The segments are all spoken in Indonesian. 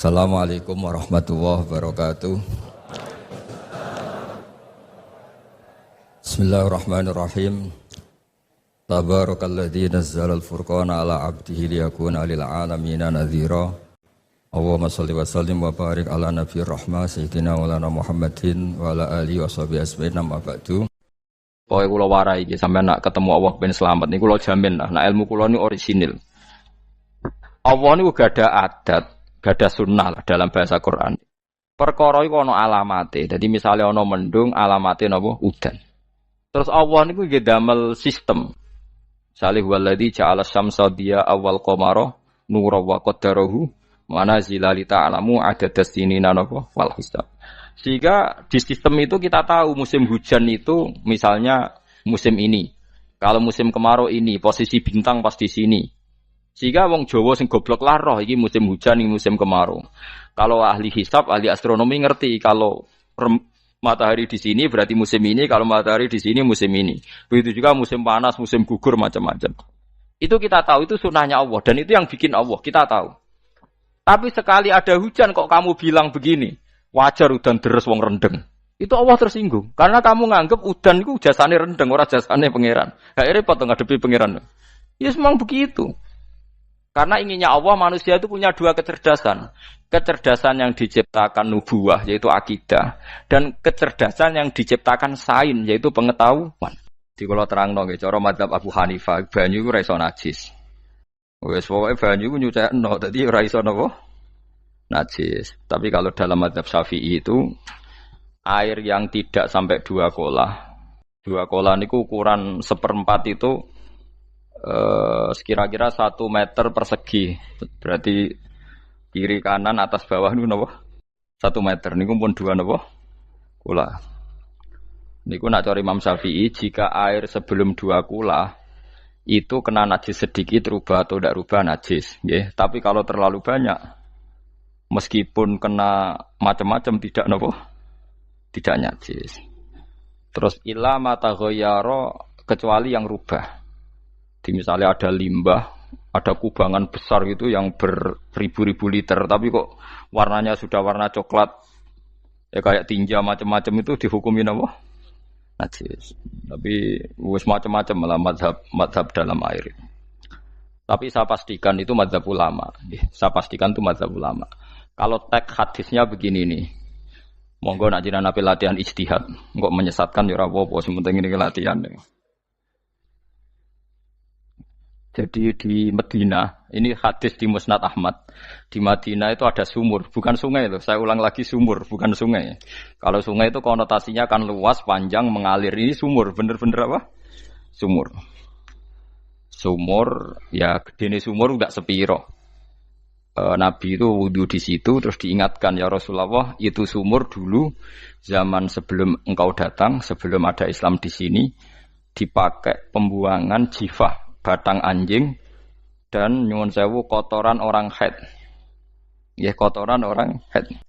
Assalamualaikum warahmatullahi wabarakatuh. Bismillahirrahmanirrahim. Tabarakalladzi nazzala al-furqana ala 'abdihi liyakuna lil 'alamina nadhira. Allahumma shalli wa sallim wa barik ala nabiyir rahmah sayyidina maulana Muhammadin wa ala alihi washabihi ajmain amma ba'du. Pokoke kula warai iki sampeyan nak ketemu Allah ben selamat niku kula jamin lah nek ilmu kula niku orisinil. Allah niku gak ada adat, gak ada sunnah lah dalam bahasa Quran. Perkara iku ana alamate. Dadi misale ana mendung alamate napa udan. Terus Allah niku nggih damel sistem. Salih waladzi ja'ala syamsa diya awal qamara nura wa qaddarahu manazila li ta'lamu adadas sinina napa wal hisab. Sehingga di sistem itu kita tahu musim hujan itu misalnya musim ini. Kalau musim kemarau ini posisi bintang pas di sini. Sehingga wong Jawa sing goblok lah roh iki musim hujan iki musim kemarau. Kalau ahli hisab, ahli astronomi ngerti kalau matahari di sini berarti musim ini, kalau matahari di sini musim ini. Begitu juga musim panas, musim gugur macam-macam. Itu kita tahu, itu sunahnya Allah dan itu yang bikin Allah, kita tahu. Tapi sekali ada hujan kok kamu bilang begini, wajar udan deres wong rendeng. Itu Allah tersinggung karena kamu nganggep udan itu jasane rendeng, ora jasane pangeran. Gak repot ngadepi pangeran. Ya memang begitu. Karena inginnya Allah manusia itu punya dua kecerdasan. Kecerdasan yang diciptakan nubuwah yaitu akidah dan kecerdasan yang diciptakan sains yaitu pengetahuan. Di kula terangno nggih cara mazhab Abu Hanifah banyu iku ora iso najis. Wis pokoke banyu iku nyucekno dadi ora iso napa? Najis. Tapi kalau dalam mazhab Syafi'i itu air yang tidak sampai 2 kolah. 2 kolah niku ukuran 1/4 itu sekira-kira 1 meter persegi, berarti kiri kanan atas bawah niku napa 1 meter niku pun 2 napa kula niku nak cari Imam Syafi'i jika air sebelum 2 kula itu kena najis sedikit rubah atau tidak rubah najis nggih. Tapi kalau terlalu banyak meskipun kena macam-macam tidak napa tidak najis. Terus ila mata ghayyara kecuali yang rubah. Di misalnya ada limbah, ada kubangan besar gitu yang beribu-ribu liter, tapi kok warnanya sudah warna coklat, ya kayak tinja macam-macam itu dihukumin apa? Najis. Tapi wis macam-macam malah madhab dalam air. Tapi saya pastikan itu madhab ulama. Saya pastikan itu madhab ulama. Kalau teks hadisnya begini nih, monggo nak jiran api latihan ijtihad, kok menyesatkan ya apa-apa, sementing ini latihan. Jadi di Madinah, ini hadis di Musnad Ahmad. Di Madinah itu ada sumur, bukan sungai itu. Saya ulang lagi sumur, bukan sungai. Kalau sungai itu konotasinya kan luas, panjang, mengalir. Ini sumur, bener-bener apa? Sumur. Sumur, ya gede sumur enggak sepiro. Nabi itu wudu di situ, terus diingatkan ya Rasulullah, itu sumur dulu zaman sebelum engkau datang, sebelum ada Islam di sini, dipakai pembuangan jifah. Batang anjing dan nyuwun sewu kotoran orang haid. Ya kotoran orang haid.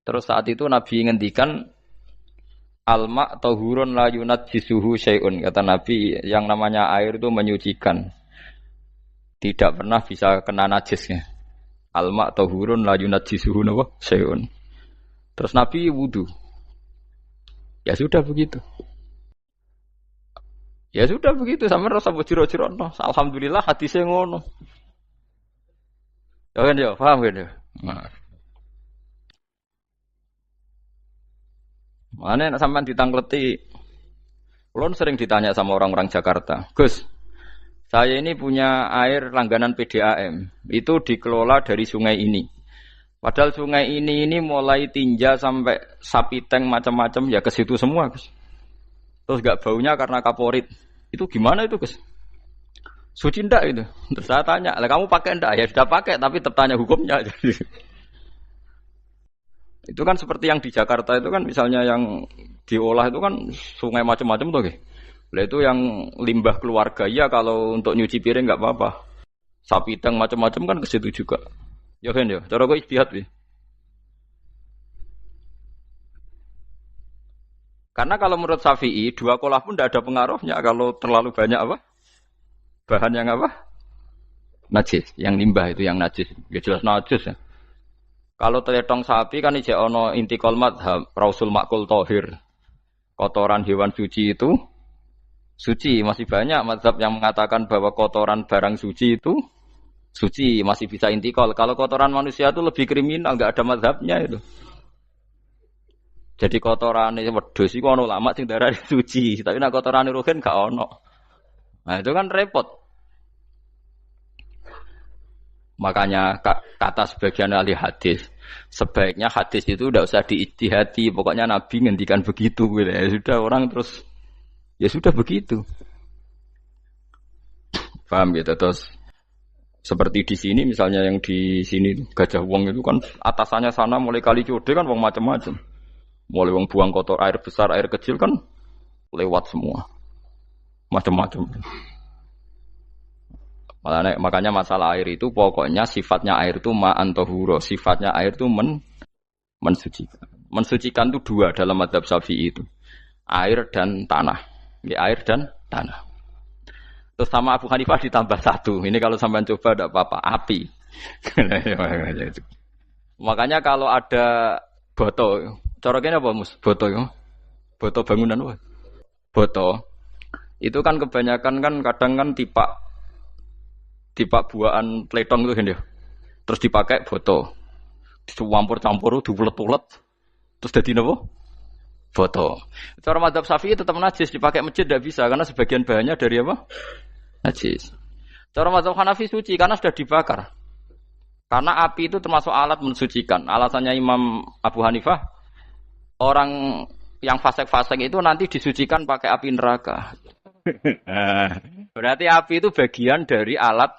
Terus saat itu Nabi ngendikan alma tahurun la yunajjisuhu syai'un. Kata Nabi yang namanya air itu menyucikan. Tidak pernah bisa kena najisnya. Alma tahurun la yunajjisuhu syai'un. Terus Nabi wudu. Ya sudah begitu. Ya sudah begitu sama rasa bojiro-jiro no. Alhamdulillah hadisnya ngono. Ya kan ya, paham kan ya? Nah. Mana sampean ditangkleti. Kulon sering ditanya sama orang-orang Jakarta, "Gus, saya ini punya air langganan PDAM. Itu dikelola dari sungai ini. Padahal sungai ini mulai tinja sampai sapi tank macam-macam ya ke situ semua, Gus. Terus gak baunya karena kaporit. Itu gimana itu, Gus? Suci ndak itu? Terus saya tanya, lah kamu pakai ndak? Ya sudah pakai, tapi tertanya hukumnya. Itu kan seperti yang di Jakarta itu kan misalnya yang diolah itu kan sungai macam-macam tuh, Gus. Lah itu yang limbah keluarga ya kalau untuk nyuci piring nggak apa-apa. Sapi tang macam-macam kan ke situ juga. Ya kan ya, cara kok ijtihad nih. Karena kalau menurut Syafi'i 2 kolah pun tidak ada pengaruhnya kalau terlalu banyak apa? Bahan yang apa? Najis, yang limbah itu yang najis. Ya jelas najis ya. Kalau teletong sapi kan ijek ono intikal madhab rausul makul tohir. Kotoran hewan suci itu suci. Masih banyak madhab yang mengatakan bahwa kotoran barang suci itu suci, masih bisa intikal. Kalau kotoran manusia itu lebih kriminal, nggak ada madhabnya itu. Jadi kotoran wedhus iku ono ulama sing darani suci, tapi nek kotoran ruhin gak ono. Nah, itu kan repot. Makanya kata sebagian ahli hadis, sebaiknya hadis itu tidak usah diijtihadi, pokoknya Nabi ngendikan begitu gitu. Ya sudah orang terus ya sudah begitu. Paham gitu terus seperti di sini misalnya yang di sini Gajah Wong itu kan atasannya sana mulai kali Code kan wong macam-macam. Mulai wong buang kotor air besar, air kecil kan lewat semua. Macam-macam. Makanya masalah air itu pokoknya sifatnya air itu ma'an tahura, sifatnya air itu mensucikan. Mensucikan itu dua dalam mazhab Syafi'i itu. Air dan tanah. Ya, air dan tanah. Terus sama Abu Hanifah ditambah satu. Ini kalau sampean coba tidak apa-apa, api. Makanya kalau ada boto, coroknya apa mus? Boto ya? Boto bangunan apa? Boto. Itu kan kebanyakan kan kadang kan tipak buahan pletong itu kan ya. Terus dipakai boto. Dicampur-campur, diulet-ulet. Terus jadi apa? Boto. Cara mazhab Syafi'i tetap najis, dipakai masjid tidak bisa karena sebagian bahannya dari apa? Najis. Cara mazhab Hanafi suci karena sudah dibakar. Karena api itu termasuk alat mensucikan. Alasannya Imam Abu Hanifah, orang yang fasik-fasik itu nanti disucikan pakai api neraka. Berarti api itu bagian dari alat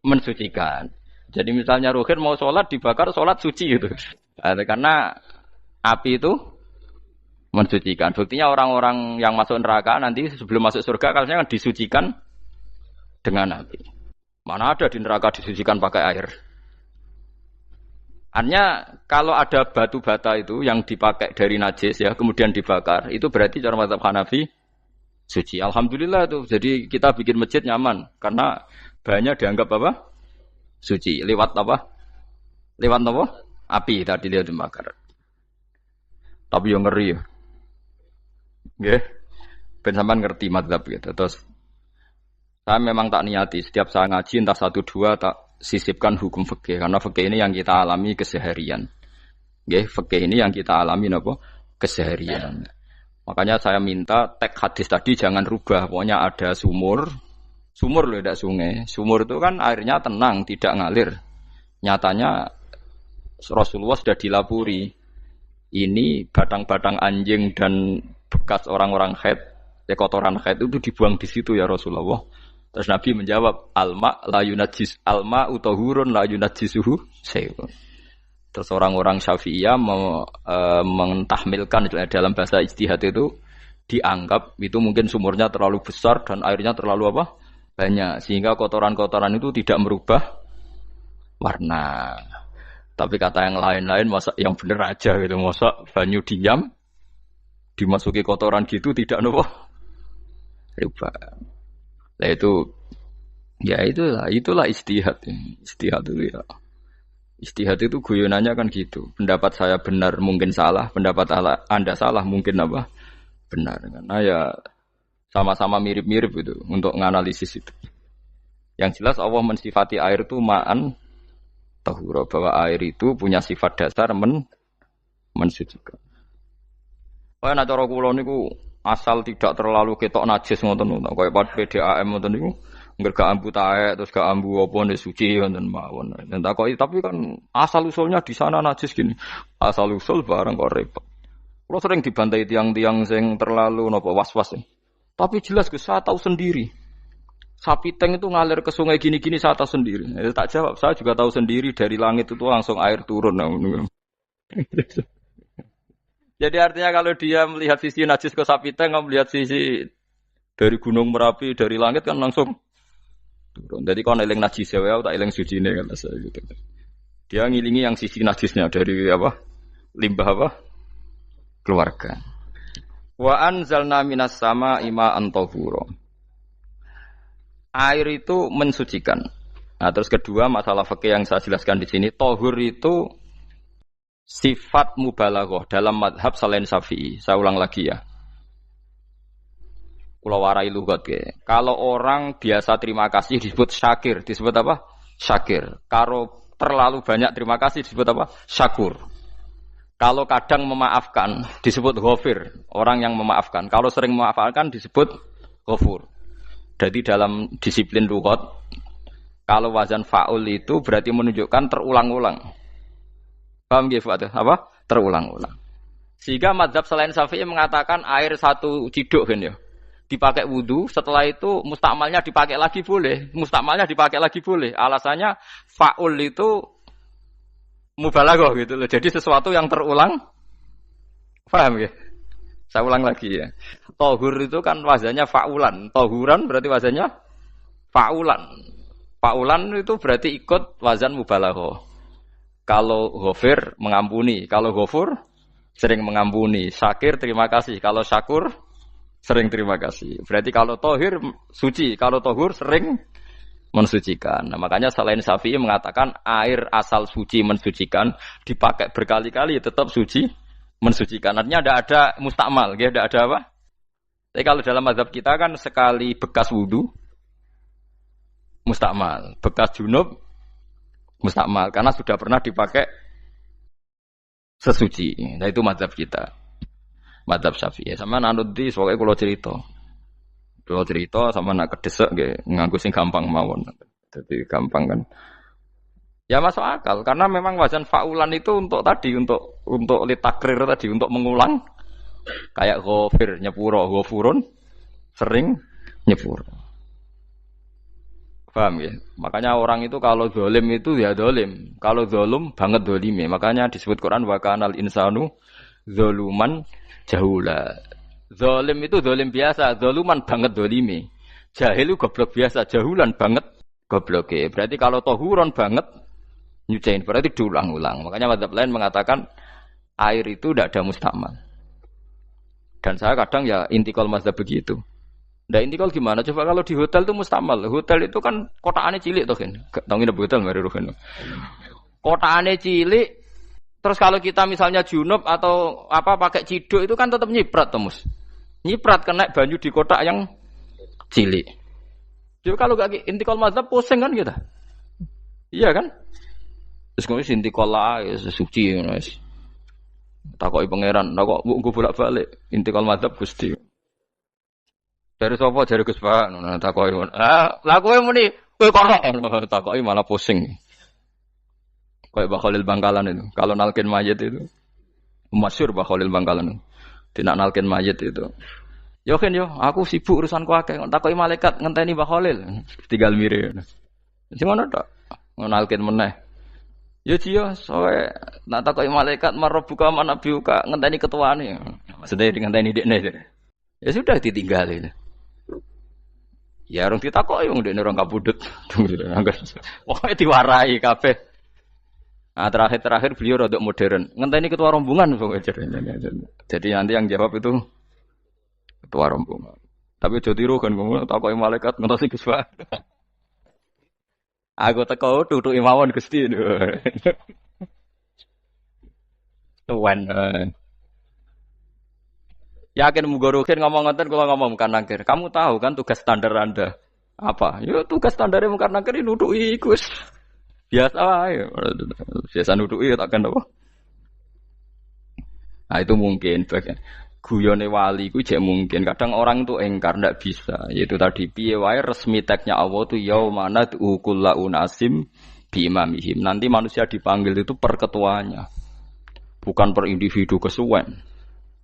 mensucikan. Jadi misalnya Ruhin mau sholat dibakar, sholat suci gitu. Karena api itu mensucikan. Buktinya orang-orang yang masuk neraka nanti sebelum masuk surga kan disucikan dengan api. Mana ada di neraka disucikan pakai air. Hanya kalau ada batu bata itu yang dipakai dari najis ya, kemudian dibakar, itu berarti cara mazhab Hanafi suci. Alhamdulillah tuh. Jadi kita bikin masjid nyaman karena bahannya dianggap apa? Suci. Lewat apa? Lewat apa? Api tadi dia dibakar. Tapi yang ngeri ya. Nggih. Ben sampean ngerti mazhab gitu. Terus saya memang tak niati setiap saya ngaji entah 1 2 tak sisipkan hukum fikih karena fikih ini yang kita alami keseharian. Nggih, fikih ini yang kita alami napa? Keseharian. Makanya saya minta teks hadis tadi jangan rubah. Pokoknya ada sumur loh, tidak sungai. Sumur itu kan airnya tenang, tidak ngalir. Nyatanya Rasulullah sudah dilapuri. Ini batang-batang anjing dan bekas orang-orang haid, kotoran haid itu dibuang di situ ya Rasulullah. Terus Nabi menjawab, alma la yunajjis alma utahurun la yunajjisuhu syai'un. Terus orang-orang Syafi'iyah mentahmilkan dalam bahasa ijtihad itu dianggap itu mungkin sumurnya terlalu besar dan airnya terlalu apa? Banyak sehingga kotoran-kotoran itu tidak merubah warna. Tapi kata yang lain-lain masa yang bener aja gitu, masa banyu diam dimasuki kotoran gitu tidak nopo rubah. Nah itu ya itulah ijtihad. Ijtihad itu ya. Ijtihad itu guyonannya kan gitu. Pendapat saya benar mungkin salah, pendapat Anda salah mungkin apa? Benar. Karena ya sama-sama mirip-mirip itu untuk menganalisis itu. Yang jelas Allah mensifati air itu ma'an tahura, bahwa air itu punya sifat dasar mensucikan. Kaya nek cara kula niku asal tidak terlalu ketok najis ngoten niku. Kaya PDAM ngoten niku enggak ambu taek terus gak ambu apa nek suci ngoten mawon. Tapi kan asal usulnya di sana najis gini. Asal usul barang kok repot. Kula sering dibantai tiang-tiang sing terlalu napa was-was. Tapi jelas saya tahu sendiri. Sapi teng itu ngalir ke sungai gini-gini saya tahu sendiri. Tak jawab, saya juga tahu sendiri dari langit itu langsung air turun. Jadi artinya kalau dia melihat sisi najis ke sapi teng, melihat sisi dari gunung Merapi, dari langit kan langsung turun. Jadi kalau eling najis ya, tak eling suci ini kan gitu. Dia ngilingi yang sisi najisnya dari apa? Limbah apa? Keluarga. Wa anzalna minas sama ima antahura. Air itu mensucikan. Nah, terus kedua masalah fikih yang saya jelaskan di sini, tahur itu sifat mubalaghah dalam madhab selain Syafi'i. Saya ulang lagi ya. Kula warai lugat ya. Kalau orang biasa terima kasih disebut syakir, disebut apa? Syakir. Kalau terlalu banyak terima kasih disebut apa? Syakur. Kalau kadang memaafkan disebut ghafir, orang yang memaafkan. Kalau sering memaafkan disebut ghafur. Jadi dalam disiplin lughat, kalau wazan fa'ul itu berarti menunjukkan terulang-ulang. Paham nggih Pak? Apa? Terulang-ulang. Sehingga mazhab selain Syafi'i mengatakan air satu ciduk kan ya. Dipakai wudu, setelah itu mustakmalnya dipakai lagi boleh. Mustakmalnya dipakai lagi boleh. Alasannya fa'ul itu mubalaghah gitu loh. Jadi sesuatu yang terulang. Paham ya? Saya ulang lagi ya. Tohur itu kan wazannya fa'ulan. Tohuran berarti wazannya fa'ulan. Fa'ulan itu berarti ikut wazan mubalaghah. Kalau ghafir mengampuni, kalau ghafur sering mengampuni. Syakir terima kasih, kalau syakur sering terima kasih. Berarti kalau tohir suci, kalau tohur sering mensucikan. Nah, makanya selain Syafi'i mengatakan air asal suci mensucikan dipakai berkali-kali tetap suci mensucikan. Artinya tidak ada mustakmal, ya, tidak ada apa. Tapi kalau dalam mazhab kita kan sekali bekas wudu mustakmal, bekas junub mustakmal karena sudah pernah dipakai sesuci. Nah itu mazhab kita. Mazhab Syafi'i. Sama nanut di soalnya kalau cerita sama nak kedesek nggih nganggo sing gampang mawon. Jadi gampang kan. Ya masuk akal karena memang wazan fa'ulan itu untuk tadi untuk litakrir tadi untuk mengulang kayak ghafir nyepuro ghafurun sering nyepuro. Paham ya? Makanya orang itu kalau zalim itu ya zalim. Kalau zalum banget zalime. Makanya disebut Quran wa kanal insanu zaluman jahula. Zalim itu zalim biasa, zaluman banget zalime. Jahil itu goblok biasa, jahulan banget gobloke. Berarti kalau tohuron banget nyuciin berarti diulang-ulang. Makanya mazhab lain mengatakan air itu tidak ada mustakmal. Dan saya kadang ya intikal mazhab begitu. Nah intikal gimana? Coba kalau di hotel itu mustakmal. Hotel itu kan kotaannya cilik toh kan. Tahu nggih hotel mari rohen. Kotaannya cilik. Terus kalau kita misalnya junub atau apa pakai ciduk itu kan tetap nyiprat Tomus. Nyiprat kena banyu di kotak yang cilik. Jadi kalau gak intikal mazhab pusing kan kita. Iya kan? Terus kemudian intikal lah suci guys. Takoki pangeran, kok mbok bolak-balik intikal mazhab Gusti. Dari sapa jare Gus Pak ngono takoki. Lah kowe muni kowe kok takoki malah pusing. Kayak Mbah Khalil Bangkalan itu. Kalau nalkin mayit itu masyhur Mbah Khalil Bangkalan. Tidak nalkin mayit itu. Yo kan yo, aku sibuk urusanku akeh. Takoki malaikat ngenteni Mbah Khalil. Tinggal mire. Sing ngono tok. Nalkin meneh. Yo jiyo soe nak takoki malaikat marbuka manabiuka ngenteni ketuane. Maksudnya ngenteni dekne. Ya sudah ditinggalin. Ya orang ditakoki wong dekne orang kabudut. Pokoke diwarai kabeh. Nah, terakhir beliau rodok modern. Ngenteni ketua rombongan pokoknya. Jadi nanti yang jawab itu ketua rombongan. Tapi aja tiru kan ngomong takoki malaikat ngentosi Gus Pak. Aku teko tutuki mawon Gusti. Tuan. Yakin mugorokin ngomong ngoten kula ngomong bukan nangkir. Kamu tahu kan tugas standar Anda apa? Ya tugas standare mungkar nangkir nutuki Gus. Biasa wae. Biasa nutuki takkan apa? Nah itu mungkin bagian guyone wali ku jek mungkin. Kadang orang itu engkar ndak bisa. Yaitu tadi piye wae resmi teksnya Allah tu yaumana kullu unasim bi imamihim. Nanti manusia dipanggil itu per ketuanya. Bukan per individu kesuwen.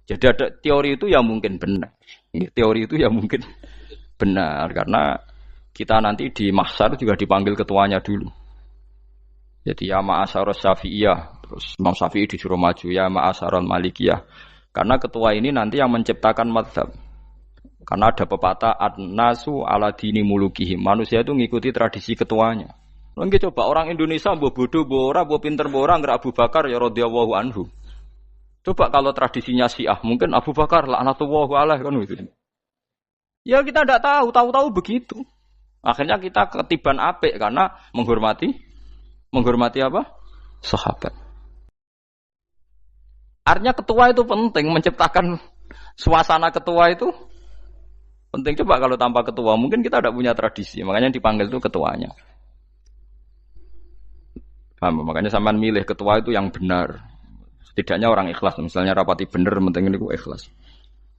Jadi ada teori itu yang mungkin benar. Teori itu yang mungkin benar karena kita nanti di mahsyar juga dipanggil ketuanya dulu. Jadi ya ma'asyarus syafi'iyah. Terus Imam Syafi'i disuruh maju ya ma'asyarul malikiyah. Karena ketua ini nanti yang menciptakan mazhab. Karena ada pepatah an-nasu ala dini mulukihim. Manusia itu ngikuti tradisi ketuanya. Mungkin coba orang Indonesia mbok bodoh, mbok ora, mbok pinter, mbok ora nggak Abu Bakar ya radhiyallahu anhu. Coba kalau tradisinya Syiah mungkin Abu Bakar laknatullah alaihi kan gitu. Ya kita tidak tahu begitu. Akhirnya kita ketiban apik karena menghormati apa? Sahabat. Artinya ketua itu penting, menciptakan suasana ketua itu penting. Coba kalau tanpa ketua, mungkin kita tidak punya tradisi. Makanya dipanggil itu ketuanya. Paham? Makanya sampean milih ketua itu yang benar. Setidaknya orang ikhlas. Misalnya rapati bener, penting itu ikhlas.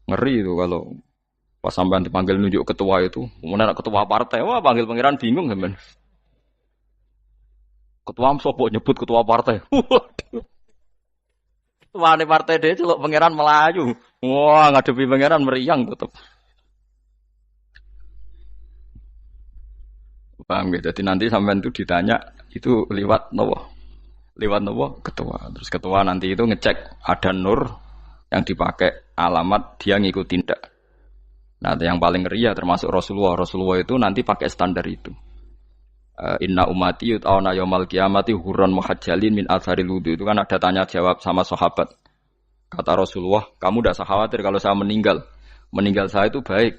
Ngeri itu kalau pas sampean dipanggil nunjuk ketua itu. Kemudian ketua partai, wah panggil pangeran bingung sampean. Ketua sopo nyebut ketua partai. Waduh. Ketua partai dia celuk pangeran Melayu. Wah, ngadepi pangeran meriang tetep. Paham gitu. Jadi nanti sampean itu ditanya itu lewat nopo? Lewat nopo? Ketua. Terus ketua nanti itu ngecek ada nur yang dipakai alamat dia ngikutin ndak. Nah, yang paling ngeri ya termasuk Rasulullah. Rasulullah itu nanti pakai standar itu. Inna umati yut'auna yaumal qiyamati hurran muhajjalin min atharil wudu. Itu kan ada tanya jawab sama sahabat. Kata Rasulullah, kamu tidak usah khawatir kalau saya meninggal. Meninggal saya itu baik.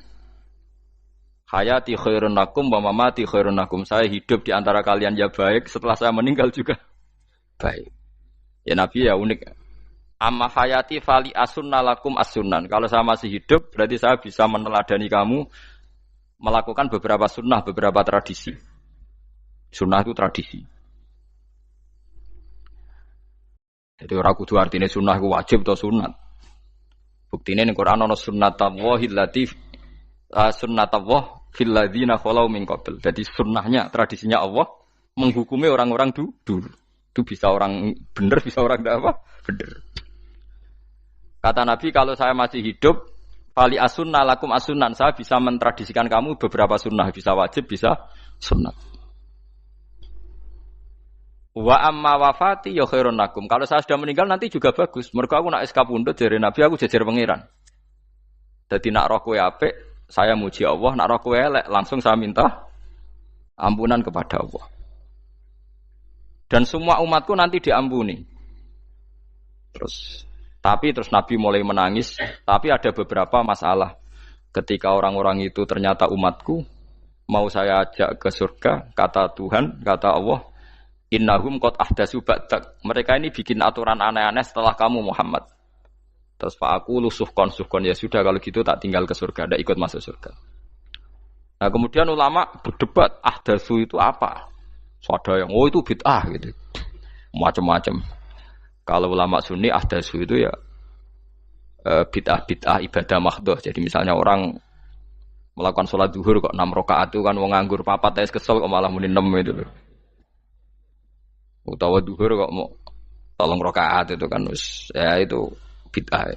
Hayati khairun lakum wa mamati khairun lakum. Saya hidup di antara kalian ya baik, setelah saya meninggal juga baik. Ya Nabi ya unik. Amma hayati fali asunna lakum as-sunan. Kalau saya masih hidup, berarti saya bisa meneladani kamu melakukan beberapa sunnah, beberapa tradisi. Sunnah itu tradisi. Jadi orang kudu artinya sunnah itu wajib atau sunat. Buktinya di Quran ada sunnatallahi allati sunnatallah fil ladzina khalau min qabl. Jadi sunnahnya, tradisinya Allah menghukumi orang-orang dulu. Itu bisa orang benar, bisa orang tidak apa? Benar. Kata Nabi, kalau saya masih hidup, fali asunna lakum asunan, saya bisa mentradisikan kamu beberapa sunnah, bisa wajib, bisa sunnah. Wa amma wafati ya khairun lakum. Kalau saya sudah meninggal nanti juga bagus. Mergo aku nak SK pundhut jare Nabi aku jejer pangeran. Dadi nak roh kowe apik, saya muji Allah, nak roh kowe elek langsung saya minta ampunan kepada Allah. Dan semua umatku nanti diampuni. Terus Nabi mulai menangis, tapi ada beberapa masalah. Ketika orang-orang itu ternyata umatku, mau saya ajak ke surga, kata Tuhan, kata Allah, innahum qad ahdatsu ba'dak. Mereka ini bikin aturan aneh-aneh setelah kamu Muhammad. Terus Pak aku suhkon ya sudah kalau gitu tak tinggal ke surga, tidak ikut masuk surga. Nah kemudian ulama berdebat ahdatsu itu apa? So, ada yang itu bid'ah gitu, macam-macam. Kalau ulama Sunni ahdatsu itu ya bid'ah ibadah mahdhah. Jadi misalnya orang melakukan sholat zuhur kok 6 rakaat itu kan wong nganggur papat tes kesel kok malah muni 6 itu loh. Utawa duhur kok mau 3 rakaat itu kan ya itu bid'ah.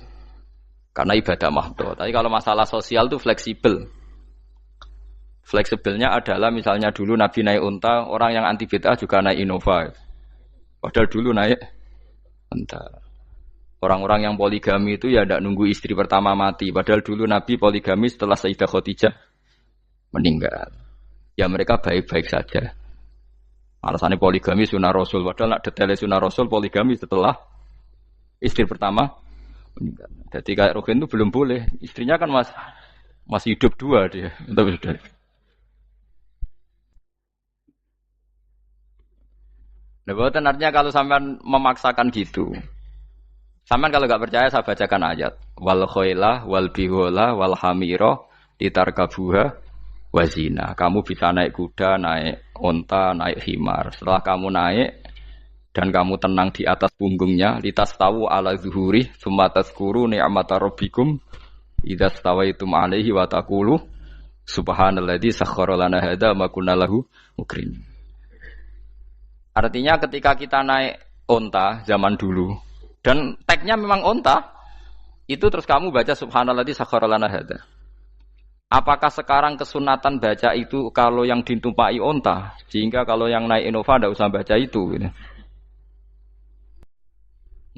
Karena ibadah mahdhah. Tapi kalau masalah sosial itu fleksibel. Fleksibelnya adalah misalnya dulu Nabi naik unta, orang yang anti bid'ah juga naik Innova. Padahal dulu naik unta. Orang-orang yang poligami itu ya tidak nunggu istri pertama mati. Padahal dulu Nabi poligami setelah Sayyidah Khadijah meninggal. Ya mereka baik-baik saja. Alasannya poligami sunnah Rasul. Padahal nak detailnya sunnah Rasul poligami setelah istri pertama meninggal. Jadi kayak Ruhin itu belum boleh. Istrinya kan masih hidup 2 dia. Tapi sudah. Nah, bukan artinya kalau sampean memaksakan gitu. Sampean kalau enggak percaya saya bacakan ayat. Wal khailah wal bihola wal hamira litarkabuha wazina. Kamu bisa naik kuda, naik onta, naik himar. Setelah kamu naik dan kamu tenang di atas punggungnya, litastawu ala zuhuri, summa tazkuru ni'mata rabbikum idza stawaitum alaihi wa taqulu subhanalladzi sakhkhara lana hadza ma kunna lahu mukrin. Artinya ketika kita naik onta zaman dulu dan tagnya memang onta, itu terus kamu baca subhanalladzi sakhkhara lana hadza. Apakah sekarang kesunatan baca itu kalau yang ditumpai onta, sehingga kalau yang naik Innova tidak usah baca itu gitu.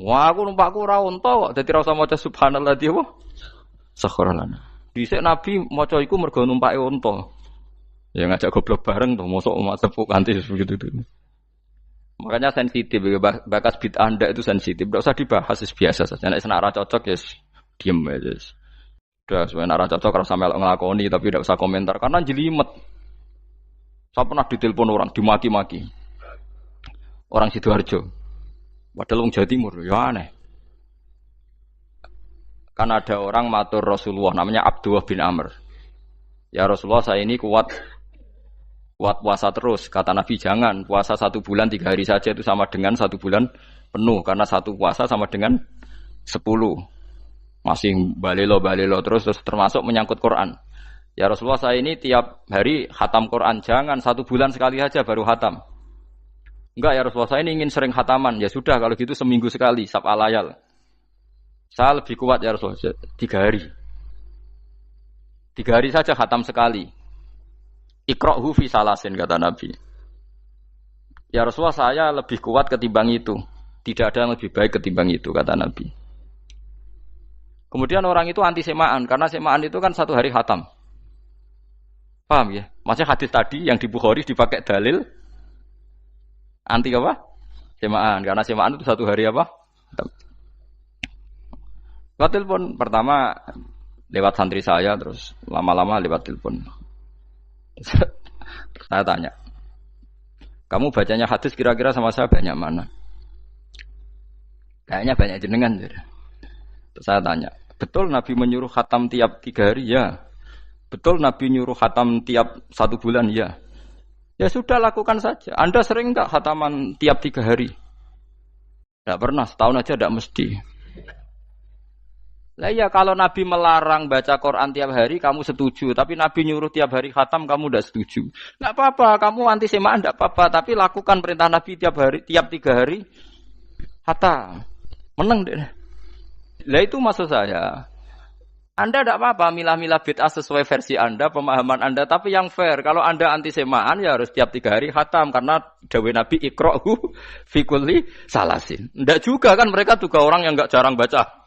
Wah aku numpakku ora onta kok, dadi ora usah maca subhanalladzi wa sakhkhara lana. Dhisik Nabi maca iku mergo numpake onta. Ya ngajak goblok bareng to, mosok umat sepuk kanthi begitu itu. Makanya sensitif, bakas bid'ah ndak itu sensitif, tidak usah dibahas, biasa saja. Nek senak ra cocok ya diem aja. Sudah, sebenarnya nek ra cocok ora sampe nglakoni tapi tidak usah komentar karena jelimet. Saya pernah ditelepon orang, dimaki-maki. Orang Sidoarjo. Padahal wong Jawa Timur, ya aneh. Kan ada orang matur Rasulullah namanya Abdullah bin Amr. Ya Rasulullah, saya ini kuat puasa terus. Kata Nabi, jangan puasa 1 bulan 3 hari saja, itu sama dengan 1 bulan penuh. Karena 1 puasa sama dengan 10. Masih balelo terus termasuk menyangkut Quran. Ya Rasulullah, saya ini tiap hari khatam Quran. Jangan 1 bulan sekali saja baru khatam. Enggak ya Rasulullah, saya ini ingin sering khataman. Ya sudah, kalau gitu seminggu sekali, sab'al layal. Saya lebih kuat ya Rasulullah, 3 hari. 3 hari saja khatam sekali. Iqra'hu fi salasin, kata Nabi. Ya Rasulullah, saya lebih kuat ketimbang itu. Tidak ada yang lebih baik ketimbang itu, kata Nabi. Kemudian orang itu anti semaan, karena semaan itu kan 1 hari khatam. Paham ya? Maksudnya hadis tadi yang di Bukhari dipakai dalil anti apa? Semaan, karena semaan itu 1 hari apa? Lewat telepon, pertama lewat santri saya, terus lama-lama lewat telepon. Saya tanya, kamu bacanya hadis kira-kira sama saya banyak mana? Kayaknya banyak jenengan. Terus saya tanya, betul Nabi menyuruh khatam tiap 3 hari? Ya. Betul Nabi nyuruh khatam tiap 1 bulan? Ya. Ya sudah, lakukan saja. Anda sering enggak khataman tiap 3 hari? Tidak pernah, setahun aja tidak mesti. Lah ya, kalau Nabi melarang baca Quran tiap hari kamu setuju, tapi Nabi nyuruh tiap hari khatam kamu tidak setuju. Enggak apa-apa, kamu anti semaan enggak apa-apa, tapi lakukan perintah Nabi tiap 3 hari khatam. Menang deh. Lah itu maksud saya. Anda tidak apa-apa milah-milah bid'ah sesuai versi Anda, pemahaman Anda, tapi yang fair. Kalau Anda anti semaan ya harus tiap 3 hari khatam, karena dawuh Nabi iqra'hu fi kulli salasin. Enggak juga kan, mereka juga orang yang enggak jarang baca.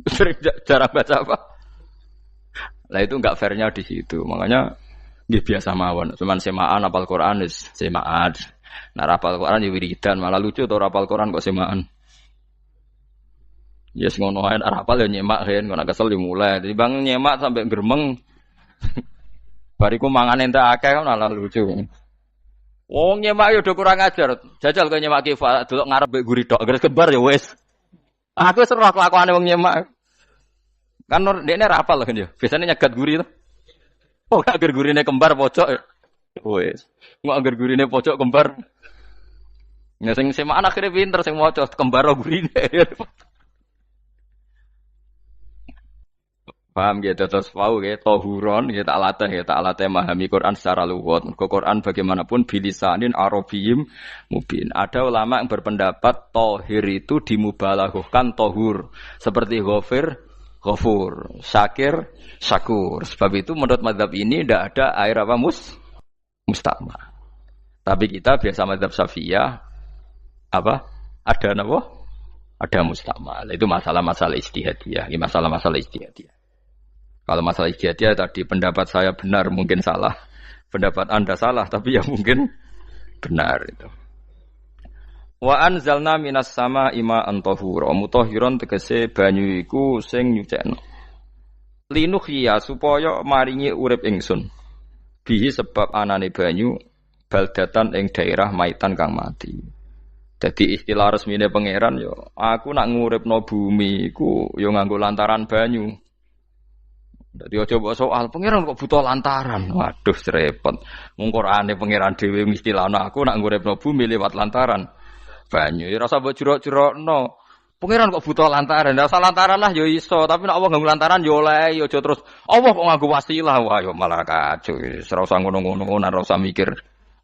Sering jarang baca apa? Lah itu enggak fairnya di situ. Makanya nggih biasa mawon. Cuman semaan hafal Quran wis semaan. Nah, hafal Quran ya wiridan, malah lucu to hafal Quran kok semaan. Ya yes, ngono ae hafal ya nyemak kan, kok kesel dimulai. Jadi bang nyemak sampai gremeng. Bariku mangan entek akeh kan malah lucu. Wong nyemak yo do kurang ajar. Jajal kok nyemak ki delok ngarep mbek guri tok, gres kebar ya wis. Aku seru kelakuane wong nyemak. Kan dekne ra apal kan ya. Biasane nyegat guri to. Oh, agar gurine kembar pojok. Wis. Ngok agar gurine pojok kembar. Ya sing semaan akhire pinter sing maca kembar gurine. Paham gitu, terus paham gitu, tohuron gitu, tak latih memahami Quran secara luwat. Quran bagaimanapun bilisanin arabiyim mubin. Ada ulama yang berpendapat tohir itu dimubalaghahkan tohur, seperti ghafir, ghafur, syakir, syakur. Sebab itu menurut mazhab ini tidak ada air apa musta'mal. Tapi kita biasa mazhab Syafi'iyah apa? Ada apa? Ada musta'mal. Itu masalah-masalah ijtihadiyah, masalah-masalah ijtihadiyah. Kalau masalah ijtihadiyah tadi pendapat saya benar, mungkin salah. Pendapat Anda salah, tapi ya mungkin benar itu. Wa anzalna minas sama ima antahura. Mutahhiron tegese banyu iku sing nyucekno. Linuhya supaya maringi urip ingsun. Bihi sebab anane banyu baldatan ing daerah maitan kang mati. Jadi istilah resmine pangeran yo, aku nak nguripno bumi iku yo nganggo lantaran banyu. Dadi aja mbok soal pangeran kok butuh lantaran. Waduh repot. Mung Qur'ane pangeran dhewe istilahno aku nak nguripno bumi lewat lantaran banyu. Ya rasa mbok jurok-jurokno. Pangeran kok butuh lantaran. Lah lantaran lah ya iso, tapi nek Allah nganggo lantaran ya oleh, ya aja terus Allah kok nganggo wasilah. Wah ya malah kacau. Ora usah ngono-ngono, ora usah mikir.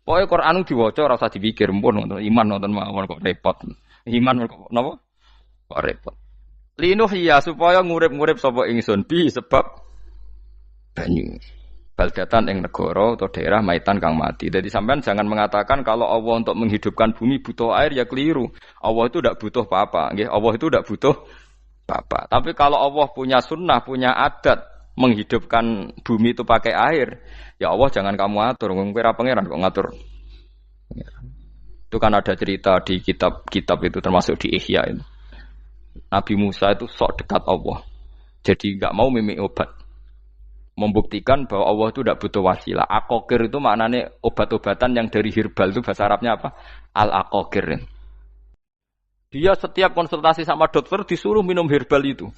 Pokoke Qur'an diwaca ora usah dipikir, mpun iman nonton mawon kok repot. Iman kok napa? Kok repot. Linuh ya supaya ngurip-ngurip sapa ingsun bi sebab banyu. Baldatan ing negara atau daerah maitan kang mati. Jadi sampean jangan mengatakan kalau Allah untuk menghidupkan bumi butuh air, ya keliru. Allah itu tidak butuh apa-apa, nggih. Allah itu tidak butuh apa-apa. Tapi kalau Allah punya sunnah, punya adat menghidupkan bumi itu pakai air, ya Allah jangan kamu atur, ngomong pangeran kok ngatur. Itu kan ada cerita di kitab-kitab itu termasuk di Ihya itu. Nabi Musa itu sok dekat Allah. Jadi enggak mau mimik obat. Membuktikan bahwa Allah itu tidak butuh wasilah. Aqaqir itu maknanya obat-obatan yang dari herbal itu bahasa Arabnya apa? Al-aqaqir. Dia setiap konsultasi sama dokter disuruh minum herbal itu.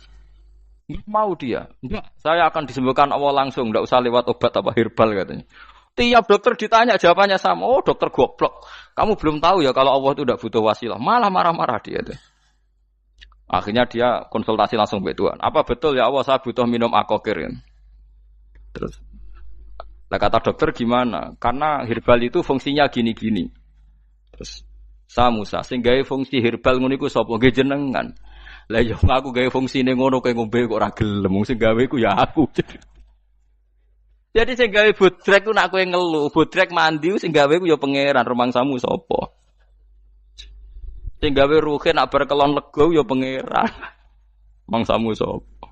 Nggak mau dia. Enggak, saya akan disembuhkan Allah langsung, enggak usah lewat obat apa herbal katanya. Tiap dokter ditanya jawabannya sama. Oh, dokter goblok. Kamu belum tahu ya kalau Allah itu tidak butuh wasilah. Malah marah-marah dia tuh. Akhirnya dia konsultasi langsung ke Tuhan. Apa betul ya Allah saya butuh minum akokir? Terus, lah kata dokter gimana? Karena herbal itu fungsinya gini-gini. Terus, Musa, sing gawe fungsi herbal ngono iku sapa? Nggih jenengan. Lah yo aku gawe fungsine ngono kowe ngombe kok ora gelem. Sing gawe iku ya aku. Jadi sing gawe bodrek ku nak kowe ngeluh, bodrek mandi sing gawe ku ya pangeran, rumangsamu sapa? Sing gawe ruhe nak bar kelon lega ya pangeran. Mangsamu sapa?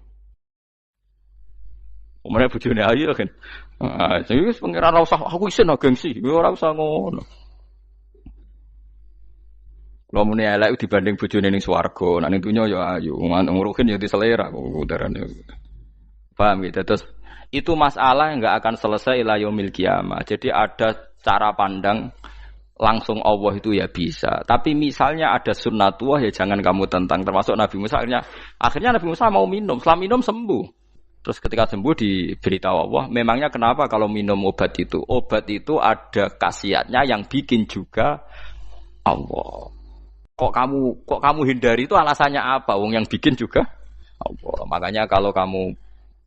Omane bojone ayu kan. Ah, sing wis pangeran ora usah aku isin gengsi, ora usah ngono. Lha muni elek dibanding bojone ning swarga, nek ning donya ya ayu, nguruhin ya diselera kok udarane. Paham gitu. Terus itu masalah yang enggak akan selesai ila yaumil qiyamah. Jadi ada cara pandang langsung Allah itu ya bisa. Tapi misalnya ada sunnatullah ya jangan kamu tentang. Termasuk Nabi Musa akhirnya Nabi Musa mau minum. Setelah minum sembuh. Terus ketika sembuh diberitahu Allah, memangnya kenapa kalau minum obat itu? Obat itu ada khasiatnya yang bikin juga Allah. Kok kamu hindari itu alasannya apa? Wong yang bikin juga Allah. Makanya kalau kamu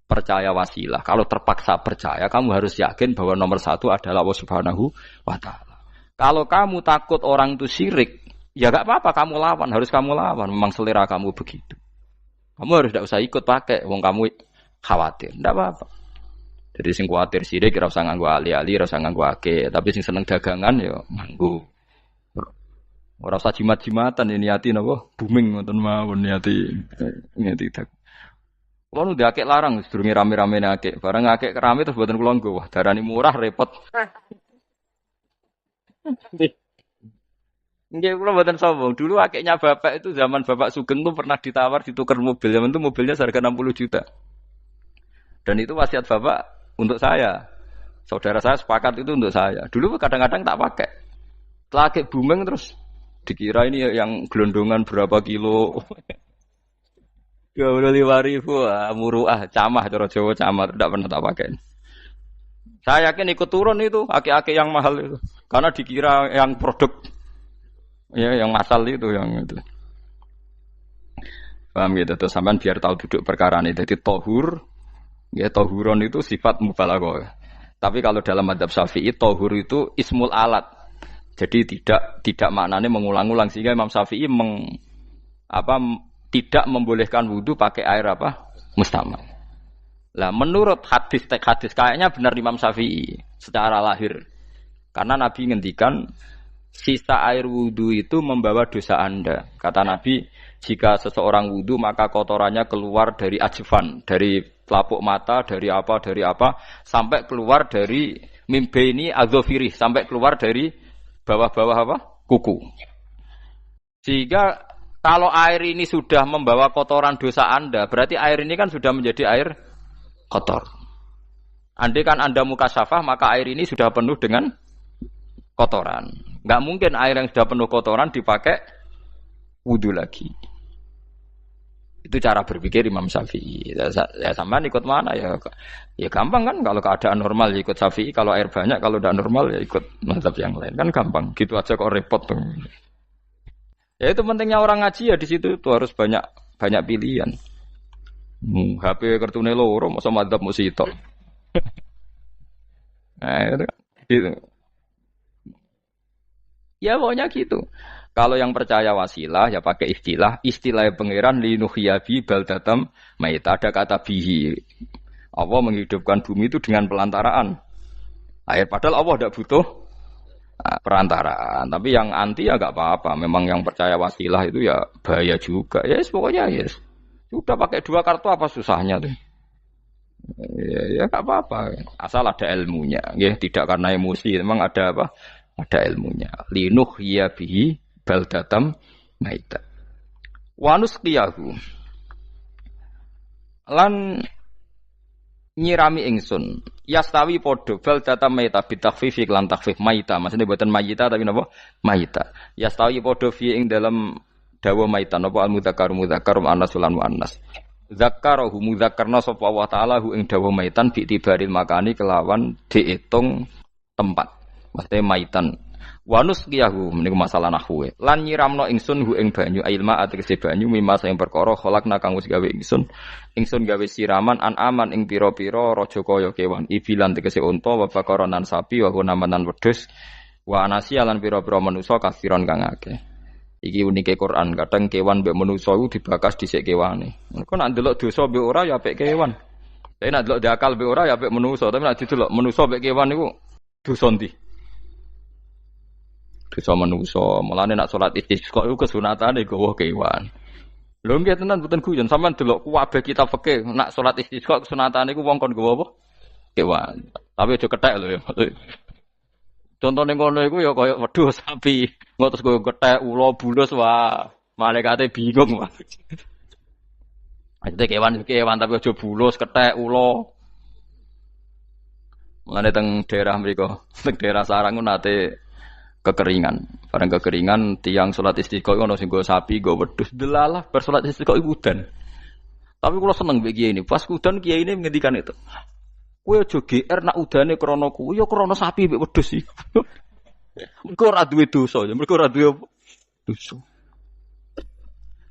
percaya wasilah, kalau terpaksa percaya, kamu harus yakin bahwa nomor satu adalah Allah Subhanahu wa Ta'ala. Kalau kamu takut orang itu syirik, ya gak apa-apa, kamu lawan, harus kamu lawan. Memang selera kamu begitu. Kamu harus tidak usah ikut pakai, wong kamu khawatir, tidak apa-apa. Jadi sing khawatir syirik, ora usah nganggo ali-ali, ora usah nganggo ake. Tapi sing seneng dagangan, ya nganggo. Ora usah jimat-jimatan, ini niati napa? Booming ngoten mawon niati dagangan. Kulo nu diakek larang sedurunge rame-rame akek. Bareng akek rame terus mboten kula nggo. Wah, darani murah repot. Nggih, kula mboten sombong. Dulu akeknya bapak itu zaman Bapak Sugeng tuh pernah ditawar ditukar mobil. Zaman itu mobilnya seharga 60 juta. Dan itu wasiat bapak untuk saya. Saudara saya sepakat itu untuk saya. Dulu kadang-kadang tak pakai. Setelah akek booming terus dikira ini yang gelondongan berapa kilo. 25.000 muruah camah cara Jawa camah tidak pernah tak pakai. Saya yakin ikut turun itu aki-aki yang mahal itu karena dikira yang produk ya yang asal itu yang itu. Paham gitu tuh sampean biar tahu duduk perkara ini. Jadi tohur ya tohuron itu sifat mubalaghah. Tapi kalau dalam madzhab Syafi'i tohur itu ismul alat. Jadi tidak maknanya mengulang-ulang sehingga Imam Syafi'i tidak membolehkan wudu pakai air apa? Mustamal. Lah menurut hadis kayaknya benar Imam Syafi'i secara lahir. Karena Nabi ngendikan sisa air wudu itu membawa dosa Anda. Kata Nabi, jika seseorang wudu maka kotorannya keluar dari ajfan, dari pelapuk mata, dari apa sampai keluar dari mimbaini adzofiri, sampai keluar dari bawah-bawah apa? Kuku. Sehingga kalau air ini sudah membawa kotoran dosa Anda, berarti air ini kan sudah menjadi air kotor. Andai kan Anda mukasyafah, maka air ini sudah penuh dengan kotoran. Enggak mungkin air yang sudah penuh kotoran dipakai wudu lagi. Itu cara berpikir Imam Syafi'i. Ya sampean ikut mana ya? Ya gampang kan kalau keadaan normal ya ikut Syafi'i, kalau air banyak, kalau tidak normal ya ikut mazhab yang lain. Kan gampang. Gitu aja kok repot tuh. Ya itu pentingnya orang ngaji ya di situ tuh harus banyak pilihan. HP kartune loro masa madzhab mesti tok. Nah, itu gitu. Ya pokoknya gitu. Kalau yang percaya wasilah ya pakai istilah pangeran linuhyabi baldatam maita, ada kata bihi. Allah menghidupkan bumi itu dengan pelantaraan air, padahal Allah tidak butuh perantaraan. Tapi yang anti ya enggak apa-apa. Memang yang percaya wasilah itu ya bahaya juga. Ya pokoknya sudah pakai 2 kartu apa susahnya tuh. Ya enggak apa-apa. Asal ada ilmunya. Ya tidak karena emosi. Memang ada apa? Ada ilmunya. Linuhyabi baldatam maita. Wanus qiyahu. Lan nyirami ingsun yastawi podo baldatam maita bitakhfif lan takhfif maita, maksudnya buatan mayita tapi napa maita. Yastawi podo fi ing dalam dawa maita napa al mudzakkar muannas lan muannas. Zakarahu mudzakarna sapa Allah taala hu ing dawa maitan bi tibaril makani kelawan diitung tempat. Maksudnya maitan. Wanus kiyahu meniku masalah nahwu. Lan nyiramno ingsun hu ing banyu ilma ategese banyu mimma sing perkara kholakna kang wis gawe ingsun. Ingsun gawe siraman an aman ing pira-pira raja kaya kewan. Ibilan tegese unta wa bakaronan sapi wa namanan wedhus. Wa anasiya lan pira-pira manusa kasiron kang akeh. Iki unike Quran, kadang kewan mbek manusa iku dibakas dhisik kewane. Engko nek ndelok dosa mbek ora ya apik kewan. Tapi nek ndelok diakal mbek ora ya apik manusa, tapi nek didelok manusa mbek kewan iku dosa ndi? Dosa manusa. Mulane nek salat istisqa iku kesunatane gawa kewan. Lho nggih tenan mboten guyon, sampean delok kabeh kitab fikih, nek salat istisqa kesunatane iku wong kon gawa apa? Kewan. Tapi aja kethek lho ya. Contohnya ngono iku ya kaya wedhus sapi, ngotos koyo gethek ula bulus wah, malaikate bingung wah. Ajete kewan tapi aja bulus, kethek ula. Mulane teng daerah mriku, teng daerah sarang nate kekeringan. Bareng kekeringan tiang salat istiqo ono sing nggo sapi, nggo wedhus, delalah bar salat istiqo iku udan. Tapi kula seneng mbek kiai ini, pas udan kiai ini ngendikan itu. Kowe aja GR nak udane krana kuwi ya krana sapi mbek wedhus iki. Mergo ora duwe dosa, mergo ora duwe dosa.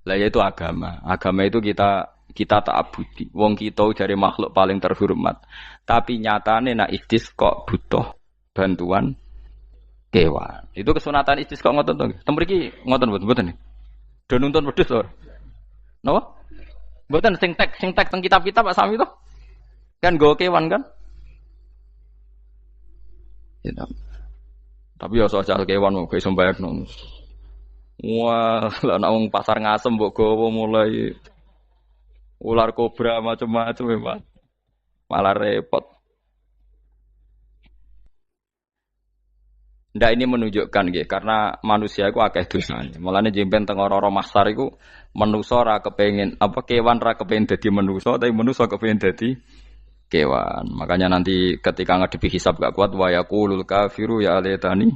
Lah ya itu agama. Agama itu kita ta'abudi. Wong kita dari makhluk paling terhormat. Tapi nyatane nak istisqa butuh bantuan kewan. Itu kesunatan istisqa ngoten to. Tem mriki ngoten mboten. Do nuntun wedhus to. Napa? Mboten sing tek teng kitab-kitab Pak Sami to. Kan go kewan kan? Ya, tapi ya soal kewan mau iso mbayakno. Wah, lah nek wong pasar ngasem mbok gawa mulai ular kobra macam-macam memang. Malah repot. Ndak ini menunjukkan nggih karena manusia iku akeh dosane. Mulane jemben teng ora-ora mahsyar iku manusa ora kepengin apa kewan ora kepengin dadi manusa tapi manusa kepengin dadi kewan. Makanya nanti ketika ngadepi hisab gak kuat wa yaqulul kafiru ya laitani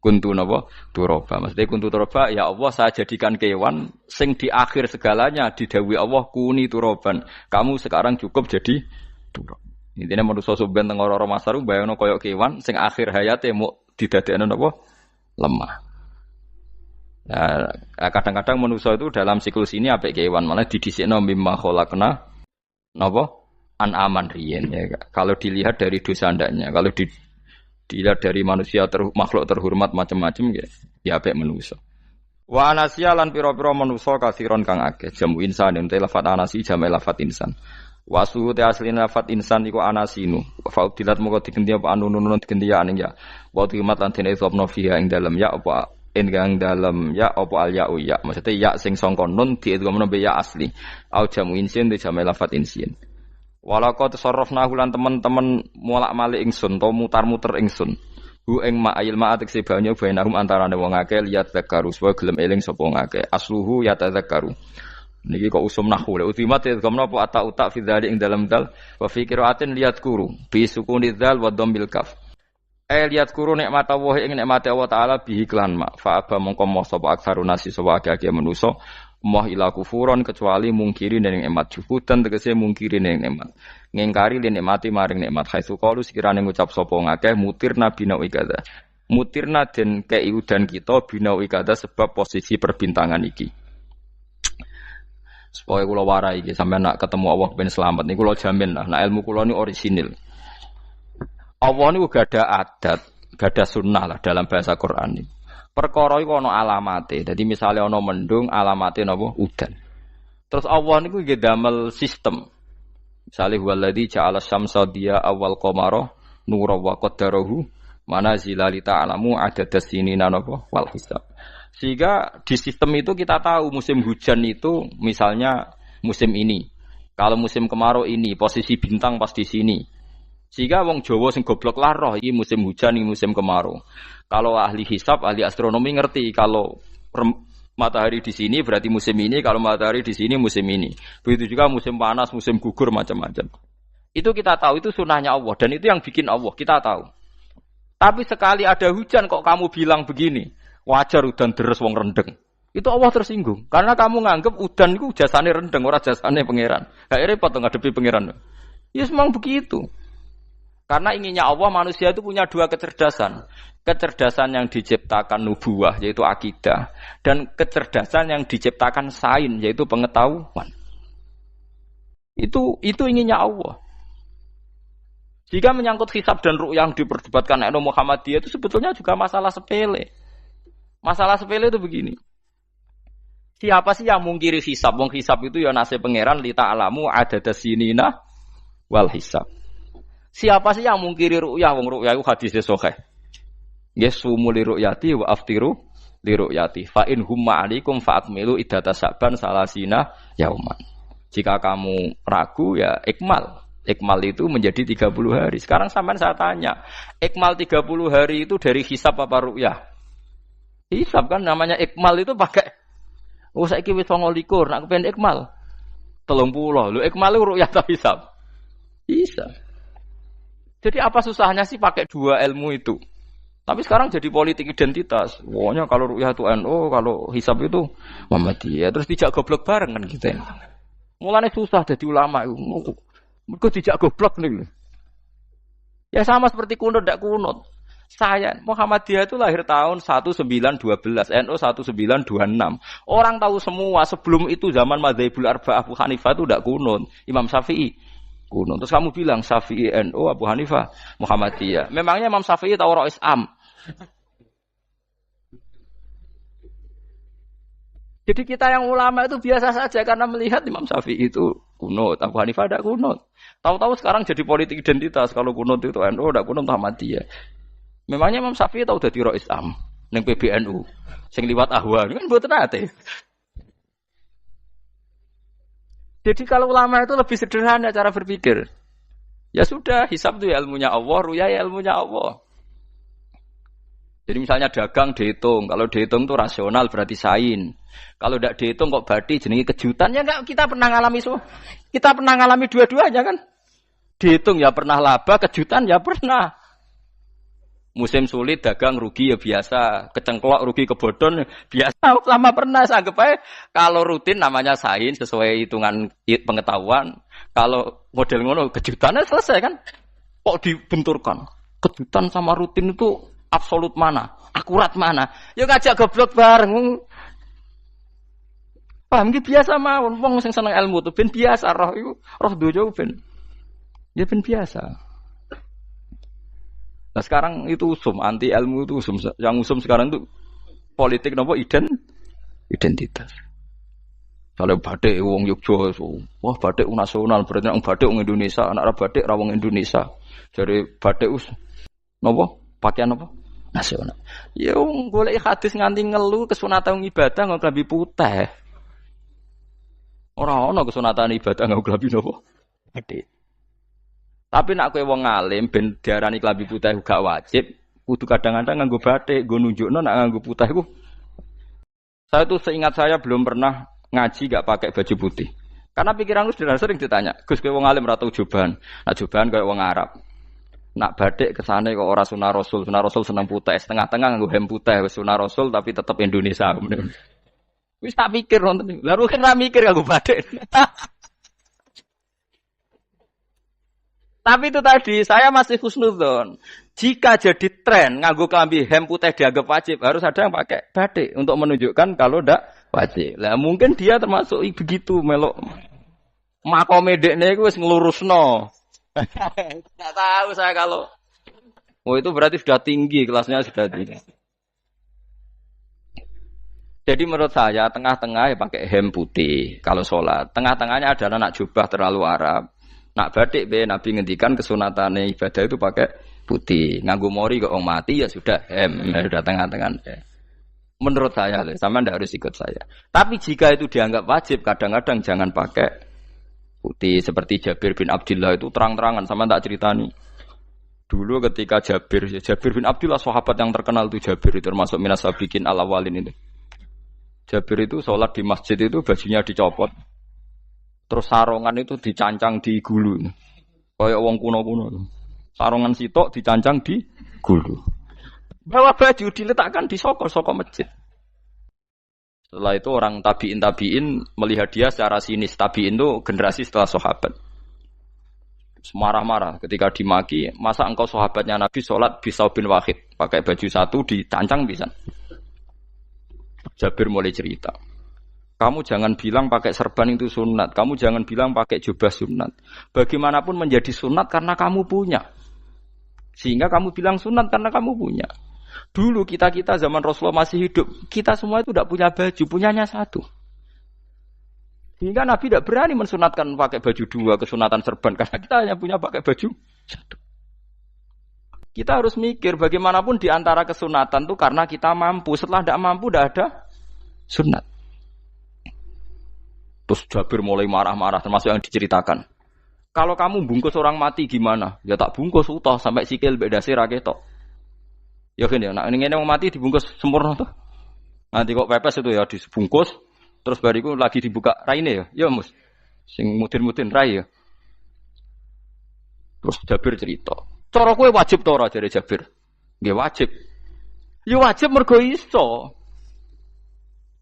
kuntu napa turaba. Maksudnya kuntu turaba ya Allah saya jadikan kewan sing di akhir segalanya didhawuhi Allah kuni turaban. Kamu sekarang cukup jadi turab. Intine manusa sampeyan teng ora-ora masaru bayangno kaya kewan sing akhir hayate mau didadekno napa lemah. Nah, kadang-kadang manusa itu dalam siklus ini apik kewan malah didhisikno mimma khalaqna napa an-aman riyen ya. Kalau dilihat dari dosa ndaknya, kalau dilihat dari manusia makhluk terhormat macam-macam ya apik manusa. Wa anasiya lan pira-pira manusa kasiron kang akeh jamu insan ente lafat anasi jamu lafat insan. Wa suhu te asline lafat insan iku anasinu. Fa udilat moko diganti apa anunun diganti ya aning ya. Wa timat lan dene sopno fiha ing dalem ya apa enggang dalem ya apa al ya'u ya. Maksudnya ya sing sangka nun diidghamno be ya asli. Au jamu insin te jamu lafat insin. Walaqad tasarrafna lan teman-teman molak-malik ingsun to mutar-muter ingsun. Hu ing ma'il ma'atik sebanyo bainahum antarane wong akeh liat zakaru supaya gelem eling sapa wong akeh. Asluhu ya tadzakaru. Niki kok usum nahwu le utimat gamna apa ata fi dzalik ing dalam dal wa fi qiraatin liat kuru bi sukuni dzal wa dhammil kaf. Liat kuru nikmat Allah ing nikmat Allah taala bihi klan ma fa aba mongko moh sapa aksarun nasi sapa akeh manusa. Moh ila kufuron kecuali mungkiri ning nikmat juhudan tegese mungkiri ning nikmat ngingkari len nikmati maring nikmat khaisu qalu sekirane ngucap sapa ngakeh mutirna bina ikada mutirna den kei udan kita bina ikada sebab posisi perbintangan iki supaya kula warai iki sampeyan nak ketemu Allah ben selamat niku kula jamin lah nak ilmu kula ni orisinil Allah niku gada adat gada sunnah lah dalam bahasa Quran ini. Perkara iku ana alamate. Dadi misale ana mendung alamate napa udan. Terus Allah niku nggih damel sistem. Misale huwallazi ja'ala syamsa diya awal qamara nura wa qaddarahu manazila li ta'lamu adadas sinina napa wal hisab. Sehingga di sistem itu kita tahu musim hujan itu misalnya musim ini. Kalau musim kemarau ini posisi bintang pas di sini. Sehingga wong Jawa sing goblok lah roh iki musim hujan iki musim kemarau. Kalau ahli hisab, ahli astronomi ngerti kalau matahari di sini berarti musim ini, kalau matahari di sini musim ini. Begitu juga musim panas, musim gugur macam-macam. Itu kita tahu, itu sunahnya Allah dan itu yang bikin Allah, kita tahu. Tapi sekali ada hujan kok kamu bilang begini, wajar udan deres wong rendeng. Itu Allah tersinggung karena kamu nganggep udan itu jasane rendeng ora jasane pangeran. Gak repot ngadepi pangeran. Ya memang begitu. Karena inginnya Allah manusia itu punya dua kecerdasan. Kecerdasan yang diciptakan nubuwah yaitu akidah dan kecerdasan yang diciptakan sains yaitu pengetahuan. Itu inginnya Allah. Jika menyangkut hisab dan ru'yah yang diperdebatkan oleh Muhammadiyah itu sebetulnya juga masalah sepele. Masalah sepele itu begini. Siapa sih yang mungkiri hisab? Wong hisab itu ya nasib pangeran li ta'lamu adada sinina wal hisab. Siapa sih yang mungkiri ru'yah? Wong ru'yah itu hadisnya sahih. Yasumu li ru'yati wa aftiru li ru'yati. Fa in humma 'alaikum fa akmilu iddata sa'ban salasina yauman. Jika kamu ragu ya ikmal. Ikmal itu menjadi 30 hari. Sekarang sampean saya tanya, ikmal 30 hari itu dari hisab apa ru'yah? Hisab kan namanya ikmal itu pakai saiki wis 29, nak kepen ikmal 30. Lho ikmal itu ru'yah ta hisab? Bisa. Jadi apa susahnya sih pakai dua ilmu itu? Tapi sekarang jadi politik identitas. Pokoknya kalau ru'yah itu NU, kalau hisab itu Muhammadiyah. Terus dijak goblok bareng kan kita. Mulane susah jadi ulama itu. Mergo dijak goblok nih. Ya sama seperti kunut ndak kunut. Saya Muhammadiyah itu lahir tahun 1912, NU 1926. Orang tahu semua sebelum itu zaman Madzhabul Arba'ah Abu Hanifah itu ndak kunut. Imam Syafi'i kunut. Terus kamu bilang Syafi'i NU Abu Hanifah Muhammadiyah. Memangnya Imam Syafi'i tahu Rois Am? Jadi kita yang ulama itu biasa saja karena melihat Imam Syafi'i itu kunut, Abu Hanifah ada kunut. Tahu-tahu sekarang jadi politik identitas kalau kunut itu NU ada kunut Muhammadiyah. Memangnya Imam Syafi'i tahu dadi Rois Am ning PBNU sing liwat ahwa kan mboten ate. Jadi kalau ulama itu lebih sederhana cara berpikir. Ya sudah, hisab itu ya ilmunya Allah, ruya ya ilmunya Allah. Jadi misalnya dagang dihitung, kalau dihitung itu rasional berarti sain. Kalau tidak dihitung kok badi jenenge kejutan ya enggak kita pernah ngalami semua. Kita pernah ngalami dua-duanya kan? Dihitung ya pernah laba, kejutan ya pernah. Musim sulit dagang rugi ya biasa, kecengklok rugi kebodhon biasa sama pernah anggap aja kalau rutin namanya sain sesuai hitungan pengetahuan. Kalau model ngono kejutannya selesai kan? Kok dibenturkan? Kejutan sama rutin itu absolut mana? Akurat mana? Ya ngajak goblok bareng. Paham ki biasa mawon wong sing seneng ilmu tuh ben biasa roh iku roh dojo ben. Ya ben biasa. Nah sekarang itu usum anti ilmu itu usum yang usum sekarang itu politik nopo identitas. Kalau batik wong Yogyakarta, wah batik nasional berarti wong batik wong Indonesia, anak batik ra wong Indonesia. Jadi batik nopo pakaian apa? Nasional. Ya wong golek hadis nganti ngelu kesunatan ibadah nggo klambi putih. Ora ana kesunatan ibadah nggo klambi nopo? Batik. Tapi nak kowe wong alim ben diarani klambi putih gak wajib, kudu kadang-kadang nganggo batik, nggo nunjukno nak nganggo putih iku. Saya tuh seingat saya belum pernah ngaji gak pakai baju putih. Karena pikiranku sering ditanya, Gus kowe wong alim ora tau joban. Nak joban koyo wong Arab. Nak batik kesane kok ora sunah Rasul seneng putih, setengah-tengah nganggo hem putih wis sunah Rasul tapi tetep Indonesia. Wis tak pikir nonton. Lah kan ra mikir nganggo batik. Tapi itu tadi saya masih husnudzon. Jika jadi tren nganggo klambi hem putih dianggap wajib, harus ada yang pakai batik untuk menunjukkan kalau ndak wajib. Lah mungkin dia termasuk begitu melok. Makome dekne iku wis nglurusno. Enggak tahu saya kalau itu berarti sudah tinggi, kelasnya sudah tinggi. Jadi menurut saya tengah-tengah ya pakai hem putih kalau sholat. Tengah-tengahnya adalah nak jubah terlalu Arab. Nak batik be Nabi ngendikan kesunatane ibadah itu pakai putih. Nganggo mori kok wong mati ya sudah hem, sudah tengah-tengah. Menurut saya, sama ndak harus ikut saya. Tapi jika itu dianggap wajib, kadang-kadang jangan pakai putih. Seperti Jabir bin Abdullah itu terang-terangan sama tak ceritani. Dulu ketika Jabir bin Abdullah sahabat yang terkenal itu Jabir itu termasuk minas sabiqin al-awwalin itu. Jabir itu sholat di masjid itu bajunya dicopot. Terus sarongan itu dicancang di gulu. Kayak wong kuno-kuno. Sarongan sitok dicancang di gulu. Bawa baju diletakkan di sokor masjid. Setelah itu orang tabiin melihat dia secara sinis. Tabiin itu generasi setelah sahabat. Marah-marah ketika dimaki, masa engkau sahabatnya Nabi sholat bisa bin wahid, pakai baju satu dicancang bisa. Jabir mulai cerita, kamu jangan bilang pakai serban itu sunat, kamu jangan bilang pakai jubah sunat. Bagaimanapun menjadi sunat karena kamu punya, sehingga kamu bilang sunat karena kamu punya. Dulu kita zaman Rasulullah masih hidup, kita semua itu tidak punya baju, punyanya satu. Sehingga Nabi tidak berani mensunatkan pakai baju dua, kesunatan serban, karena kita hanya punya pakai baju satu. Kita harus mikir bagaimanapun di antara kesunatan itu karena kita mampu. Setelah tidak mampu, tidak ada sunat. Terus Jabir mulai marah-marah, termasuk yang diceritakan. Kalau kamu bungkus orang mati gimana? Ya tak bungkus utuh sampai sikil bedasi raketok. Ya kan ya, nah ini yang mati dibungkus sempurna tuh. Nanti kok pepes itu ya dibungkus. Terus bariku lagi dibuka raine ya mus, sing mudin-mudin rai ya. Terus Jabir cerita, cara kowe wajib to ora jare Jabir? Nggih wajib. Ya wajib mergo iso.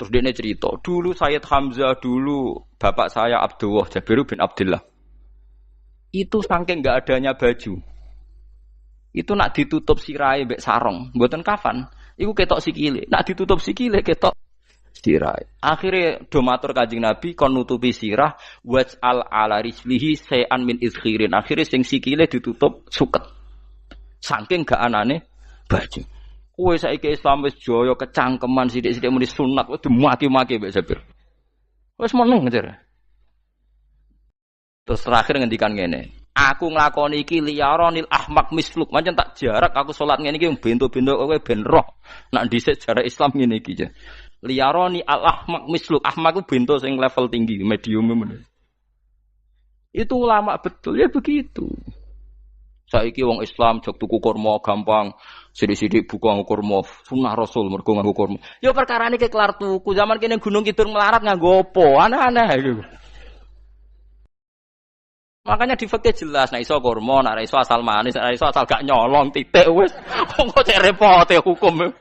Terus dia cerita, dulu Sayyid Hamzah, dulu bapak saya Abdullah Jabir bin Abdullah. Itu saking enggak adanya baju. Itu nak ditutup sirahe mbek sarong, mboten kafan. Iku ketok sikile. Nak ditutup sikile ketok sirah. Akhirnya domatur Kanjeng Nabi kon nutupi sirah waj'al ala rijlihi sayan min izkhirin. Akhirnya sing sikile ditutup suket. Saking gak anane baju. Kowe saiki Islam wis jaya kecangkeman sithik-sithik muni sunat wis dimaki-maki mbek Jabir. Wis meneng ngejar. Terus terakhir ngendikan ngene. Aku nglakoni iki liyaronil ahmak misluk. Pancen tak jarak aku salat ngene iki bento-bento kowe ben roh. Nak dhisik jarak Islam ngene iki. Liyaroni al-ahmak misluk. Ahmak itu bento sing level tinggi, medium. Itu ulama betul, ya begitu. Saiki wong Islam jog tuku kurma gampang, sithik-sithik buka kurma, sunah Rasul mergo nganggo kurma. Ya perkarane ke kelar tuku, zaman kene Gunung Kidul melarat nganggo apa? Aneh-aneh iku. Makanya di fikih jelas, nek iso kurma, nek iso asal manis, nek iso asal gak nyolong titik wis. Kok cek repote hukum.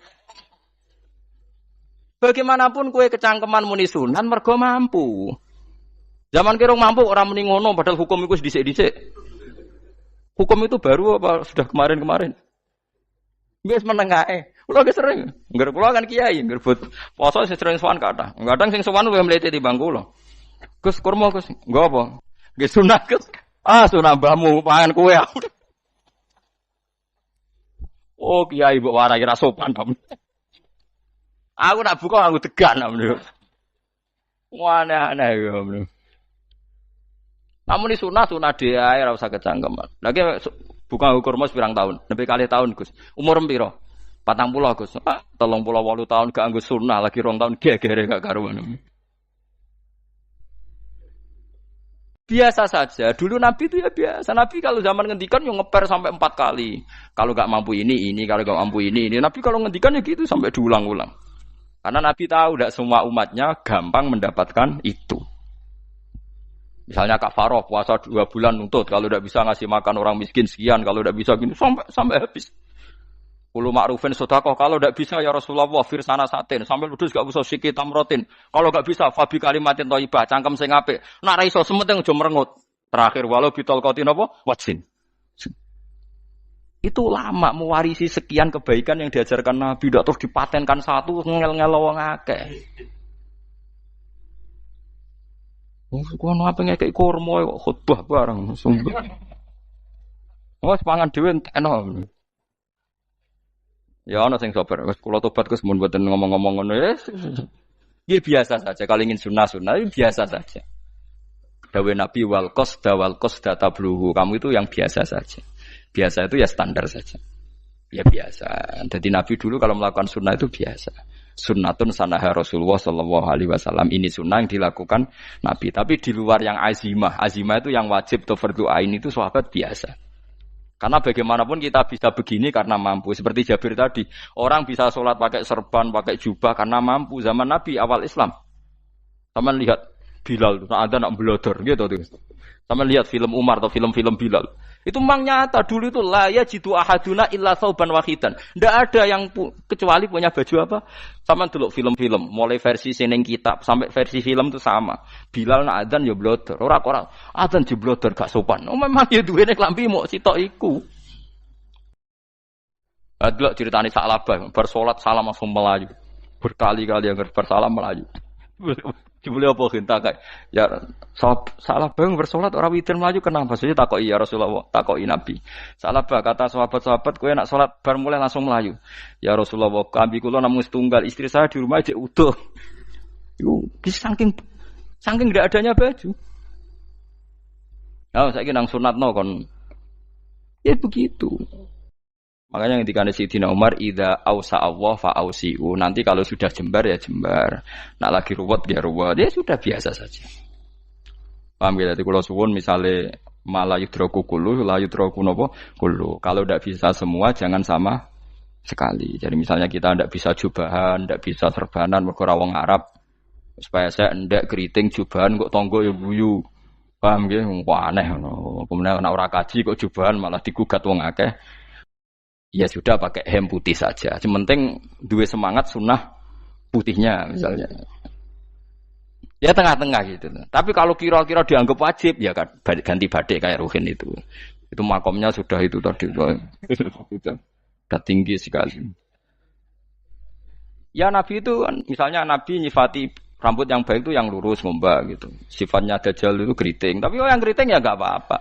Bagaimanapun kue kecangkeman muni sunan mergo mampu. Zaman kira mampu orang muni ngono padahal hukum itu dhisik-dhisik. Hukum itu baru apa sudah kemarin-kemarin? Wis menengae. Kula ge sering. Ngger kula kan kiai, ngger but poso sering sowan kathah. Kadang sing sowan luwih mlete timbang kula. Gus kurma Gus, nggo apa? Nggih sunat Gus. Ah sunah mbahmu pangan kowe. Oh kiai mbok warai ra sopan to. Aku nak buka aku tegan namanya. Aneh-aneh ya. Namun ini sunah dia ora usah kecangkeman. Lagi buka kurma pirang tahun, lebih kali tahun Gus. Umur piro? 40 Gus. 38 tahun gak anggo sunah lagi 2 tahun gegere gak karuan. Biasa saja. Dulu Nabi itu ya biasa. Nabi kalau zaman ngendikan yang ngeper sampai 4 kali. Kalau gak mampu ini, kalau gak mampu ini. Nabi kalau ngendikan ya gitu sampai diulang-ulang. Karena Nabi tahu tidak semua umatnya gampang mendapatkan itu. Misalnya kafaroh puasa 2 bulan nuntut, kalau tidak bisa ngasih makan orang miskin sekian, kalau tidak bisa gini sampai habis. Kulo ma'rufin sedekah, kalau tidak bisa ya Rasulullah firsana satin, sampai ludus gak usah sikit tamrotin. Kalau gak bisa fabi kalimatin thayyibah, cangkem sing apik. Nek ra iso sementing aja merengut. Terakhir walau bitol qatin apa? Wajin. Itu lama mewarisi sekian kebaikan yang diajarkan Nabi, tidak terus dipatenkan satu ngel-ngel wong akeh. Kono apa ngekek kurma kok khutbah bareng sumber. Wes pangan dhewe entekno. Ya ana sing sabar, wis kula tobat Gus mun mboten ngomong-ngomong ngono ya. Ya biasa saja kalau ingin sunah-sunah biasa saja. Dawe Nabi wal qasda tabluhu. Kamu itu yang biasa saja. Biasa itu ya standar saja. Ya biasa. Jadi Nabi dulu kalau melakukan sunnah itu biasa. Sunnatun sanaha Rasulullah sallallahu alaihi wasallam. Ini sunnah yang dilakukan Nabi. Tapi di luar yang azimah. Azimah itu yang wajib atau fardhu ain itu sahabat biasa. Karena bagaimanapun kita bisa begini karena mampu. Seperti Jabir tadi. Orang bisa sholat pakai serban, pakai jubah karena mampu. Zaman Nabi awal Islam. Sama lihat Bilal. Ada nak belodor gitu. Sama lihat film Umar atau film-film Bilal. Itu memang nyata dulu itu la yajidu ahaduna illa thawban wahidan. Ndak ada yang kecuali punya baju apa? Sama dulu film-film, mulai versi seneng kitab sampai versi film itu sama. Bilal nak adzan ya blodor, ora adzan jeblodor gak sopan. Oh memang ya duwene klambi mok sitok iku. Adlok ceritane Sa'labah, bar salat salam langsung melayu. Berkali-kali yang bersalam melayu. Jebule apa genta kae? Ya Sa'labah bersolat ora witir melayu kenapa? Saya takoki ya Rasulullah, takoki Nabi. Sa'labah kata sahabat-sahabat kowe nak salat bar mulai langsung melayu. Ya Rasulullah, kambing kula namung setunggal, istri saya di rumah aja utuh. Iku saking ndak adanya baju. Oh, saiki nang sunatno kon. Ya begitu. Makanya ketika Sayyidina Umar idza ausa Allah fa ausiu. Nanti kalau sudah jembar ya jembar. Nak lagi ruwet ya ruwet. Ya sudah biasa saja. Paham ya? Jadi kalau suwun misalnya malah yudroku kulu, la yudroku nopo kulu. Kalau tidak bisa semua jangan sama sekali. Jadi misalnya kita tidak bisa jubahan, tidak bisa serbanan mergo ra wong Arab. Supaya saya ndak keriting jubahan kok tonggo ya guyu. Paham ya? Wah aneh ngono. Kemudian nek ora kaji kok jubahan malah digugat wong akeh. Ya sudah pakai hem putih saja. Yang penting dua semangat sunnah putihnya misalnya. Ya tengah-tengah gitu. Tapi kalau kira-kira dianggap wajib ya kan ganti badik kayak Ruhin itu. Itu makomnya sudah itu tadi. Sudah tinggi sekali. Ya Nabi itu misalnya Nabi nyifati rambut yang baik itu yang lurus ngombak gitu. Sifatnya Dajjal itu keriting. Tapi yang keriting ya enggak apa-apa.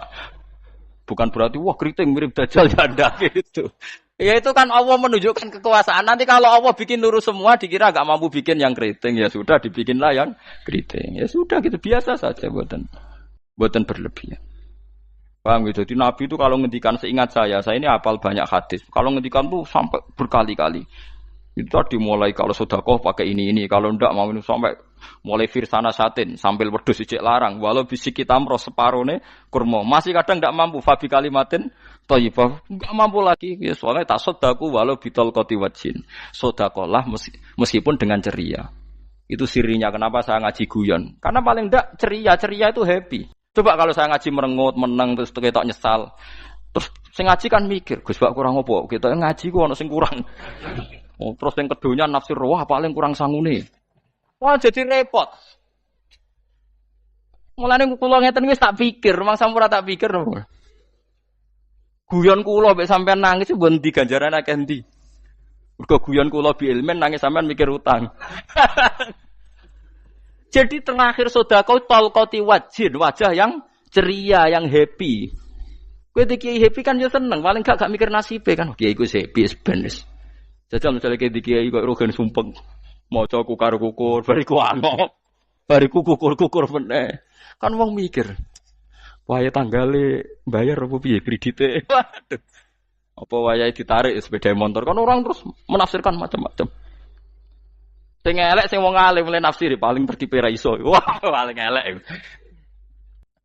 Bukan berarti wah keriting mirip Dajjal ya enggak gitu. Ya itu kan Allah menunjukkan kekuasaan. Nanti kalau Allah bikin lurus semua dikira enggak mampu bikin yang keriting ya sudah dibikinlah yang keriting. Ya sudah gitu biasa saja buatan berlebihan. Paham gitu. Jadi Nabi itu kalau ngendikan seingat saya ini hafal banyak hadis. Kalau ngendikan tuh sampai berkali-kali. Itu tadi mulai kalau sedekah pakai ini, kalau ndak mau sampai mulai firsana satin sambil wedhus ijek larang walau bisik kita amro separone kurma masih kadang ndak mampu fabi kalimatin thayyibah enggak mampu lagi ya soalnya tak sedekah walau bitol qoti wajin sedekahlah meskipun dengan ceria. Itu sirinya kenapa saya ngaji guyon karena paling ndak ceria itu happy. Coba kalau saya ngaji merengut meneng terus ketok nyesal terus sing ngaji kan mikir Gus bak kurang opo kita ngaji ku ono sing kurang. Oh, terus yang keduanya nafsir wah paling kurang sangune. Wah jadi repot. Mulane kula ngeten wis tak pikir, memang sampura tak pikir. Guyon kula mek sampean nangis mbon ndi ganjaran akeh ndi. Mergo guyon kula bi ilmen nangis sampean mikir utang. Jadi terakhir sedekah talqati wajhin, wajah yang ceria, yang happy. Kowe iki happy kan yo seneng, paling gak mikir nasibe kan. Kiai iku happy sebenes. Jajal misalnya kayak di kiai kok rogen sumpeng, mau coku karo kukur, bariku angop, bariku kukur meneh. Kan wong mikir, waya tanggale bayar apa piye kredite? Waduh, apa waya ditarik sepeda motor? Kan orang terus menafsirkan macam-macam. Sing elek sing wong alim mulai nafsiri paling terkipe ra iso. Wah, paling elek.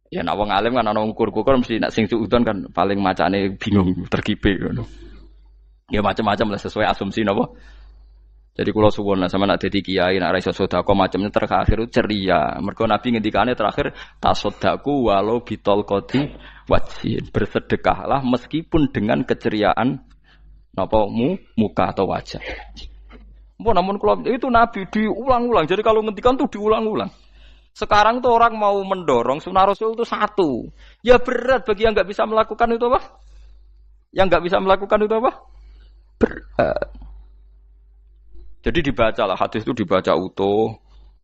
Ya nek wong alim kan ana ukur-ukur mesti nek sing suudon kan paling macane bingung terkipe ngono. Ya macam-macam lah sesuai asumsi napa. Jadi kula suwun sama nak dadi kiai nak ra iso sedekah macamnya terakhir ceria. Mergo Nabi ngendikane terakhir tasaddaku walau bitol qoti wajhin. Bersedekahlah meskipun dengan keceriaan napa muka atau wajah. Namun kula itu Nabi diulang-ulang. Jadi kalau ngendikan tuh diulang-ulang. Sekarang tuh orang mau mendorong sunnah Rasul itu satu. Ya berat bagi yang enggak bisa melakukan itu apa? Yang enggak bisa melakukan itu apa? Berat. Jadi dibacalah hadis itu dibaca utuh.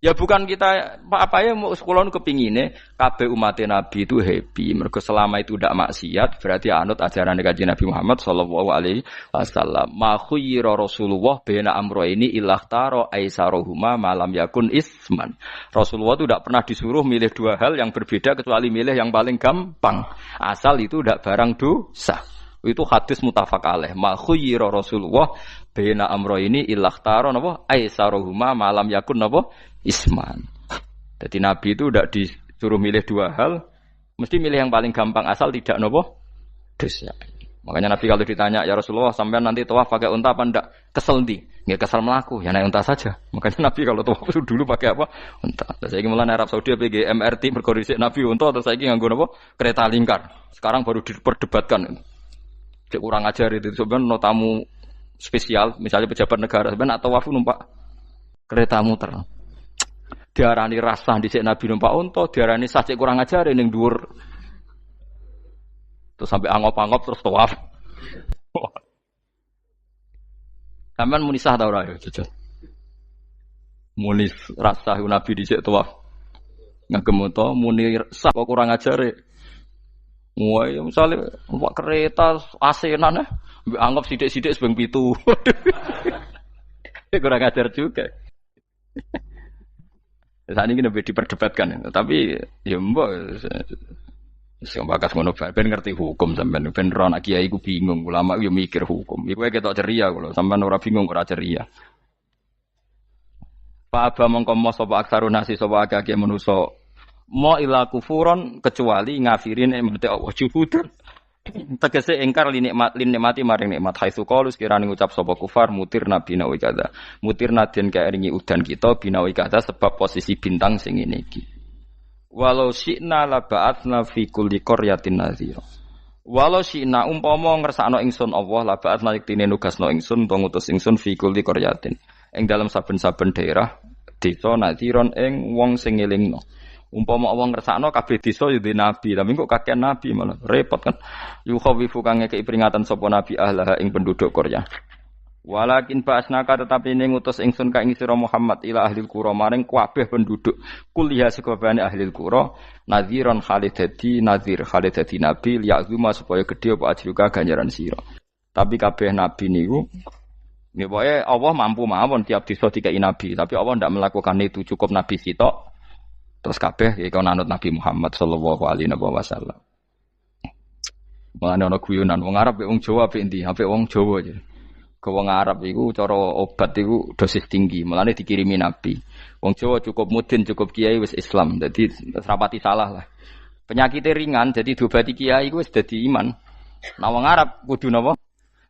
Ya bukan kita apa ya mau sekolah kepingine kabeh umat Nabi itu happy. Mergo selama itu tidak maksiat berarti anut ajaran Kanjeng Nabi Muhammad sallallahu alaihi wasallam. Ma khuyira Rasulullah baina amrayni ilakhtara aisaruhuma malam yakun isman. Rasulullah itu tidak pernah disuruh milih dua hal yang berbeda kecuali milih yang paling gampang. Asal itu tidak barang dosa. Itu hadis muttafaq alaih. Ma khuyira Rasulullah baina amrayni ilakhtara napa aisaruhuma malam yakun napa isman. Jadi Nabi itu tidak disuruh milih dua hal, mesti milih yang paling gampang asal tidak nopo dosa. Makanya Nabi kalau ditanya ya Rasulullah sampean nanti tawaf pakai unta apa ndak? Kesel ndi? Nggak kesal melaku, ya naik unta saja. Makanya Nabi kalau tawaf itu dulu pakai apa? Unta. Terus saya mulai Arab Saudi PG MRT berkoordinasi Nabi unta, terus saya nganggo apa? Kereta lingkar. Sekarang baru diperdebatkan. Cek kurang ajar itu sebenarnya no tamu spesial, misalnya pejabat negara sebenarnya atau tawaf numpak kereta muter. Diarani rasah dhisik Nabi numpak unta, diarani sah cek kurang ajar ning dhuwur. Terus sampai angop-angop terus tawaf. Sampeyan muni sah ta ora ya, jajal. Muni rasah Nabi dhisik tawaf. Ngagem unta muni sah kok kurang ajare. Wah, ya misale numpak kereta asenan anggap sithik-sithik sebeng 7. Kurang ajar juga. Saat ini lebih diperdebatkan, tapi ya mbok sing bakas ngono ben ngerti hukum sampean ben ora anak kiai ku bingung ulama yo mikir hukum iku ketok ceria kula sampean ora bingung ora ceria Pak Aba mongko mo sapa aksarun nasi sapa akeh manusa mo ila kufuron kecuali ngafirin emate Allah juhud tegese ingkar nikmati maring nikmat haitsu qalu sekirane ngucap sapa kufar mutir nabi nawi kada mutir nadien kaeringi udan kita binawi kada sebab posisi bintang sing ngene iki. Walau syi'na la ba'atsna fi kulli qaryatin nadhira. Walau syi'na umpama ngersakno ingsun Allah la ba'atsna yektine nugasno ingsun utawa ngutus ingsun fi kulli qaryatin. Ing dalam saben-saben daerah desa nadhiron ing wong sing ngelingno. Umpama Allah ngersakno kabeh desa yo nabi, tapi kok kakean nabi malah repot kan. Yukhawifu kang ngekeki peringatan sapa nabi ahlah ing penduduk Qaryah. Walakin ba'asnaka tetapi ini ngutus ingsun ka ing sira Muhammad ila ahlil qura maring kabeh penduduk kuliah sekabehane ahlil qura nadhiran khalidati nadhir khalidati nabi liya'zuma supaya gedhe apa ajruka ganjaran sira. Tapi kabeh nabi niku nggih pokoke Allah mampu mawon tiap desa dikai nabi, tapi Allah ndak melakukan itu cukup nabi sitok. Terus kabeh iku nanut Nabi Muhammad sallallahu alaihi wasallam. Mulane ana guyonan wong Arab wong Jawa apik endi? Apik wong Jawa aja. Ke wong Arab iku cara obat iku dosis tinggi, mulane dikirimi Nabi. Wong Jawa cukup mudin, cukup kiai wis Islam. Dadi rapati salah lah. Penyakitnya ringan, jadi diobati kiai iku wis dadi iman. Nah wong Arab kudu napa?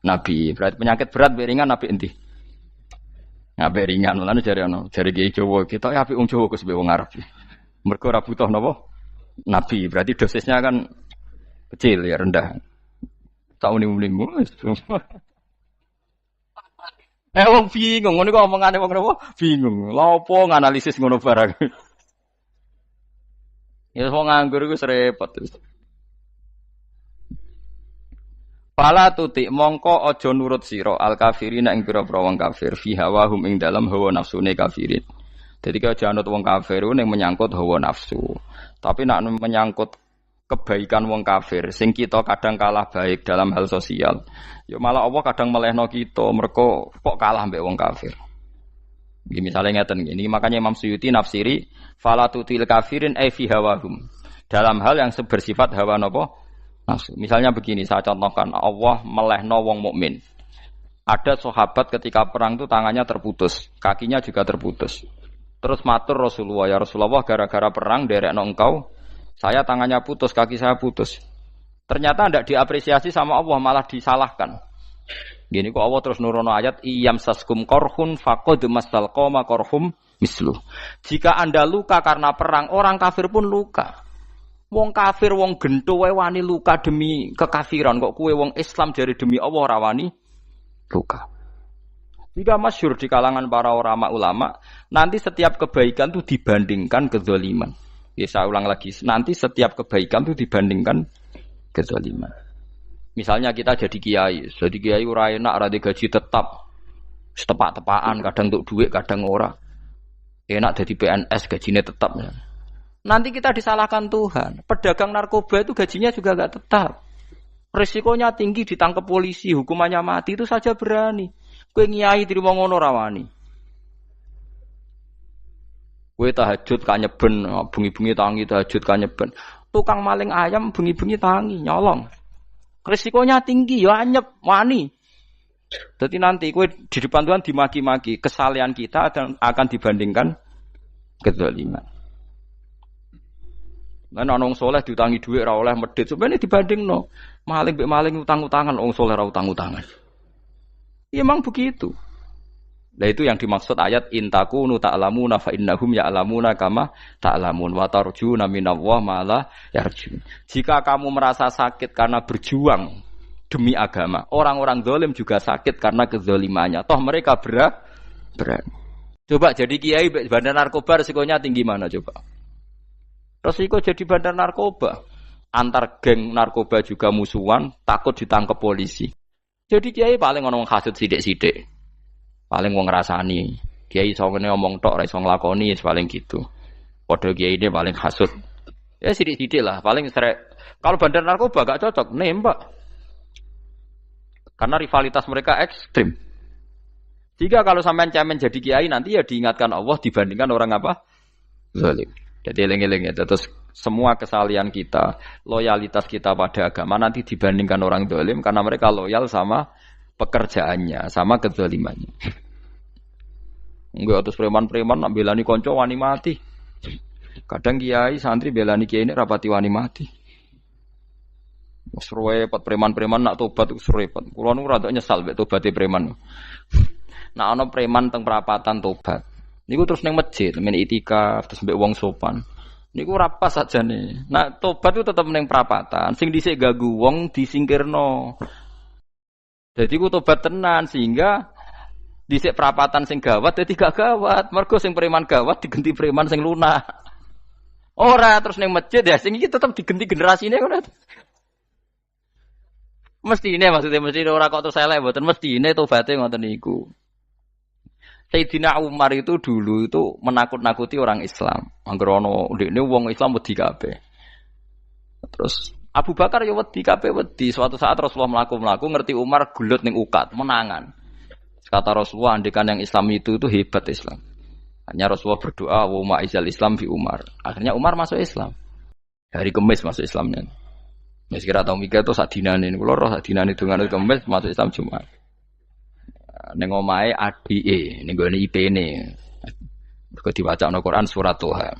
Nabi. Berarti penyakit berat mek ringan apik endi? Apik ringan, mulane jare kiai Jawa, kita apik wong Jawa kus wong Arab. Mergo ora butuh napa? Nabi. Berarti dosisnya kan kecil ya, rendah. Taune-mune wis. Wong bingung, ngono kok omongane wong napa? Bingung. Lha opo nganalisis ngono barang. Ya wong nganggur iku repot. Fala tutik mongko aja nurut sira al kafirina ing pira-pira wong kafir fi hawahum ing dalam hawa nafsune kafirin. Dadi kaya aja anut wong kafir ning menyangkut hawa nafsu. Tapi nek menyangkut kebaikan wong kafir sing kita kadang kalah baik dalam hal sosial. Ya malah Allah kadang melehno kita mergo kok kalah mbek wong kafir. Iki misale ngeten iki makanya Imam Suyuti nafsiri fala tutil kafirin ai fi hawahum. Dalam hal yang bersifat hawa napa? Nafsu. Misalnya begini saya contohkan Allah melehno wong mukmin. Ada sahabat ketika perang itu tangannya terputus, kakinya juga terputus. Terus matur Rasulullah, ya Rasulullah gara-gara perang derekno engkau saya tangannya putus, kaki saya putus. Ternyata tidak diapresiasi sama Allah, malah disalahkan. Gini kok Allah terus nurono ayat iyam saskum korhun faqad masal qoma korhum misluh. Jika Anda luka karena perang, orang kafir pun luka. Wong kafir wong gento wae wani luka demi kekafiran, kok kuwe wong Islam jare demi Allah ora wani luka. Jika masyhur di kalangan para ulama, nanti setiap kebaikan itu dibandingkan kezaliman. Ya saya ulang lagi, nanti setiap kebaikan itu dibandingkan kezaliman. Misalnya kita jadi kiai ora enak, ora gaji tetap, setepak-tepakan, kadang untuk duit, kadang ora. Enak jadi PNS, gajinya tetap. Nanti kita disalahkan Tuhan. Pedagang narkoba itu gajinya juga enggak tetap. Risikonya tinggi, ditangkap polisi, hukumannya mati, itu saja berani. Kowe nyai trimo ngono ra wani. Kowe tahajud kanyeben, bengi-bengi tangi tahajud kanyeben. Tukang maling ayam bengi-bengi tangi nyolong. Risikonya tinggi ya anyep wani. Jadi nanti kowe di depan Tuhan dimaki-maki, kesalehan kita akan dibandingkan kezaliman. Lan ana wong saleh diutangi dhuwit ora oleh medhit, sebenarnya dibandingno. Maling mbek maling utang-utangan, wong saleh ora utang-utangan. Ya memang begitu. Nah itu yang dimaksud ayat intakunu ta'lamuna fa innahum ya'lamuna kama ta'lamun wa tarjuna minallah ma la yarjun. Jika kamu merasa sakit karena berjuang demi agama, orang-orang zalim juga sakit karena kezalimannya. Toh mereka berat. Coba jadi kiai bandar narkoba resikonya tinggi mana coba? Resiko jadi bandar narkoba. Antar geng narkoba juga musuhan, takut ditangkap polisi. Jadi kiai paling ngomong hasud sidik-sidik. Paling wong ngrasani. Kiai iso ngene omong tok ora iso nglakoni paling gitu. Padha kiai ini paling hasud. Ya sidik-sidik lah, paling sering. Kalau bandar narkoba gak cocok nembak. Karena rivalitas mereka ekstrim. Jika kalau sampean cemen jadi kiai nanti ya diingatkan Allah dibandingkan orang apa? Zalim. Jadi eling-eling ya. Terus semua kesalahan kita, loyalitas kita pada agama nanti dibandingkan orang zalim karena mereka loyal sama pekerjaannya, sama kezalimannya. Enggak terus preman-preman nak belani konco wani mati. Kadang kiai santri belani kiai ini rapati wani mati. Repot preman-preman nak tobat itu repot. Kulo nu rada nyesal mek tobaté preman. Nak ana preman teng perapatan tobat. Niku terus ning masjid, men itikaf terus mbek wong sopan. Niku ora pas sajane. Nak tobat itu tetep ning perapatan, sing dhisik ganggu wong disingkirno. Jadi ku tobat tenan sehingga dhisik perapatan sing gawat dadi gak gawat. Mergo sing preman gawat diganti preman sing lunak. Ora terus ning masjid ya sing iki tetep diganti generasine ngono. Mestine maksudnya mesti ora kok terus elek mboten mestine tobaté ngoten niku. Sayyidina Umar itu dulu itu menakut-nakuti orang Islam. Angger ana ndekne wong Islam wedi kabeh. Terus Abu Bakar ya wedi kabeh wedi. Suatu saat Rasulullah mlaku-mlaku ngerti Umar gulut ning ukat, menangan. Kata Rasulullah andekan yang Islam itu hebat Islam. Hanya Rasulullah berdoa wa ma'izal Islam fi Umar. Akhirnya Umar masuk Islam. Hari Kamis masuk Islamnya. Wis kira tau mikir to sak dinane kula roh sak dinane dongane Kamis masuk Islam Jumat. Ning omahe adike ning gone IP-ne. Mergo diwacana Quran surat Toha.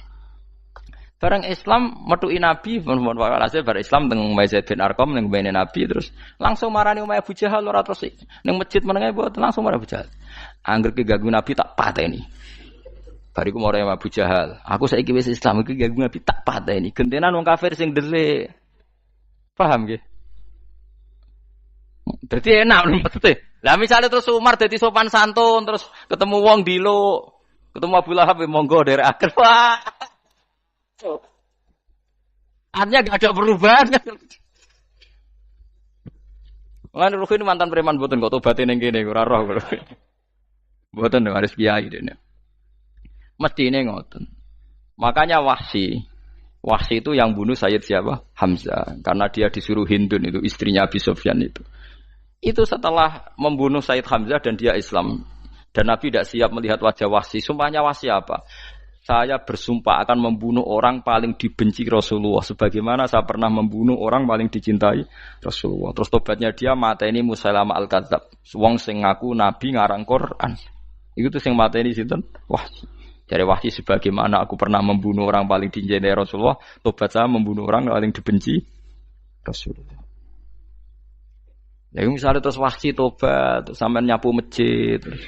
Barang Islam metuki Nabi mon walhasil bar Islam teng Zaid bin Arqam ning mbene Nabi terus langsung marani omahe Abu Jahal ora terus ning masjid menenge mboten langsung marani Abu Jahal. Angger ki ganggu Nabi tak pateni. Bariku marani Abu Jahal. Aku saiki wis Islam iki ganggu Nabi tak pateni. Gentenan wong kafir sing delik. Paham nggih? Dadi enak maksudnya. Lah misalnya terus Umar dadi sopan santun terus ketemu wong dilo, ketemu Abu Lahab monggo derek akhir. Wah. Artinya gak ada perubahan kan. Lan Ruhin mantan preman mboten kok tobaté ning kene ora roh. Mboten harus kiai dene. Mestine ngoten. Makanya Wahsy itu yang bunuh Sayyid siapa? Hamzah. Karena dia disuruh Hindun itu istrinya Abi Sufyan itu. Itu setelah membunuh Sayyid Hamzah dan dia Islam. Dan Nabi tidak siap melihat wajah Wahsy. Sumpahnya Wahsy apa? Saya bersumpah akan membunuh orang paling dibenci Rasulullah. Sebagaimana saya pernah membunuh orang paling dicintai Rasulullah. Terus tobatnya dia mateni Musailamah al-Kadzab. Wong sing ngaku Nabi ngarang Quran. Itu tuh sing mateni sinten? Wahsy. Dari Wahsy sebagaimana aku pernah membunuh orang paling dicintai Rasulullah. Tobat saya membunuh orang paling dibenci Rasulullah. Ya misalnya terus Wahsy tobat, sampean nyapu masjid, terus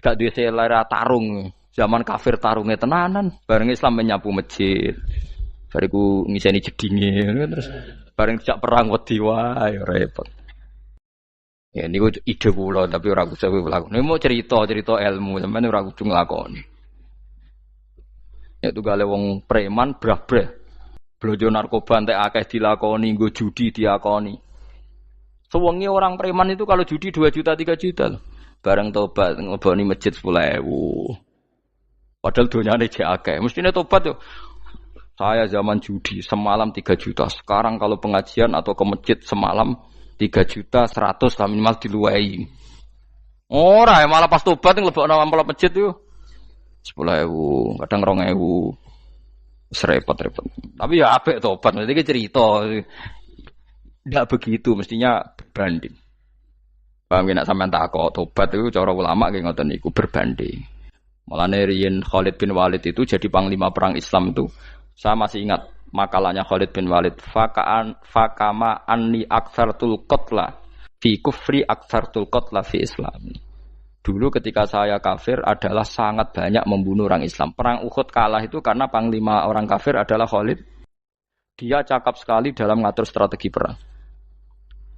gak duwe selera tarung. Zaman kafir tarungnya tenanan, bareng Islam menyapu masjid. Bariku ngiseni jedinge terus bareng dijak perang wedi wae repot. Ya niku ide kula tapi ora kudu lakon. Nek mau cerita ilmu sampeyan ora kudu nglakoni. Ya tunggale wong preman brah-brah. Blojo narkoba entek akeh dilakoni, nggo judi diakoni. Sewengi orang preman itu kalau judi 2 juta 3 juta loh. Bareng tobat ngleboni masjid 10.000. Padahal donyane jek akeh. Mestine tobat yo. Saya zaman judi semalam 3 juta. Sekarang kalau pengajian atau ke masjid semalam 3 juta 100 lah minimal diluwei. Ora malah pas tobat nglebokno amplop masjid yo. 10.000, kadang 2.000. Repot-repot. Tapi ya apik tobat, mesti cerita. Tidak begitu, mestinya berbanding. Paham nek sampean takok tobat itu cara ulama nggih ngoten niku berbanding. Mulane riyen Khalid bin Walid itu jadi panglima perang Islam itu. Saya masih ingat makalahnya Khalid bin Walid. Fakama anni aktsartul qatla fi kufri aktsartul qatla fi Islam. Dulu ketika saya kafir adalah sangat banyak membunuh orang Islam. Perang Uhud kalah itu karena panglima orang kafir adalah Khalid. Dia cakap sekali dalam mengatur strategi perang.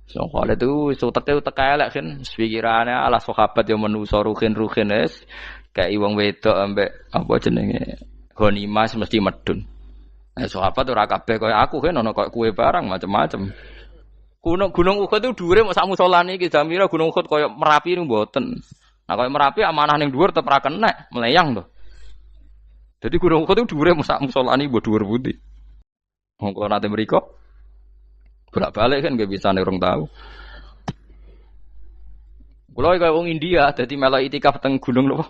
So Khalid itu utek elek kan, pikirannya ala sahabat yang menuso ruhin es kayak wong wedok ambek apa jenenge ghanimah mesti medun. Nah, sahabat ora kabeh kaya aku kan ono kaya kue barang macam-macam. Gunung Uhud itu dhuwure mok sak musolane iki Jamira Gunung Uhud kaya Merapi niku mboten. Nah kalau Merapi amanah ning dhuwur tetep ra kena, melayang to. Jadi Gunung Uhud itu dhuwure sak musolane mbok dhuwur pundi. Wong kula nate mriko bolak-balik kan gak bisa nek urung tahu. Kula kaya wong India dadi melok itikaf teng gunung lho.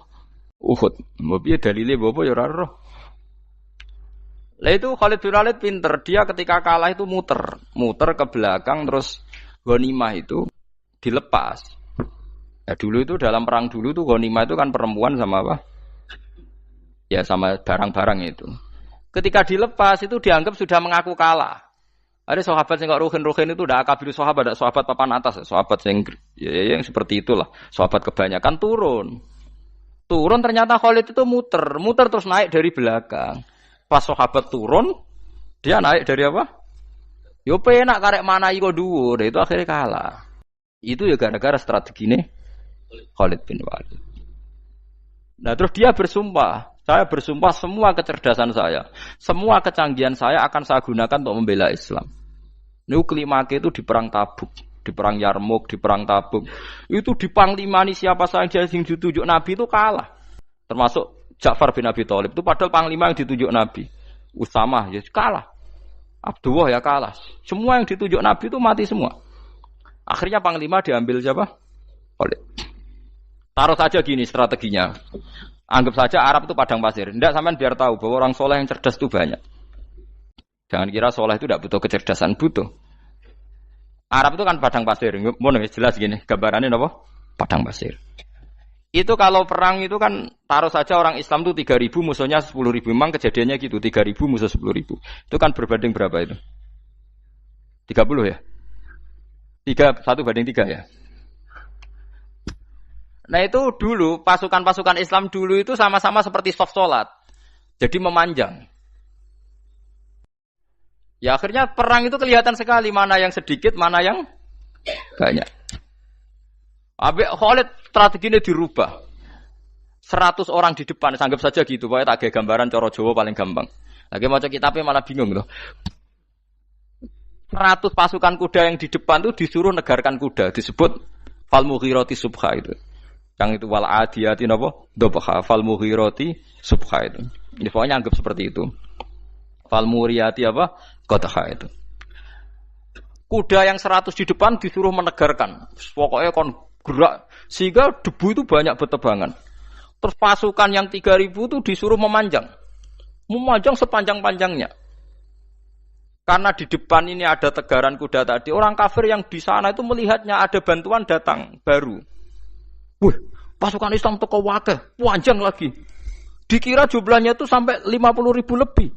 Uhud. Mbok piye dalile mbok apa ya ora roh. Lah itu Khalid bin Walid pinter, dia ketika kalah itu muter ke belakang terus ghanimah itu dilepas. Ya dulu itu dalam perang dulu tuh ghanimah itu kan perempuan sama apa? Ya sama barang-barang itu. Ketika dilepas itu dianggap sudah mengaku kalah. Ada sahabat yang kok ruhin itu udah akabir sahabat, ada sahabat papan atas, sahabat yang seperti itulah. Sahabat kebanyakan turun ternyata Khalid itu muter terus naik dari belakang. Pas sahabat turun, dia naik dari apa? Yo penak karek mana iko dhuwur, itu akhirnya kalah. Itu ya gara-gara strategi ini Khalid bin Walid. Nah terus dia bersumpah, saya bersumpah semua kecerdasan saya, semua kecanggihan saya akan saya gunakan untuk membela Islam. Niku kelimake itu di perang Tabuk, di perang Yarmuk, di perang Tabuk. Itu di panglimani siapa saja yang ditunjuk Nabi itu kalah. Termasuk Ja'far bin Abi Thalib itu padahal panglima yang ditunjuk Nabi. Usamah ya kalah. Abdullah ya kalah. Semua yang ditunjuk Nabi itu mati semua. Akhirnya panglima diambil siapa? Khalid. Taruh saja gini strateginya. Anggap saja Arab itu padang pasir. Tidak sampean biar tahu bahwa orang soleh yang cerdas itu banyak. Jangan kira soleh itu tidak butuh kecerdasan, butuh. Arab itu kan padang pasir. Mau jelas gini, gambarannya apa? Padang pasir. Itu kalau perang itu kan taruh saja orang Islam itu 3.000 musuhnya 10.000. Memang kejadiannya gitu, 3.000 musuh 10.000. Itu kan berbanding berapa itu? 30 ya? 1 banding 3 ya? Nah itu dulu, pasukan-pasukan Islam dulu itu sama-sama seperti soft sholat. Jadi memanjang. Ya akhirnya perang itu kelihatan sekali mana yang sedikit, mana yang banyak. Habis Khalid strateginya dirubah. 100 orang di depan, anggap saja gitu. Pokoknya tak ada gambaran coro Jawa paling gampang. Lagi mau kitabnya malah bingung loh. 100 pasukan kuda yang di depan itu disuruh negarkan kuda. Disebut fal mughirati subha itu. Yang itu wal adiyati napa? Dobha fal mughirati subha itu. Ini pokoknya anggap seperti itu. Fal muriyati apa? Qadha itu. Kuda yang 100 di depan disuruh menegarkan. Pokoknya kon gerak sehingga debu itu banyak bertebangan. Terus pasukan yang 3.000 itu disuruh memanjang sepanjang-panjangnya. Karena di depan ini ada tegaran kuda tadi, orang kafir yang di sana itu melihatnya ada bantuan datang baru. Wih, pasukan Islam teko wakeh, panjang lagi. Dikira jumlahnya itu sampai 50.000 lebih.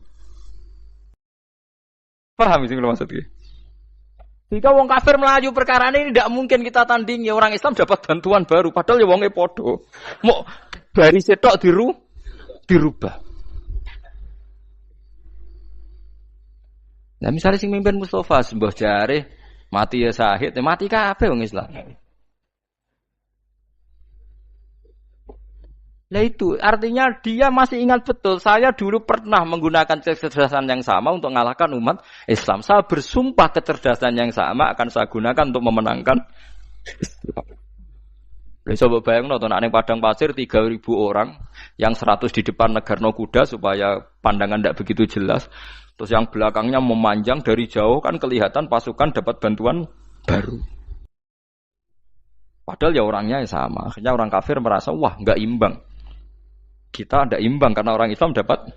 Paham sih kalau maksudnya? Jika wong kafir melaju perkara ini tidak mungkin kita tandingi, orang Islam dapat bantuan baru padahal ya wonge podo. Mau dari setok dirubah. Nah misalnya sing mimpin Mustafa sembah jare mati ya syahid, mati kabeh wong Islam. Nah itu artinya dia masih ingat betul. Saya dulu pernah menggunakan kecerdasan yang sama untuk mengalahkan umat Islam. Saya bersumpah kecerdasan yang sama akan saya gunakan untuk memenangkan Islam. Coba bayang nonton ning padang pasir 3.000 orang, yang 100 di depan negarno kuda supaya pandangan tidak begitu jelas. Terus yang belakangnya memanjang dari jauh kan kelihatan pasukan dapat bantuan baru. Padahal ya orangnya sama. Akhirnya orang kafir merasa wah nggak imbang. Kita tidak imbang karena orang Islam dapat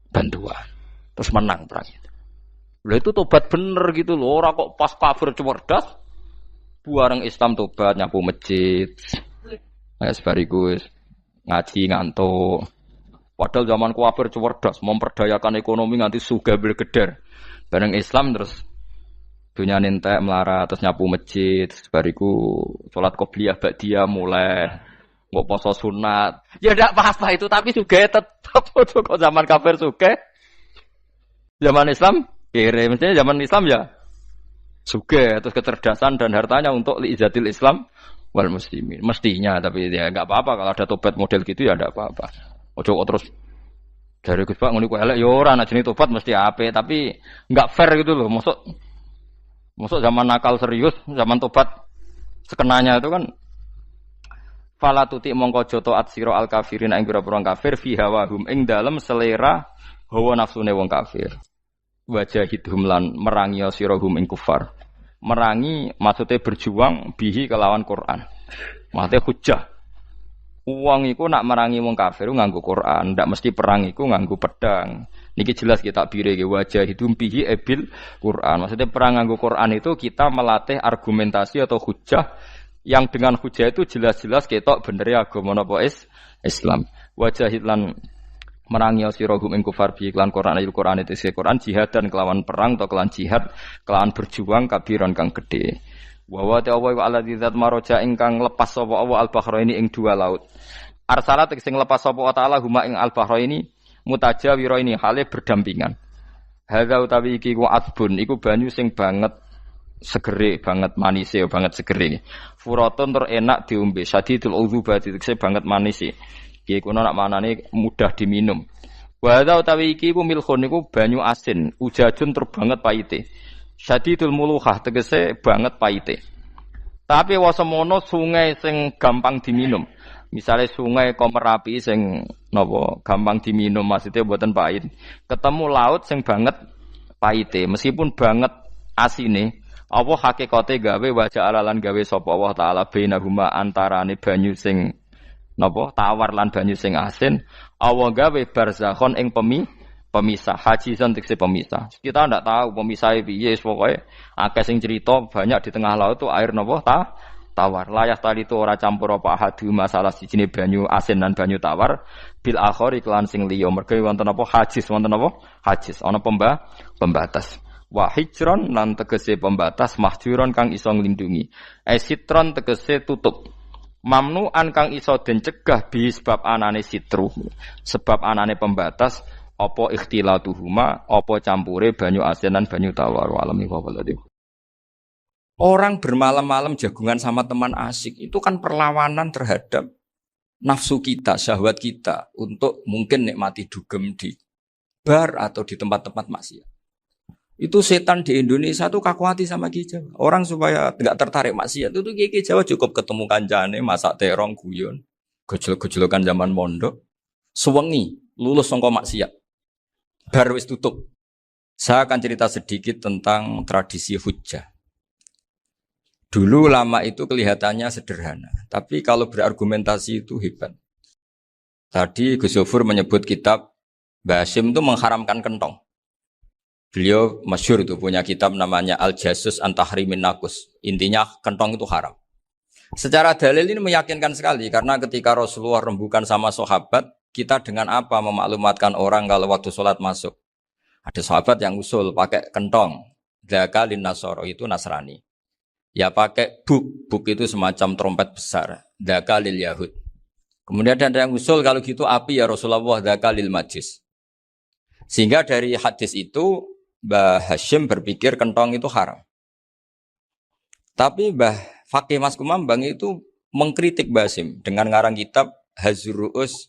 bantuan. Terus menang perang itu. Lah itu tobat bener gitu loh. Orang kok pas kafir cerdas, buareng Islam tobat nyapu masjid. Kayak sebariku ngaji ngantuk. Padahal zaman kafir cerdas, memperdayakan ekonomi nganti sugih bergeder. Bareng Islam terus dunia nentek melarat terus nyapu masjid. Sebariku sholat qobliyah ba'diyah mulai. Mbok poso sunat. Ya ndak apa-apa itu, tapi sugih tetep kok zaman kafir sugih. Zaman Islam kere, mestinya zaman Islam ya sugih, terus kecerdasan dan hartanya untuk liizatil Islam wal muslimin. Mestinya, tapi ya enggak apa-apa kalau ada tobat model gitu ya enggak apa-apa. Ojo kok terus dari Gus Pak ngono ku elek ya ora, nek jenenge tobat mesti apik, tapi enggak fair gitu loh. Masuk zaman nakal serius, zaman tobat sekenanya itu kan fala tuti mongko joto atsira al kafirin ing pira-pira kafir fi hawahum ing dalem selera hawa nafsune wong kafir. Wajahidhum lan merangi sirahum ing kufar. Merangi maksudnya berjuang bihi kelawan Quran. Maksudnya hujjah. Wong iku nak merangi wong kafir nganggo Quran, ndak mesti perang iku nganggo pedang. Niki jelas kita bire wajahidhum bihi ebil Quran. Maksudnya perang nganggo Quran itu kita melatih argumentasi atau hujjah yang dengan hujah itu jelas-jelas ketok bener ya agama napa Islam. Wajahid lan merangi sirahum ing kufar bi iklan Quran ayat Quran itu Quran jihad dan kelawan perang atau kelawan jihad kelawan berjuang kabiran kang gede. Wa ta'ala wa alladzi zat maraja ingkang lepas sapa Allah al-bahraini ing dua laut. Arsalat sing lepas sapa taala huma ing al-bahraini mutajawiraini hale berdampingan. Hadza utawi iki ku asbun iku banyu sing banget segere banget manise banget segere furatun tur enak diombe sadidul udzubati tekse banget manise iki kuno nak manane mudah diminum wa hadza utawi iki ku milkhun niku banyu asin ujajun tur banget paite sadidul muluhah tegese banget paite tapi wasemono sungai sing gampang diminum misalnya sungai Komerapi sing napa gampang diminum maksudnya mboten pahit ketemu laut sing banget paite meskipun banget asine apa hakikate gawe wajah alalan gawe sapa Allah taala bainahuma antarane banyu sing napa tawar lan banyu sing asin Allah gawe barzakhon ing pemisah hajizan tekse pemisah kita ndak tahu pemisahe piye pokoke akeh sing cerita banyak di tengah laut tu air napa tawar layah tali itu ora campur apa hadu masalah sijine banyu asin dan banyu tawar bil akhir iklan sing liya mergo wonten apa hajiz wonten apa hajiz ana pembatas wa hijron lan tegese pembatas mahjuron kang iso nglindungi sitron tegese tutup mamnuan kang iso den cegah bi sebab anane sitru sebab anane pembatas apa ikhtilatuhuma apa campure banyu asin lan banyu tawar walami waladi. Orang bermalam-malam jagungan sama teman asik itu kan perlawanan terhadap nafsu kita, syahwat kita untuk mungkin nikmati dugem di bar atau di tempat-tempat maksiat. Itu setan di Indonesia tuh kakuati sama Ki Jawa. Orang supaya tidak tertarik maksiat itu Ki Jawa cukup ketemu kancane masak terong guyon, gejol-gejolokan zaman mondok, sewengi lulus sangka maksiat. Bar wis tutup. Saya akan cerita sedikit tentang tradisi hujjah. Dulu lama itu kelihatannya sederhana, tapi kalau berargumentasi itu hebat. Tadi Gus Yofur menyebut kitab Mbah Hasyim itu mengharamkan kentong. Beliau masyhur itu punya kitab namanya Al-Jasus an Tahrimin Nakus. Intinya kentong itu haram. Secara dalil ini meyakinkan sekali karena ketika Rasulullah rembukan sama sahabat, kita dengan apa memaklumatkan orang kalau waktu sholat masuk. Ada sahabat yang usul pakai kentong. Dzakalin Nasoro itu Nasrani. Ya pakai buk itu semacam trompet besar. Dzakalil Yahud. Kemudian ada yang usul kalau gitu api ya Rasulullah dzakalil Majus. Sehingga dari hadis itu Mbah Hasyim berpikir kentong itu haram. Tapi Mbah Fakih Mas Kumambang itu mengkritik Mbah Hasyim dengan ngarang kitab Hazruus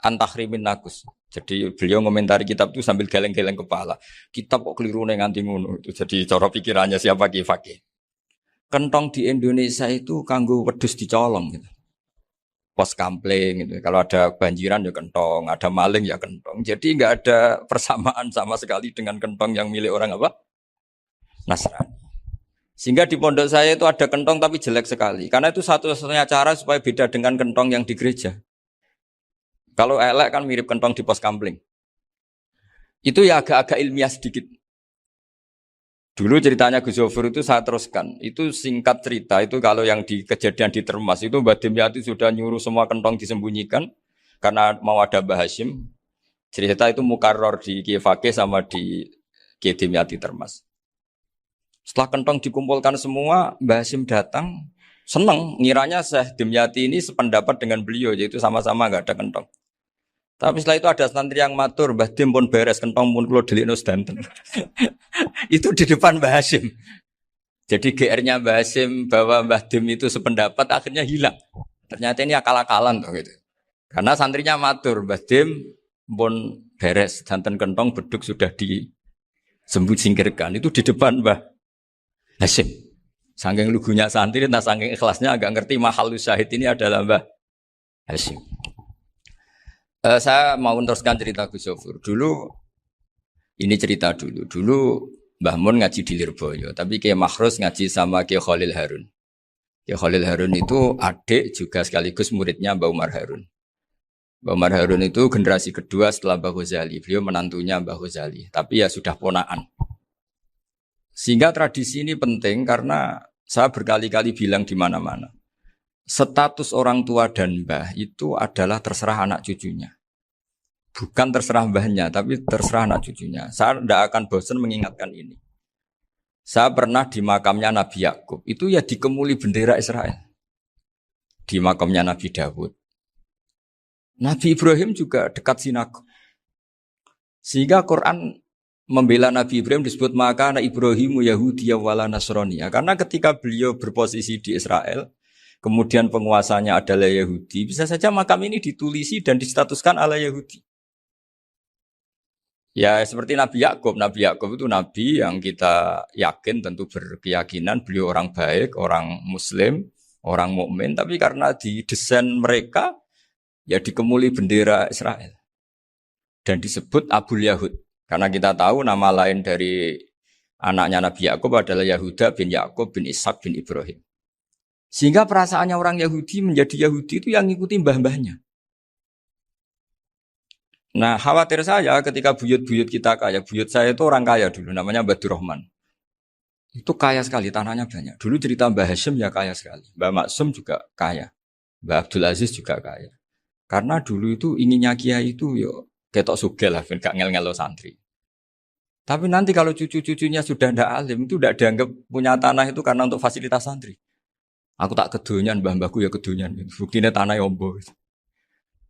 an Tahrimin Nakus. Jadi beliau komentari kitab itu sambil geleng-geleng kepala. Kitab kok keliru nganti ngono itu. Jadi cara pikirannya siapa Ki Fakih. Kentong di Indonesia itu kanggo wedhus dicolong gitu. Pos kampling gitu. Kalau ada banjiran ya kentong, ada maling ya kentong. Jadi enggak ada persamaan sama sekali dengan kentong yang milik orang apa? Nasrani. Sehingga di pondok saya itu ada kentong tapi jelek sekali. Karena itu satu-satunya cara supaya beda dengan kentong yang di gereja. Kalau elek kan mirip kentong di pos kampling. Itu ya agak-agak ilmiah sedikit. Dulu ceritanya Gus Yofur itu saya teruskan. Itu singkat cerita, itu kalau yang di kejadian di Termas itu Mbak Dimyati sudah nyuruh semua kentong disembunyikan karena mau ada Mbah Hasyim. Cerita itu mukarrar di Kiai Fakih sama di Kiai Dimyati Termas. Setelah kentong dikumpulkan semua, Mbah Hasyim datang, Seneng, ngiranya Syekh Dimyati ini sependapat dengan beliau, yaitu sama-sama nggak ada kentong. Tapi setelah itu ada santri yang matur, Mbah Dim pun beres kentong pun kulo delikno sedanten. Itu di depan Mbah Hasyim. Jadi GR-nya Mbah Hasyim bahwa Mbah Dim itu sependapat akhirnya hilang. Ternyata ini akal-akalan tuh gitu. Karena santrinya matur, Mbah Dim pun beres sedanten kentong beduk sudah disembut singkirkan. Itu di depan Mbah Hasyim. Saking lugunya santri, nah saking ikhlasnya agak ngerti mahalus syahid ini adalah Mbah Hasyim. Saya mau meneruskan cerita Gus Sofur. Dulu, ini cerita dulu. Dulu Mbah Mun ngaji di Lirboyo, tapi Kiai Makhrus ngaji sama Kiai Khalil Harun. Kiai Khalil Harun itu adik juga sekaligus muridnya Mbah Umar Harun. Mbah Umar Harun itu generasi kedua setelah Mbah Ghazali. Beliau menantunya Mbah Ghazali, tapi ya sudah ponaan. Sehingga tradisi ini penting karena saya berkali-kali bilang di mana-mana. Status orang tua dan mbah itu adalah terserah anak cucunya. Bukan terserah mbahnya, tapi terserah anak cucunya. Saya tidak akan bosan mengingatkan ini. Saya pernah di makamnya Nabi Yakub, itu ya dikemuli bendera Israel. Di makamnya Nabi Dawud. Nabi Ibrahim juga dekat sinagog. Sehingga Quran membela Nabi Ibrahim disebut maka anak Ibrahimu Yahudi wala Nasrani. Karena ketika beliau berposisi di Israel, kemudian penguasanya adalah Yahudi, bisa saja makam ini ditulisi dan distatuskan ala Yahudi. Ya seperti Nabi Yakub. Nabi Yakub itu nabi yang kita yakin tentu berkeyakinan beliau orang baik, orang muslim, orang mukmin, tapi karena didesain mereka ya dikemuli bendera Israel. Dan disebut Abul Yahud. Karena kita tahu nama lain dari anaknya Nabi Yakub adalah Yahuda bin Yakub bin Ishak bin Ibrahim. Sehingga perasaannya orang Yahudi menjadi Yahudi itu yang ngikuti mbah-mbahnya. Nah khawatir saya ketika buyut-buyut kita kaya, buyut saya itu orang kaya dulu, namanya Badur Rahman. Itu kaya sekali, tanahnya banyak. Dulu cerita Mbah Hasyim ya kaya sekali. Mbah Maksum juga kaya. Mbah Abdul Aziz juga kaya. Karena dulu itu inginnya kiai itu yo ketok sugih lah, gak ngel-ngelo santri. Tapi nanti kalau cucu-cucunya sudah ndak alim, itu ndak dianggap punya tanah itu karena untuk fasilitas santri. Aku tak kedonyan, mbah-mbahku ya kedonyan. Buktinya tanah yombo.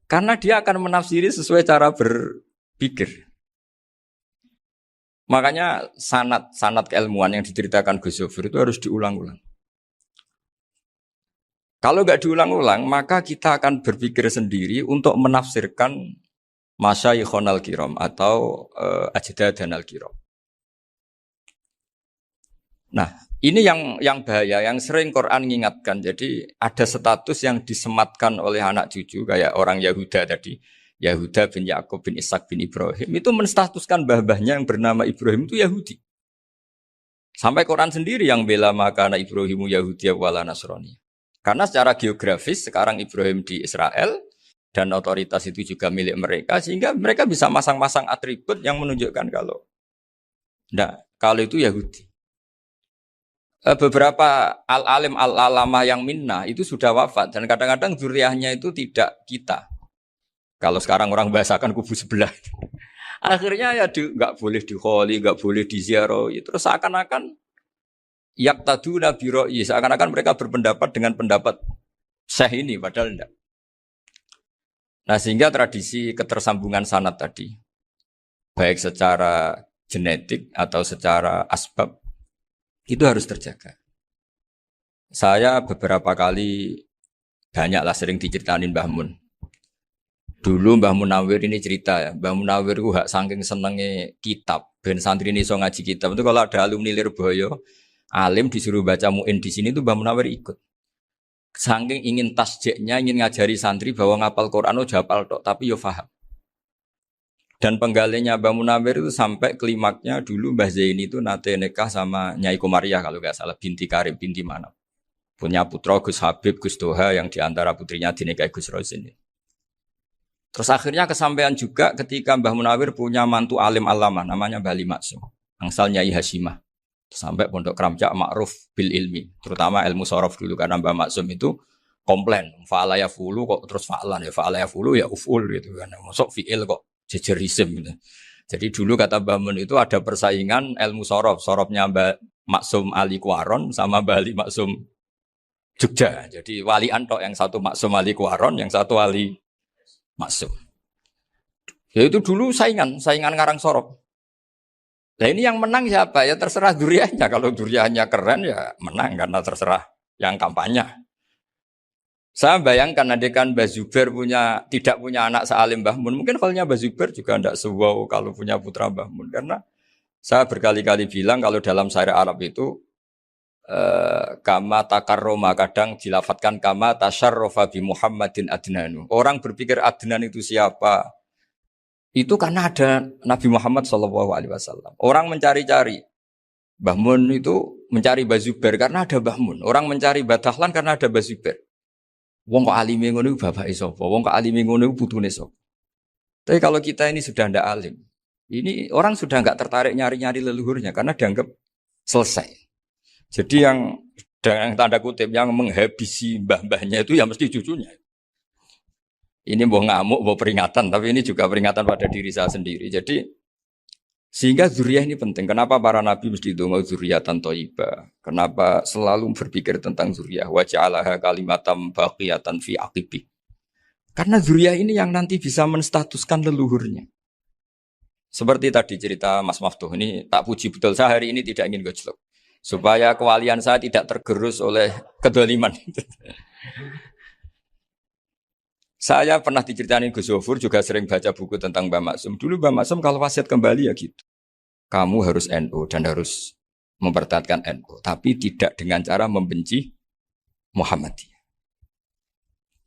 Karena dia akan menafsiri sesuai cara berpikir. Makanya sanad keilmuan yang diceritakan Gus Sofur itu harus diulang-ulang. Kalau nggak diulang-ulang, maka kita akan berpikir sendiri untuk menafsirkan Masyayikhonal Kiram atau Ajdadanal Kiram. Nah, ini yang bahaya, yang sering Quran mengingatkan. Jadi ada status yang disematkan oleh anak cucu kayak orang Yahuda tadi, Yahuda bin Yakub bin Ishak bin Ibrahim itu menstatuskan mbah-mbahnya yang bernama Ibrahim itu Yahudi. Sampai Quran sendiri yang bela maka anak Ibrahimu Yahudi wala Nasrani. Karena secara geografis sekarang Ibrahim di Israel dan otoritas itu juga milik mereka sehingga mereka bisa masang-masang atribut yang menunjukkan kalau itu Yahudi. Beberapa al-alim al-alamah yang minnah itu sudah wafat dan kadang-kadang zuriyahnya itu tidak kita. Kalau sekarang orang bahasakan kubu sebelah. Akhirnya ya nggak boleh dikholi, nggak boleh diziarah. Terus seakan-akan yaktaduna bi ra'yi, seakan-akan mereka berpendapat dengan pendapat syekh ini padahal enggak. Nah, sehingga tradisi ketersambungan sanad tadi baik secara genetik atau secara asbab itu harus terjaga. Saya beberapa kali banyaklah sering diceritain Mbah Mun. Dulu Mbah Munawir ini cerita ya, Mbah Munawir itu saking senenge kitab, ben santri ini so ngaji kitab. Itu kalau ada alumni Lirboyo, alim disuruh baca muin di sini itu Mbah Munawir ikut. Saking ingin tasjeknya, ingin ngajari santri bahwa ngapal Quran itu hafal tok, tapi yo paham. Dan penggalinya Mbah Munawir itu sampai klimaknya dulu Mbah Zaini itu nate nikah sama Nyai Komariah kalau nggak salah, binti Karim, binti mana. Punya putra Gus Habib, Gus Toha yang diantara putrinya dinikahi Gus Rozin. Terus akhirnya kesampaian juga ketika Mbah Munawir punya mantu alim alama namanya Mbah Ali Maksum, angsal Nyai Hasyimah. Sampai pondok Kramjak ma'ruf bil ilmi, terutama ilmu sorof dulu karena Mbah Maksum itu komplain, fa'ala ya fulu kok terus fa'lan ya fa'ala ya fulu ya uf'ul gitu kan. Masuk fi'il kok jejer isim gitu. Jadi dulu kata Mbah Mun itu ada persaingan ilmu sorof, sorofnya Mbah Maksum Ali Kuaron sama Mbah Ali Maksum Jogja. Jadi wali antok yang satu maksum wali Kuaron, yang satu wali maksum. Ya itu dulu saingan Ngarang Sorok. Nah ini yang menang siapa? Ya terserah duriannya. Kalau duriannya keren ya menang karena terserah yang kampanye. Saya bayangkan adekan Mbah Zubair tidak punya anak sealim Mbah Mun. Mungkin halnya Mbah Zubair juga tidak sewow kalau punya putra Mbah Mun. Karena saya berkali-kali bilang kalau dalam syair Arab itu kama takarroma kadang dilafatkan kama tasyarrofa bi Muhammadin adnanu. Orang berpikir Adnan itu siapa? Itu karena ada Nabi Muhammad SAW. Orang mencari-cari. Mbah Mun itu mencari Mbah Zubair karena ada Mbah Mun. Orang mencari Mbah Dahlan karena ada Mbah Zubair. Wong kok alime ngono iku bapake sapa? Wong kok alime ngono iku putune sapa? Tapi kalau kita ini sudah ndak alim. Ini orang sudah enggak tertarik nyari-nyari leluhurnya karena dianggap selesai. Jadi yang dengan tanda kutip yang menghabisi mbah-mbahnya itu ya mesti cucunya. Ini mau ngamuk, mau peringatan, tapi ini juga peringatan pada diri saya sendiri. Jadi sehingga zuriyah ini penting. Kenapa para nabi mesti donga zuriyatan thayyibah? Kenapa selalu berpikir tentang zuriyah? Wa ja'alaha kalimatam baqiyatan fi aqibi. Karena zuriyah ini yang nanti bisa menstatuskan leluhurnya. Seperti tadi cerita Mas Maftuh ini tak puji betul, saya hari ini tidak ingin gojlok. Supaya kewalian saya tidak tergerus oleh kedoliman. Saya pernah diceritain Gus Zofur juga sering baca buku tentang Mbah Maksum. Dulu Mbah Maksum kalau wasiat kembali ya gitu. Kamu harus NU dan harus mempertahankan NU. Tapi tidak dengan cara membenci Muhammadiyah.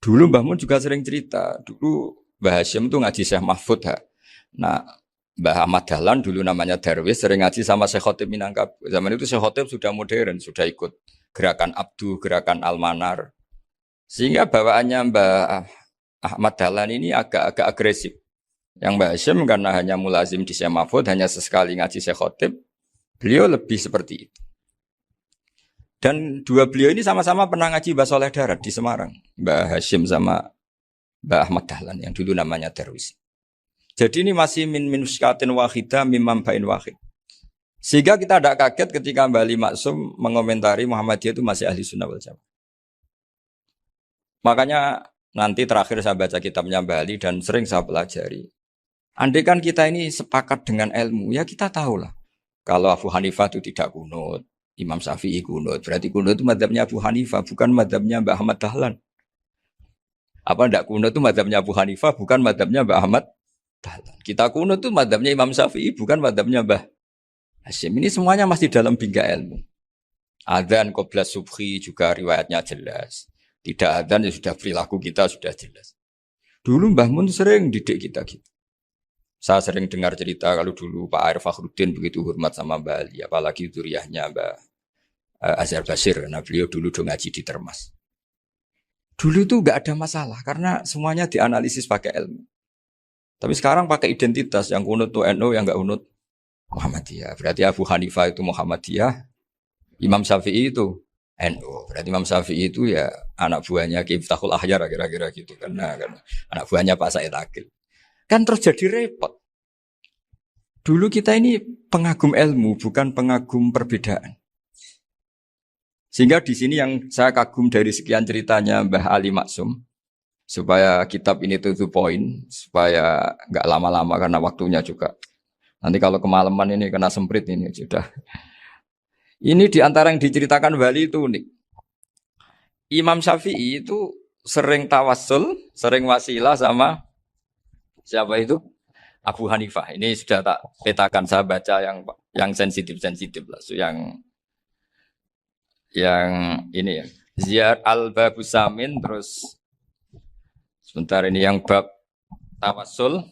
Dulu Mbah Mun juga sering cerita. Dulu Mbah Hashim itu ngaji Syekh Mahfud. Nah Mbah Ahmad Dahlan dulu namanya Darwis sering ngaji sama Syekh Khotib Minangkabau. Zaman itu Syekh Khotib sudah modern. Sudah ikut gerakan Abdu, gerakan Almanar. Sehingga bawaannya Mbah Ahmad Dahlan ini agak agresif. Yang Mbah Hashim karena hanya mulazim di Syekh Mahfud, hanya sesekali ngaji Syekh Khotib, beliau lebih seperti itu. Dan dua beliau ini sama-sama pernah ngaji Mbah Soleh Darat di Semarang. Mbah Hashim sama Mbah Ahmad Dahlan yang dulu namanya Darwis. Jadi ini masih min muskatin wahidah mimam bain wahid. Sehingga kita tidak kaget ketika Mbah Ali Maksum mengomentari Muhammadiyah itu masih ahli sunnah wal jamaah. Makanya nanti terakhir saya baca kitabnya Mbah Ali dan sering saya pelajari. Andai kan kita ini sepakat dengan ilmu, ya kita tahulah. Kalau Abu Hanifah itu tidak kunut, Imam Syafi'i kunut. Berarti kunut itu mazhabnya Abu Hanifah, bukan mazhabnya Mbah Ahmad Dahlan. Apa tidak kunut itu mazhabnya Abu Hanifah, bukan mazhabnya Mbah Ahmad Dahlan. Kita kunut itu mazhabnya Imam Syafi'i, bukan mazhabnya Mbah Hashim. Ini semuanya masih dalam bingkai ilmu. Adzan qobla subhi juga riwayatnya jelas. Tidak adzan ya sudah perilaku kita sudah jelas. Dulu Mbah Mun sering didik kita gitu. Saya sering dengar cerita kalau dulu Pak Arif Fakhruddin begitu hormat sama Mbah Ali, apalagi zuriyahnya Mbah Azhar Basir, karena beliau dulu ngaji di Termas. Dulu itu enggak ada masalah karena semuanya dianalisis pakai ilmu. Tapi sekarang pakai identitas, yang kunut tuh NU, yang enggak kunut Muhammadiyah. Berarti Abu Hanifah itu Muhammadiyah, Imam Syafi'i itu NU. Berarti Imam Syafi'i itu ya anak buahnya Ki Miftahul Ahyar kira-kira gitu kan anak buahnya Pak Said Akil. Kan terus jadi repot. Dulu kita ini pengagum ilmu, bukan pengagum perbedaan. Sehingga di sini yang saya kagum dari sekian ceritanya Mbah Ali Maksum, supaya kitab ini to the point, supaya nggak lama-lama karena waktunya juga. Nanti kalau kemalaman ini kena semprit ini sudah. Ini diantara yang diceritakan Bali itu unik. Imam Syafi'i itu sering tawassul, sering wasilah sama siapa itu? Abu Hanifah. Ini sudah tak petakan, saya baca yang sensitif-sensitif lah. So, yang ini ya. Ziyar al-Babus Samin, terus sebentar ini yang bab tawassul.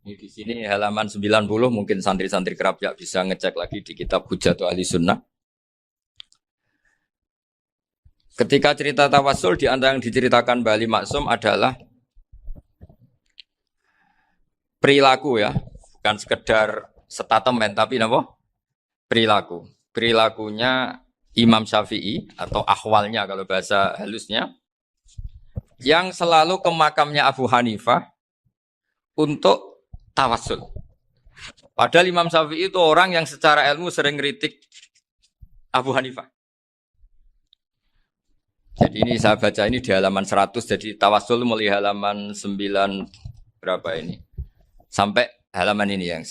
Ini di sini halaman 90, mungkin santri-santri kerabat bisa ngecek lagi di kitab Hujatul Ahli Sunnah. Ketika cerita tawassul, di antara yang diceritakan Mbah Ali Maksum adalah perilaku ya, bukan sekedar statement tapi apa? Perilaku. Perilakunya Imam Syafi'i atau ahwalnya kalau bahasa halusnya, yang selalu ke makamnya Abu Hanifah untuk tawassul. Padahal Imam Syafi'i itu orang yang secara ilmu sering kritik Abu Hanifah. Jadi ini saya baca ini di halaman 100, jadi tawasul mulai halaman 9 berapa ini? Sampai halaman ini yang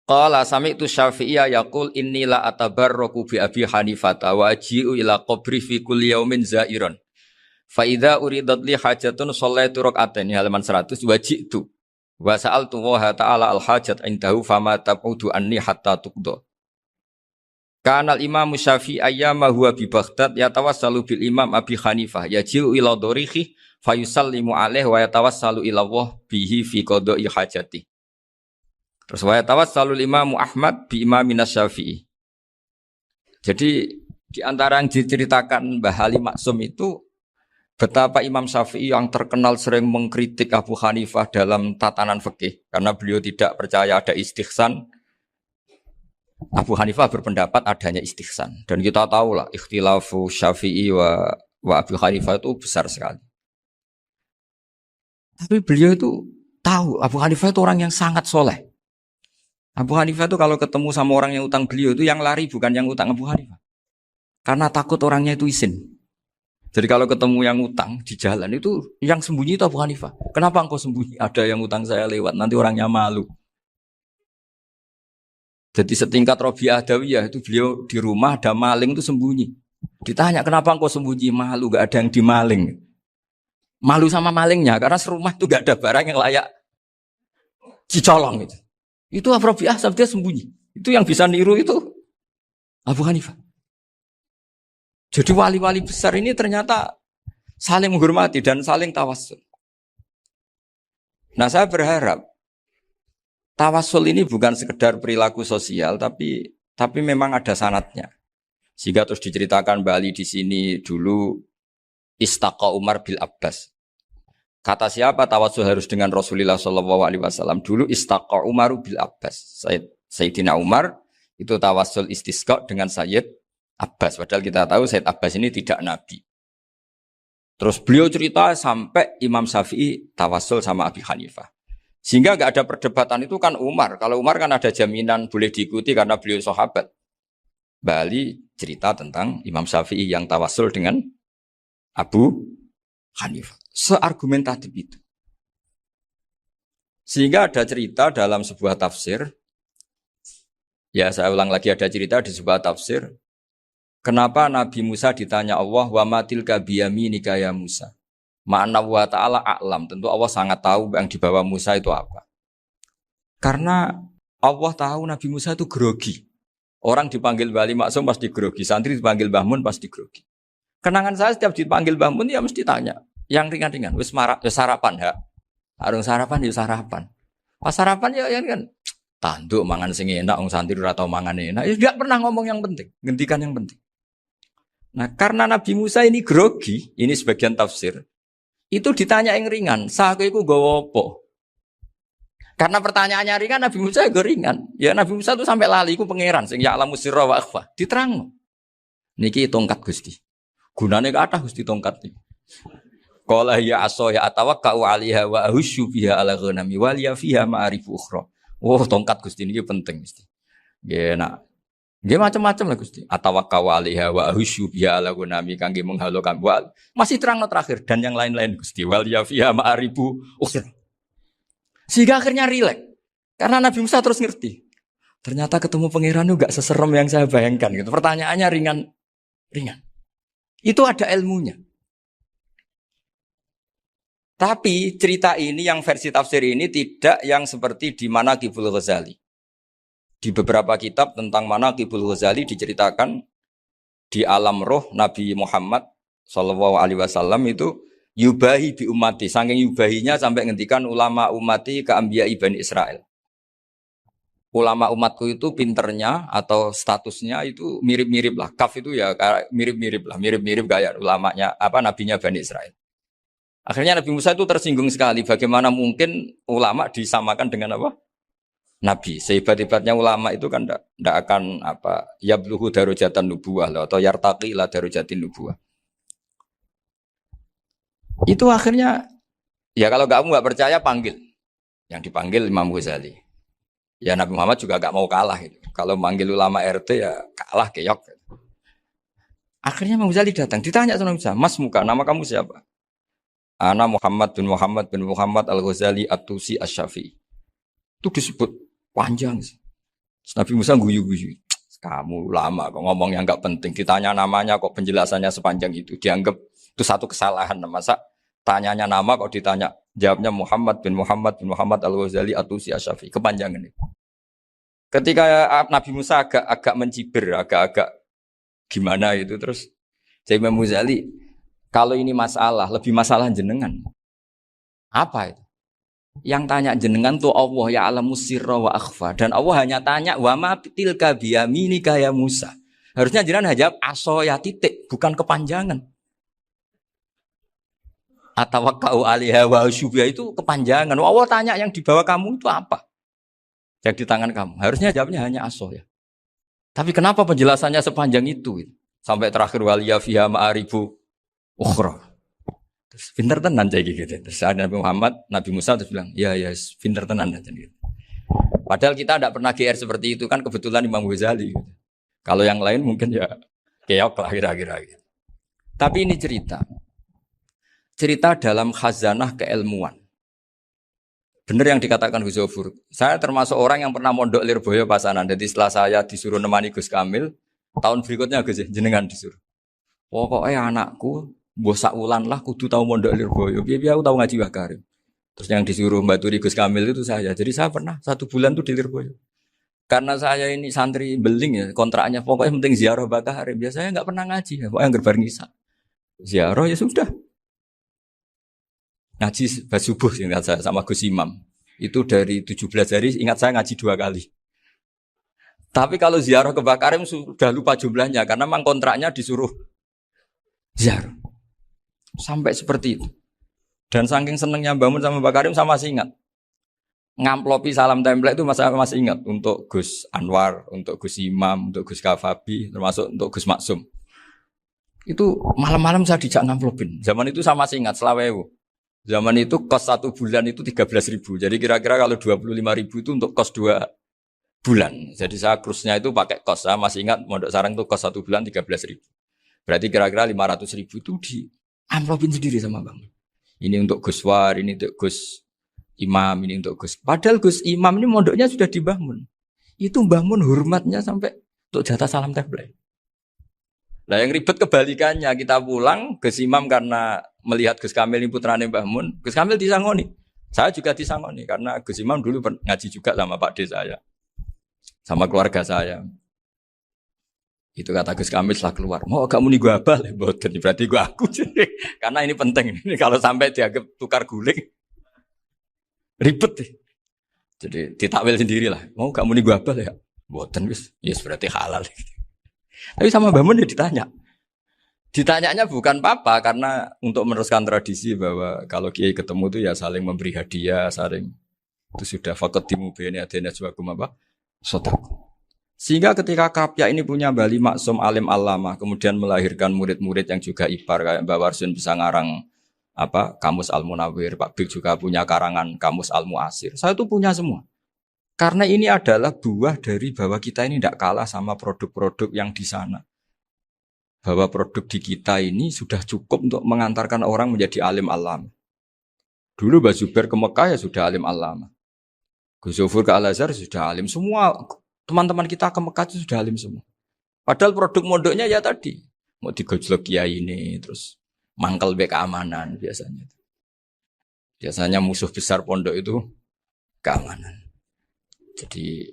Qala sami'tu Syafi'iyya yaqul inni la atabarraku bi Abi Hanifah wa aji'u ila qabri fi kulli yaumin za'iran. Fa idza uridat li hajatun shallaitu rak'atain halaman 100 waji'tu wa sa'altu wa ta'ala al hajat indahu fama tab'udu anni hatta tuqda. Kanal Imam Syafi'i ayyama huwa bi Baghdad yatawassalu bil Imam Abi Hanifah yaji'u ila dorihi fayusallimu alaihi wa yatawassalu ila Allah bihi fi qada'i hajati. Terus wa yatawassalu Imam Ahmad bi Imamin Syafi'i. Jadi di antara yang diceritakan Mbah Ali Maksum itu betapa Imam Syafi'i yang terkenal sering mengkritik Abu Hanifah dalam tatanan fikih karena beliau tidak percaya ada istihsan. Abu Hanifah berpendapat adanya istihsan dan kita tahu lah ikhtilafu Syafi'i wa Abu Hanifah itu besar sekali. Tapi beliau itu tahu Abu Hanifah itu orang yang sangat soleh. Abu Hanifah itu kalau ketemu sama orang yang utang beliau itu yang lari bukan yang utang Abu Hanifah. Karena takut orangnya itu izin. Jadi kalau ketemu yang utang di jalan itu yang sembunyi itu Abu Hanifah. Kenapa engkau sembunyi? Ada yang utang saya lewat, nanti orangnya malu. Jadi setingkat Robi'ah Adawiyah itu beliau di rumah ada maling itu sembunyi. Ditanya kenapa engkau sembunyi? Malu, gak ada yang dimaling. Malu sama malingnya karena serumah itu gak ada barang yang layak dicolong itu. Itu Rabi'ah sampai dia sembunyi. Itu yang bisa niru itu Abu Hanifah. Jadi wali-wali besar ini ternyata saling menghormati dan saling tawassul. Nah saya berharap tawassul ini bukan sekedar perilaku sosial, tapi memang ada sanadnya. Sehingga terus diceritakan Bali di sini dulu istaqa Umar bil Abbas. Kata siapa tawassul harus dengan Rasulullah SAW? Dulu istaqa Umar bil Abbas. Sayyidina Umar itu tawassul istisqa dengan Sayyid Abbas. Padahal kita tahu Sayyid Abbas ini tidak nabi. Terus beliau cerita sampai Imam Syafi'i tawassul sama Abi Hanifah. Sehingga gak ada perdebatan itu kan Umar. Kalau Umar kan ada jaminan boleh diikuti karena beliau sahabat. Bali cerita tentang Imam Syafi'i yang tawassul dengan Abu Hanifah. Seargumentatif itu. Sehingga ada cerita dalam sebuah tafsir. Ya saya ulang lagi ada cerita di sebuah tafsir. Kenapa Nabi Musa ditanya Allah wa matilka biyaminika ya Musa? Ma'ana wa ta'ala a'lam. Tentu Allah sangat tahu yang dibawa Musa itu apa. Karena Allah tahu Nabi Musa itu grogi. Orang dipanggil Bali Maksum pasti grogi. Santri dipanggil Bahmun pasti grogi. Kenangan saya setiap dipanggil Bahmun ya mesti tanya. Yang ringan-ringan. Wis sarapan ya. Harung sarapan ya sarapan. Pas sarapan ya kan. Tanduk mangan sing enak. Orang santri atau mangan enak. Ya tidak pernah ngomong yang penting. Ngendikan yang penting. Nah karena Nabi Musa ini grogi. Ini sebagian tafsir. Itu ditanya yang ringan, saku iku nggawa apa? Karena pertanyaannya ringan, Nabi Musa juga ringan. Ya Nabi Musa itu sampai lali iku pangeran sing ya'lamu sirra wa akhfa. Diterangno. Niki tongkat Gusti. Gunane kathah Gusti tongkat iki. Qala ya aso ya atawakkau 'alaiha wa ahusyu biha 'ala ghanami wal ya fiha ma'arif ukhra. Oh tongkat Gusti niki penting mesti. Nggih nak nggih macam-macam lah Gusti. Atawakkau 'alaiha wa ahusyu biha 'ala ghanami kangge menghalokan wal. Masih terang terakhir dan yang lain-lain Gusti wal ya fiha ma'arifu ukhra. Sehingga akhirnya rileks. Karena Nabi Musa terus ngerti. Ternyata ketemu pangeran itu gak seserem yang saya bayangkan gitu. Pertanyaannya ringan. Itu ada ilmunya. Tapi cerita ini yang versi tafsir ini tidak yang seperti di Manaqibul Ghazali. Di beberapa kitab tentang Manaqibul Ghazali diceritakan di alam roh Nabi Muhammad SAW itu yubahi bi ummati. Saking yubahinya sampai ngendikan ulama ummati ke anbiya Bani Israel. Ulama umatku itu pinternya atau statusnya itu mirip-mirip lah. Kaf itu ya mirip-mirip lah. Mirip-mirip kayak ulamanya nabinya Bani Israel. Akhirnya Nabi Musa itu tersinggung sekali. Bagaimana mungkin ulama disamakan dengan apa? Nabi. Sehebat-hebatnya ulama itu kan tidak akan yabluhu darajatan nubuwah atau yartaqi ila darajatin nubuwah. Itu akhirnya ya kalau kamu nggak percaya panggil. Yang dipanggil Imam Ghazali. Ya Nabi Muhammad juga gak mau kalah gitu. Kalau manggil ulama RT ya kalah keok. Akhirnya Imam Ghazali datang, ditanya sama Musa, Mas Muka, nama kamu siapa? Ana Muhammad bin Muhammad Al-Ghazali At-Tusi Asy-Syafi'i. Itu disebut panjang sih. Nabi Musa guyu-guyu. Kamu ulama kok ngomong yang gak penting. Ditanya namanya kok penjelasannya sepanjang itu. Dianggap itu satu kesalahan. Masa tanyanya nama kok ditanya. Jawabnya Muhammad bin Muhammad Al-Ghazali At-Tusi Asy-Syafi'i. Kepanjangan itu. Ketika Nabi Musa agak mencibir, agak gimana itu terus. Jadi Imam Ghazali, kalau ini masalah, lebih masalah jenengan. Apa itu? Yang tanya jenengan tuh Allah ya alamu sirra wa akhfa. Dan Allah hanya tanya wa ma tilka biyaminika ya Musa. Harusnya jenengan jawab aso ya titik, bukan kepanjangan. Atawakkau alaiha wa syubha itu kepanjangan. Allah tanya yang di bawah kamu itu apa? Yang di tangan kamu. Harusnya jawabnya hanya aso ya. Tapi kenapa penjelasannya sepanjang itu? Sampai terakhir waliya fiha ma'aribu ukhra. Terus pinter tenan kayak gitu. Terus ada Nabi Musa terus bilang, ya pinter tenan aja gitu. Padahal kita tidak pernah GR seperti itu kan kebetulan Imam Ghazali. Gitu. Kalau yang lain mungkin ya keok lah kira-kira gitu. Tapi ini cerita dalam khazanah keilmuan. Benar yang dikatakan Gus Zofur. Saya termasuk orang yang pernah mondok Lirboyo Pasanan. Jadi setelah saya disuruh nemani Gus Kamil, tahun berikutnya Gus jenengan disuruh. Pokoknya anakku bosak ulan lah kudu tahu mondok Lirboyo. Biar aku tahu ngaji Wakarim. Terus yang disuruh Baturi Gus Kamil itu saya. Jadi saya pernah 1 bulan tuh di Lirboyo. Karena saya ini santri beling ya, kontraknya pokoknya penting ziarah Bakarim. Biasanya nggak pernah ngaji ya, pokoknya ngerbar ngisa. Ziarah ya sudah. Ngaji subuh ingat saya sama Gus Imam. Itu dari 17 hari ingat saya ngaji 2 kali. Tapi kalau ziarah ke Bakarim sudah lupa jumlahnya karena memang kontraknya disuruh ziarah. Sampai seperti itu. Dan saking senengnya bangun sama Bakarim sama masih ingat. Ngamplopi salam template itu masih ingat untuk Gus Anwar, untuk Gus Imam, untuk Gus Kafabi, termasuk untuk Gus Maksum. Itu malam-malam saya dijak ngamplopin. Zaman itu saya masih ingat selawewu. Zaman itu kos 1 bulan itu 13.000. Jadi kira-kira kalau 25.000 itu untuk kos 2 bulan. Jadi saya krusnya itu pakai kos. Saya masih ingat Mondok Sarang itu kos 1 bulan 13.000. Berarti kira-kira 500.000 itu di amplopin sendiri sama Bang. Ini untuk Gus War, ini untuk Gus Imam, ini untuk Gus. Padahal Gus Imam ini mondoknya sudah dibangun. Itu bangun hormatnya sampai untuk jatah salam template. Nah yang ribet kebalikannya, kita pulang Gus Imam karena melihat Gus Kamil ini putrane Mbah Mun, Gus Kamil disangoni. Saya juga disangoni karena Gus Imam dulu ngaji juga sama Pak D saya. Sama keluarga saya. Itu kata Gus Kamil setelah keluar, mau kamu nih gua abal, boten berarti gua aku. Karena ini penting. Ini kalau sampai dianggap tukar guling, ribet deh. Jadi ditakwil sendiri lah. Mau kamu nih gua abal ya, boten wis, yes berarti halal. Tapi sama Mbah Mun ya ditanya. Ditanyanya bukan apa karena untuk meneruskan tradisi bahwa kalau kiai ketemu itu ya saling memberi hadiah, saling itu sudah fakat dimubeni adena sebakum apa? Sedekah. Sehingga ketika Kapya ini punya Bali Maksum Alim Allamah, kemudian melahirkan murid-murid yang juga ipar kayak Mbak Warsun bisa ngarang apa Kamus Al-Munawwir, Pak Bik juga punya karangan Kamus Al-Mu'asir. Saya itu punya semua. Karena ini adalah buah dari bahwa kita ini tidak kalah sama produk-produk yang di sana. Bahwa produk di kita ini sudah cukup untuk mengantarkan orang menjadi alim alam. Dulu Mbak Zubair ke Mekah ya sudah alim alam. Gus Zofur ke Al-Azhar sudah alim. Semua teman-teman kita ke Mekah itu sudah alim semua. Padahal produk mondoknya ya tadi. Mau digojlok kiai ini, terus mangkel be keamanan biasanya. Biasanya musuh besar pondok itu keamanan. Jadi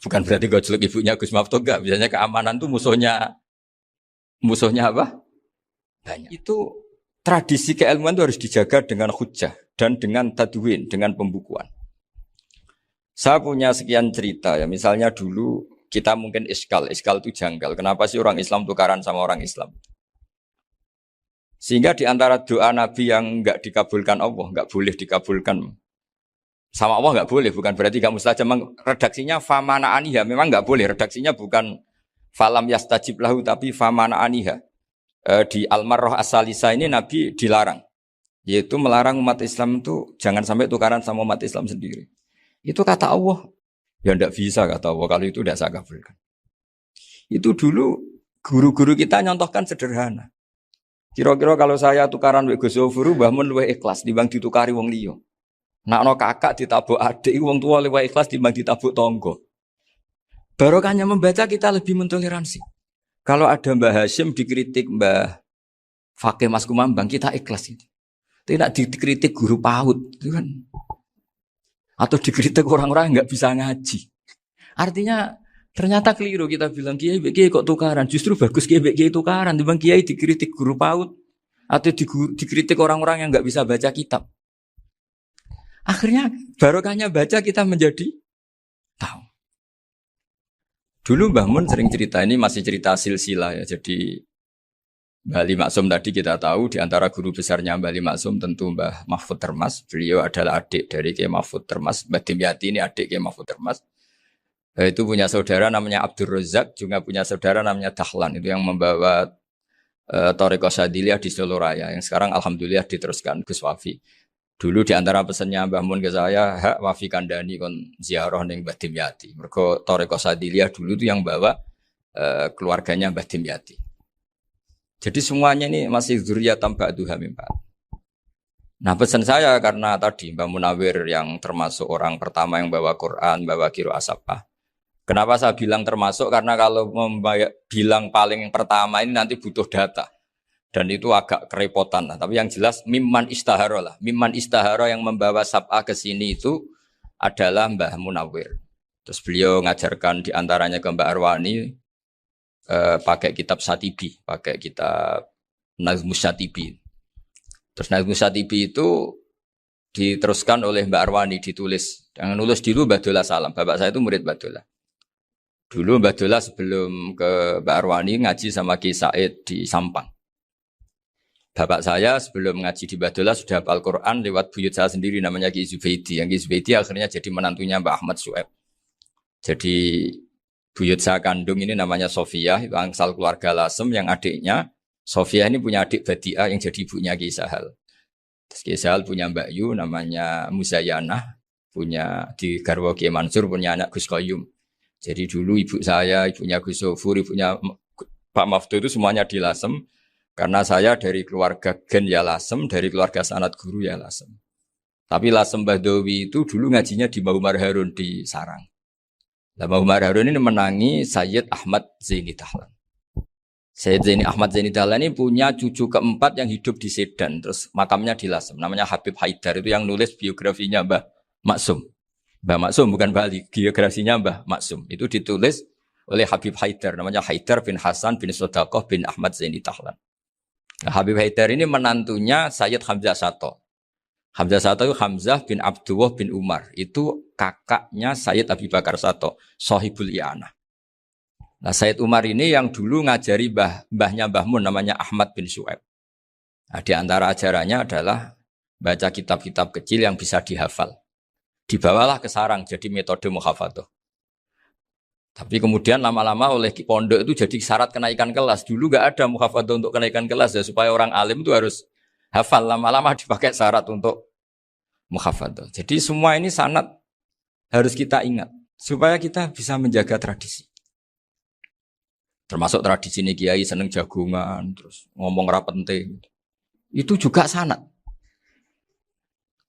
bukan berarti gojlok ibunya Gus Maftuh enggak. Biasanya keamanan itu musuhnya apa? Banyak. Itu tradisi keilmuan itu harus dijaga dengan hujjah dan dengan tadwin, dengan pembukuan. Saya punya sekian cerita ya. Misalnya dulu kita mungkin iskal itu janggal. Kenapa sih orang Islam tukaran sama orang Islam? Sehingga di antara doa Nabi yang enggak dikabulkan Allah, enggak boleh dikabulkan sama Allah enggak boleh, bukan berarti enggak mustajab. Redaksinya famana aniha, memang enggak boleh. Redaksinya bukan falam yastajib lahu tapi famana aniha. Di Al-Marrah As-Salisa ini Nabi dilarang, yaitu melarang umat Islam itu jangan sampai tukaran sama umat Islam sendiri. Itu kata Allah Ya ndak bisa kata Allah, kalau itu tidak saya kabulkan. Itu dulu guru-guru kita nyontohkan sederhana. Kira-kira kalau saya tukaran wek Gus Zofuru, Mbah Mun luwih ikhlas dibanding ditukari wong liya. Nak ono kakak ditabuk adik, wong tua luwih ikhlas dibanding ditabuk tonggo. Barokahnya membaca kita lebih mentoleransi. Kalau ada Mbah Hashim dikritik Mbah Fakih Mas Kumambang, kita ikhlas itu. Tidak dikritik guru PAUD, itu kan. Atau dikritik orang-orang yang nggak bisa ngaji. Artinya ternyata keliru kita bilang kiai kok tukaran. Justru bagus kiai tukaran. Dibanding kiai dikritik guru PAUD atau dikritik orang-orang yang nggak bisa baca kitab. Akhirnya barokahnya baca kita menjadi tahu. Dulu Mbah Mun sering cerita, ini masih cerita silsilah ya. Jadi Mbah Ali Maksum tadi kita tahu di antara guru besarnya Mbah Ali Maksum tentu Mbah Mahfud Termas. Beliau adalah adik dari Kiai Mahfud Termas. Mbah Dimyati ini adik Kiai Mahfud Termas. Itu punya saudara namanya Abdul Razak, juga punya saudara namanya Dahlan. Itu yang membawa Thariqah Syadziliyah di Solo Raya. Yang sekarang alhamdulillah diteruskan Gus Wafi. Dulu di antara pesannya Mbah Mun ke saya, hak Wafi kandani kon ziarah ning Mbah Dimyati. Mergo Thariqah Syadziliyah dulu itu yang bawa keluarganya Mbah Dimyati. Jadi semuanya ini masih dzurriyyatan ba'duha min ba'd. Nah pesan saya karena tadi Mbah Munawir yang termasuk orang pertama yang bawa Quran, bawa Qiraah Sabah. Kenapa saya bilang termasuk? Karena kalau bilang paling pertama ini nanti butuh data. Dan itu agak kerepotan lah. Tapi yang jelas mimman istahara lah. Mimman istahara yang membawa Sabah ke sini itu adalah Mbah Munawir. Terus beliau ngajarkan diantaranya ke Mbak Arwani, pakai kitab Satibi, pakai kitab Nazmus Satibi. Terus Nazmus Satibi itu diteruskan oleh Mbak Arwani, ditulis. Yang nulis dulu Mbak Dola Salam. Bapak saya itu murid Mbak Dola. Dulu Mbak Dola sebelum ke Mbak Arwani ngaji sama Ki Said di Sampang. Bapak saya sebelum ngaji di Mbak Dola sudah hafal Quran lewat buyut saya sendiri namanya Ki Zubaidi. Yang Ki Zubaidi akhirnya jadi menantunya Mbak Ahmad Su'eb. Jadi buyut saya kandung ini namanya Sofia, itu angsal keluarga Lasem yang adiknya. Sofia ini punya adik Badiah yang jadi ibunya Ki Sahal. Terus Ki Sahal punya Mbak Yu namanya Muzayanah, punya di Garwo Ki Mansur punya anak Gus Qayyum. Jadi dulu ibu saya, ibunya Gus Sofur, ibunya Pak Maftu itu semuanya di Lasem. Karena saya dari keluarga Gen ya Lasem, dari keluarga sanad guru ya Lasem. Tapi Lasem Bahdawi itu dulu ngajinya di Mbah Umar Harun di Sarang. Mbah Umar Harun ini menangi Sayyid Ahmad Zaini Dahlan. Sayyid Ahmad Zaini Dahlan ini punya cucu keempat yang hidup di Sedan. Terus makamnya di Lasem. Namanya Habib Haidar. Itu yang nulis biografinya Mbah Maksum. Mbah Maksum bukan Bali. Biografinya Mbah Maksum. Itu ditulis oleh Habib Haidar. Namanya Haidar bin Hasan bin Sodaqoh bin Ahmad Zaini Dahlan. Nah, Habib Haidar ini menantunya Sayyid Hamzah Sato. Hamzah Sato itu Hamzah bin Abdullah bin Umar. Itu kakaknya Sayyid Abi Bakar Sato, Sohibul I'anah. Nah Sayyid Umar ini yang dulu ngajari mbahnya Mbah Mun namanya Ahmad bin Su'aib. Nah, di antara ajarannya adalah baca kitab-kitab kecil yang bisa dihafal. Dibawalah ke sarang jadi metode muhafadzah. Tapi kemudian lama-lama oleh pondok itu jadi syarat kenaikan kelas. Dulu gak ada muhafadzah untuk kenaikan kelas ya, supaya orang alim itu harus hafal. Lama-lama dipakai syarat untuk muhafadzah. Jadi semua ini sanad harus kita ingat supaya kita bisa menjaga tradisi. Termasuk tradisi ini kiai seneng jagungan, terus ngomong ra penting. Itu juga sanad.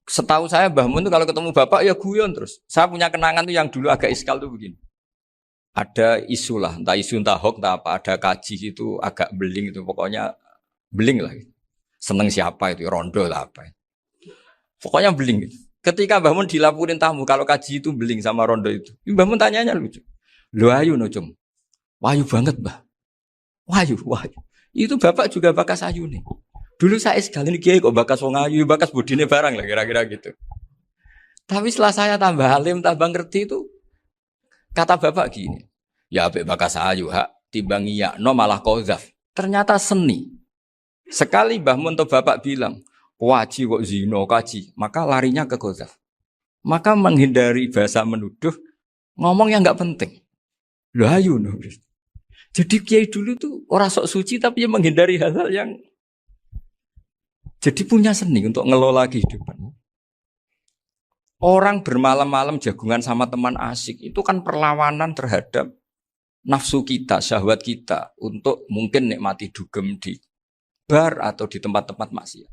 Setahu saya Mbah Mun itu kalau ketemu bapak ya guyon terus. Saya punya kenangan tuh yang dulu agak iskal tuh begini. Ada isu lah, entah isu entah hoax entah apa, ada kaji itu agak beling itu, pokoknya beling lah. Seneng siapa itu, rondo lah apa. Pokoknya beling. Ketika Mbah Mun dilaporin tamu kalau kaji itu beling sama rondo itu, Mbah Mun tanyanya lucu. Lho ayu no cum. Wahyu banget Mbah. Wahyu. Itu bapak juga bakas ayu nih. Dulu saya sekali ini kiai kok bakas wong ayu, bakas budine barang lah kira-kira gitu. Tapi setelah saya tambah alim, tambah ngerti itu, kata bapak gini, ya apik bakas ayu hak timbang iya no malah qadzaf. Ternyata seni. Sekali Mbah Mun atau bapak bilang, waji kok zino kaji, maka larinya ke qadzaf. Maka menghindari bahasa menuduh, ngomong yang enggak penting. Lho ayu no. Jadi kiai dulu tuh orang sok suci tapi dia menghindari hal-hal yang jadi punya seni untuk ngelola kehidupan. Orang bermalam-malam jagungan sama teman asik itu kan perlawanan terhadap nafsu kita, syahwat kita untuk mungkin nikmati dugem di bar atau di tempat-tempat maksiat.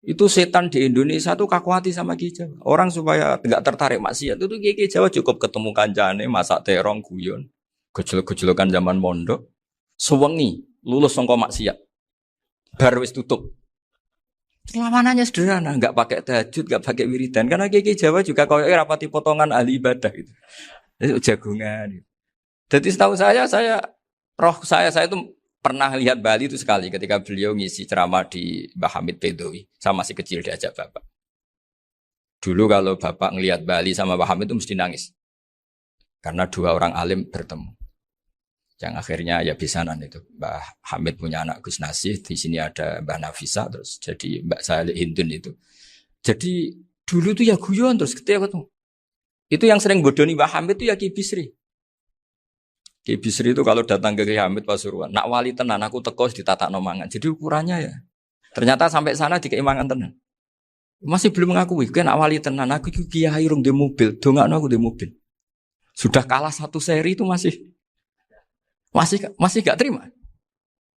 Itu setan di Indonesia tuh kakuati sama Ki Jawa. Orang supaya nggak tertarik maksiat itu Ki Jawa cukup ketemu kancane masak terong guyon, gejolok-gejolokan zaman mondok, sewengi lulus sangka maksiat. Bar wis tutup. Perlawanannya sederhana, nggak pakai tahajud, nggak pakai wiridan. Karena Ki Jawa juga kalau rapati potongan ahli ibadah gitu. Itu jagungan. Gitu. Jadi setahu saya itu pernah lihat Bali itu sekali ketika beliau ngisi ceramah di Mbah Hamid Bedowi. Saya masih kecil diajak bapak. Dulu kalau bapak ngelihat Bali sama Mbah Hamid itu mesti nangis. Karena dua orang alim bertemu. Yang akhirnya ya bisanan itu. Mbah Hamid punya anak Gus Nasih, di sini ada Mbah Nafisa, terus jadi Mbak Salih Hindun itu. Jadi dulu tuh ya guyon terus ketika ketemu. Itu yang sering bodoni Mbah Hamid itu ya Ki Bisri. Ki Bisri itu kalau datang ke Ki Hamid Pasuruan, nak wali tenan aku teko ditata nomangan. Jadi ukurannya ya. Ternyata sampai sana dikeimangan tenan. Masih belum mengakui, kan nak wali tenan aku itu kiai rung di mobil, dongakno aku di mobil. Sudah kalah satu seri itu masih gak terima.